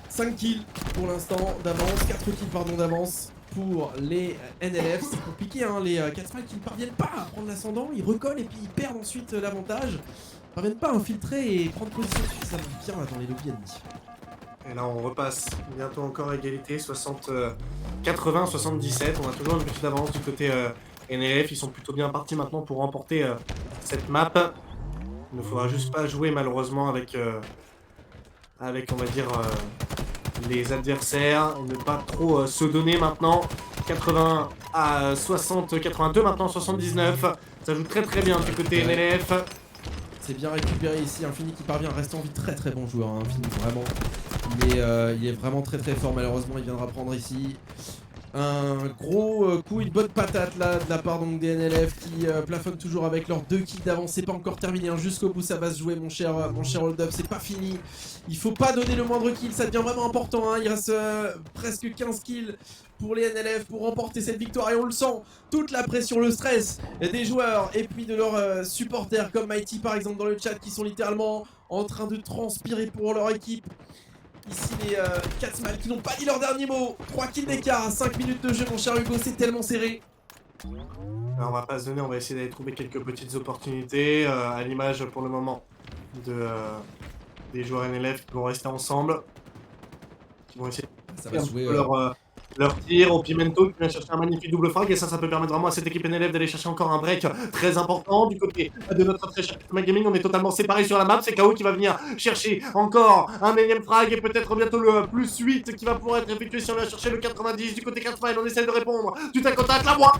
5 kills pour l'instant d'avance, 4 kills pardon d'avance pour les NLF. C'est compliqué hein, les Catmiles qui ne parviennent pas à prendre l'ascendant, ils recollent et puis ils perdent ensuite l'avantage. Ils ne parviennent pas à infiltrer et prendre position suffisamment bien dans les lobbies ennemis. Et là on repasse bientôt encore à égalité, 80, 77, on a toujours une petite avance du côté NLF, ils sont plutôt bien partis maintenant pour remporter cette map. Il ne faudra juste pas jouer malheureusement avec on va dire les adversaires, ne pas trop se donner maintenant. 80 à 60, 82 maintenant 79, ça joue très très bien du côté NLF. C'est bien récupéré ici, Infini qui parvient à rester en vie, très bon joueur, hein, Infini vraiment. Il est vraiment très fort malheureusement, il viendra prendre ici un gros coup, une bonne patate là de la part donc des NLF qui plafonnent toujours avec leurs 2 kills d'avance. C'est pas encore terminé, hein. Jusqu'au bout ça va se jouer mon cher Hold Up, c'est pas fini. Il faut pas donner le moindre kill, ça devient vraiment important hein. Il reste presque 15 kills pour les NLF pour remporter cette victoire et on le sent, toute la pression, le stress des joueurs et puis de leurs supporters comme Mighty par exemple dans le chat qui sont littéralement en train de transpirer pour leur équipe. Ici les Catmiles qui n'ont pas dit leur dernier mot. 3 kills d'écart, 5 minutes de jeu mon cher Hugo, c'est tellement serré. Alors on va pas se donner, on va essayer d'aller trouver quelques petites opportunités à l'image pour le moment des joueurs NLF qui vont rester ensemble, qui vont essayer Ça va se jouer leur tir au Pimento qui vient chercher un magnifique double frag et ça peut permettre vraiment à cette équipe NLF d'aller chercher encore un break très important du côté de notre très cher Catmile Gaming. On est totalement séparés sur la map, c'est KO qui va venir chercher encore un énième frag et peut-être bientôt le +8 qui va pouvoir être effectué si on vient chercher le 90 du côté Catmile. On essaie de répondre du tac au tac, la voix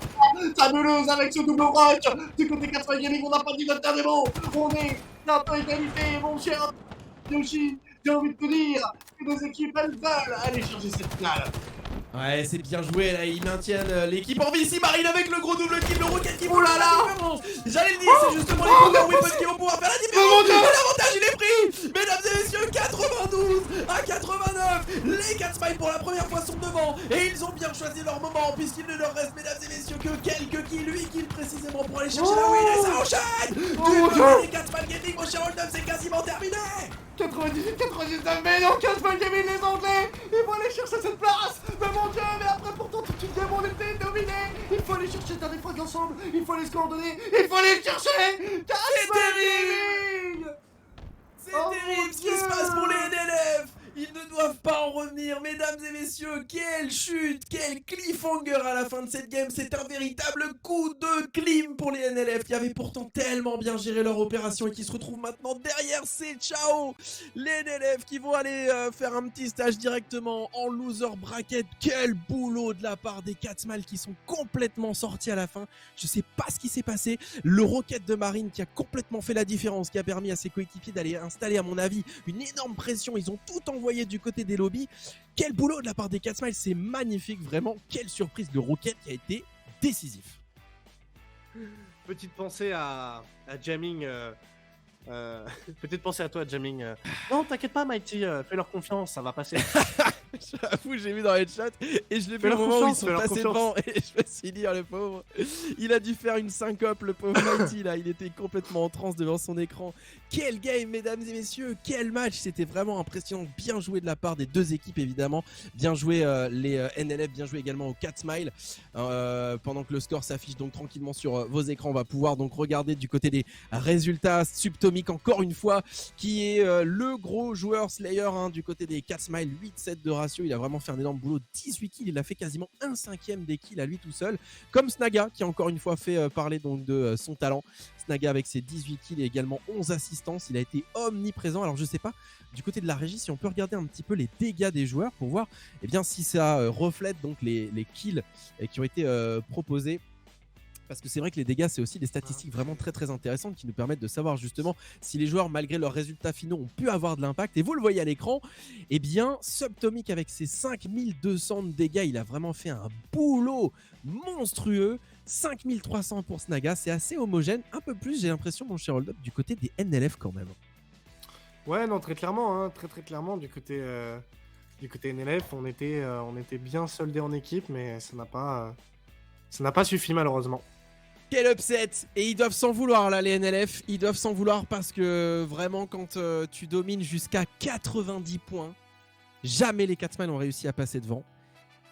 fabuleuse avec ce double frag du côté Catmile Gaming. On n'a pas dit notre dernier mot, on est bientôt égalité mon cher Yoshi. J'ai envie de te dire que nos équipes elles veulent aller chercher cette finale. Ouais, c'est bien joué là, ils maintiennent l'équipe en vie ici. Marine avec le gros double kill, le rocket qui Oh là là. J'allais le dire, c'est justement les Power Weapons qui vont pouvoir faire la différence. L'avantage il est pris, mesdames et messieurs, 92 à 89. Les Catmiles pour la première fois sont devant et ils ont bien choisi leur moment puisqu'il ne leur reste, mesdames et messieurs, que quelques kills, 8 kills précisément pour aller chercher la win et ça enchaîne. Du côté des Catmile Gaming, mon cher Hold Up, c'est quasiment terminé. 98, 99, mais non, Catmile Gaming les Anglais, ils vont aller chercher cette place. Mais mon dieu, mais après pourtant toute une game on était dominé. Il faut aller chercher des frags ensemble, il faut les se coordonner, il faut les chercher. C'est terrible. C'est terrible ce qui se passe pour les NLF. Ils ne doivent pas en revenir, mesdames et messieurs. Quelle chute, quel cliffhanger à la fin de cette game. C'est un véritable coup de clim pour les NLF qui avaient pourtant tellement bien géré leur opération et qui se retrouvent maintenant derrière. C'est ciao. Les NLF qui vont aller faire un petit stage directement en loser bracket. Quel boulot de la part des Catmiles qui sont complètement sortis à la fin. Je sais pas ce qui s'est passé. Le rocket de Marine qui a complètement fait la différence, qui a permis à ses coéquipiers d'aller installer à mon avis une énorme pression. Ils ont tout envoyé du côté des lobbies. Quel boulot de la part des Catmiles, c'est magnifique, vraiment. Quelle surprise, le rocket qui a été décisif. Petite pensée à Jamming. Petite pensée à toi, Jamming. Non, t'inquiète pas, Mighty, fais leur confiance, ça va passer. J'avoue, j'ai vu dans les chats et je l'ai vu au Fais-leur moment où ils confiance, sont fais-leur passés confiance. devant et je me suis dit, oh, le pauvre, il a dû faire une syncope, le pauvre Mighty là, il était complètement en transe devant son écran. Quel game, mesdames et messieurs, quel match, c'était vraiment impressionnant, bien joué de la part des deux équipes évidemment, bien joué les NLF, bien joué également au 4 Smile. Pendant que le score s'affiche donc tranquillement sur vos écrans, on va pouvoir donc regarder du côté des résultats. Subtomic encore une fois qui est le gros joueur Slayer du côté des 4 Smile, 8-7 de ratio, il a vraiment fait un énorme boulot, 18 kills, il a fait quasiment 1/5 des kills à lui tout seul, comme Snaga qui a encore une fois fait parler donc de son talent. Snaga avec ses 18 kills et également 11 assistances, il a été omniprésent. Alors je sais pas du côté de la régie si on peut regarder un petit peu les dégâts des joueurs pour voir bien si ça reflète donc les kills qui ont été proposés. Parce que c'est vrai que les dégâts, c'est aussi des statistiques vraiment très très intéressantes qui nous permettent de savoir justement si les joueurs, malgré leurs résultats finaux, ont pu avoir de l'impact. Et vous le voyez à l'écran, eh bien, Subtomic avec ses 5200 de dégâts, il a vraiment fait un boulot monstrueux. 5300 pour Snaga, c'est assez homogène. Un peu plus, j'ai l'impression, mon cher Hold Up, du côté des NLF quand même. Ouais, non, très clairement, très clairement, du côté NLF, on était bien soldés en équipe, mais ça n'a pas suffi malheureusement. Quel upset! Et ils doivent s'en vouloir là, les NLF. Ils doivent s'en vouloir parce que vraiment, quand tu domines jusqu'à 90 points, jamais les 4 Smile ont réussi à passer devant.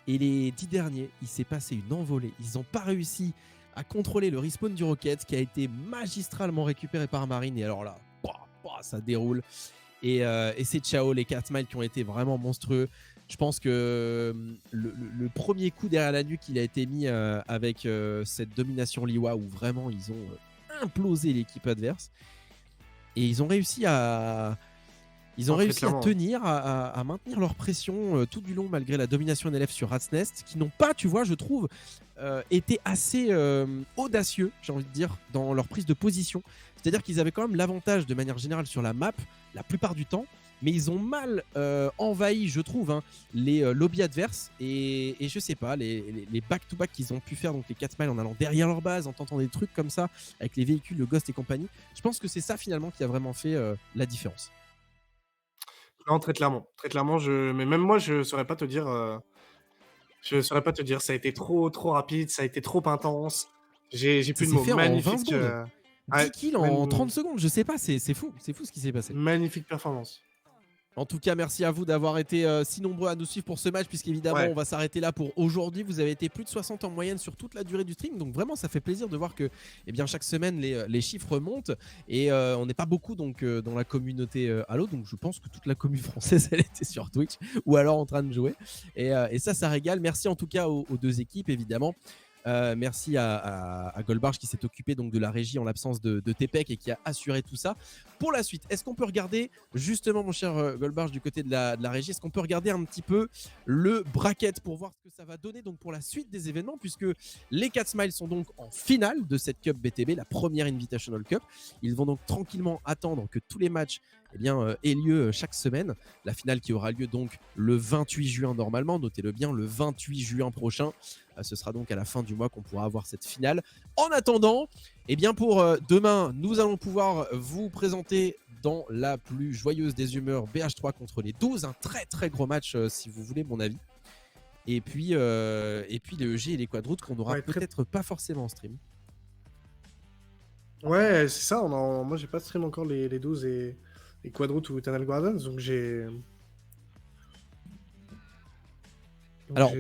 Et les 10 derniers, il s'est passé une envolée. Ils n'ont pas réussi à contrôler le respawn du Rocket qui a été magistralement récupéré par Marine. Et alors là, ça déroule. Et c'est ciao, les 4 Smiles qui ont été vraiment monstrueux. Je pense que le premier coup derrière la nuque, il a été mis avec cette domination Liwa où vraiment ils ont implosé l'équipe adverse. Et ils ont réussi à tenir, à maintenir leur pression tout du long malgré la domination NLF sur Rat's Nest, qui n'ont pas, tu vois, je trouve, été assez audacieux, j'ai envie de dire, dans leur prise de position. C'est-à-dire qu'ils avaient quand même l'avantage de manière générale sur la map, la plupart du temps, mais ils ont mal envahi, je trouve, les lobbies adverses. Et je sais pas, les back-to-back qu'ils ont pu faire, donc les 4 Smiles en allant derrière leur base, en tentant des trucs comme ça, avec les véhicules, le Ghost et compagnie, je pense que c'est ça finalement qui a vraiment fait la différence. Non, très clairement, mais même moi, je saurais pas te dire, ça a été trop rapide, ça a été trop intense. J'ai Ça plus de s'est mots. fait en 20 Magnifique, secondes. 10 ouais, kills en 30 secondes, je sais pas, c'est fou ce qui s'est passé. magnifique performance. En tout cas, merci à vous d'avoir été si nombreux à nous suivre pour ce match, puisqu'évidemment, Ouais. on va s'arrêter là pour aujourd'hui. Vous avez été plus de 60 en moyenne sur toute la durée du stream, donc vraiment, ça fait plaisir de voir que chaque semaine, les chiffres montent. Et on n'est pas beaucoup dans la communauté Halo, donc je pense que toute la commune française, elle était sur Twitch, ou alors en train de jouer. Et ça régale. Merci en tout cas aux deux équipes, évidemment. Merci à Goldbarge qui s'est occupé donc de la régie en l'absence de Tepec et qui a assuré tout ça. Pour la suite, est-ce qu'on peut regarder justement, mon cher Goldbarge, du côté de la régie, est-ce qu'on peut regarder un petit peu le bracket pour voir ce que ça va donner donc pour la suite des événements, puisque les 4 Smiles sont donc en finale de cette Cup BTB, la première Invitational Cup. Ils vont donc tranquillement attendre que tous les matchs aient lieu chaque semaine. La finale qui aura lieu donc le 28 juin normalement, notez-le bien, le 28 juin prochain. Ce sera donc à la fin du mois qu'on pourra avoir cette finale. En attendant, pour demain, nous allons pouvoir vous présenter dans la plus joyeuse des humeurs BH3 contre les 12. Un très très gros match si vous voulez mon avis. Et puis les EG et les quadroutes qu'on n'aura peut-être pas forcément en stream. Ouais, c'est ça. Moi, j'ai pas stream encore les 12 et les quadroutes ou Eternal Guardians, donc j'ai. Alors,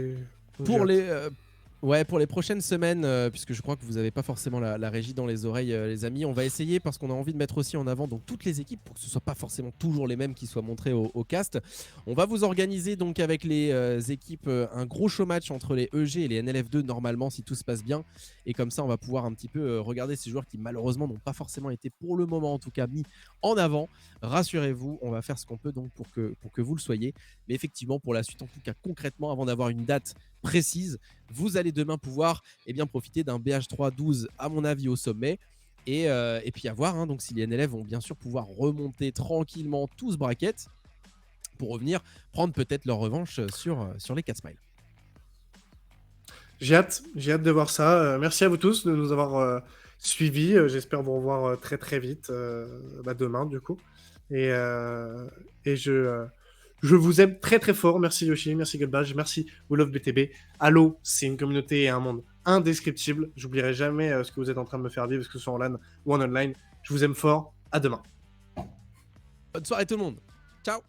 pour les prochaines semaines, puisque je crois que vous n'avez pas forcément la régie dans les oreilles, les amis, on va essayer parce qu'on a envie de mettre aussi en avant donc toutes les équipes pour que ce ne soit pas forcément toujours les mêmes qui soient montrées au cast. On va vous organiser donc avec les équipes un gros show match entre les EG et les NLF2 normalement si tout se passe bien. Et comme ça, on va pouvoir un petit peu regarder ces joueurs qui malheureusement n'ont pas forcément été pour le moment en tout cas mis en avant. Rassurez-vous, on va faire ce qu'on peut donc pour que vous le soyez. Mais effectivement, pour la suite, en tout cas concrètement, avant d'avoir une date précise, vous allez demain pouvoir profiter d'un BH3 12 à mon avis au sommet et puis à voir donc si les NLF vont bien sûr pouvoir remonter tranquillement tout ce bracket pour revenir prendre peut-être leur revanche sur les 4 Smiles. J'ai hâte de voir ça. Merci à vous tous de nous avoir suivis. J'espère vous revoir très très vite demain du coup. Et Je vous aime très très fort. Merci Yoshi, merci Goldbage, merci We Love BTB. Halo, c'est une communauté et un monde indescriptible. J'oublierai jamais ce que vous êtes en train de me faire vivre, que ce soit en LAN ou en online. Je vous aime fort. À demain. Bonne soirée tout le monde. Ciao.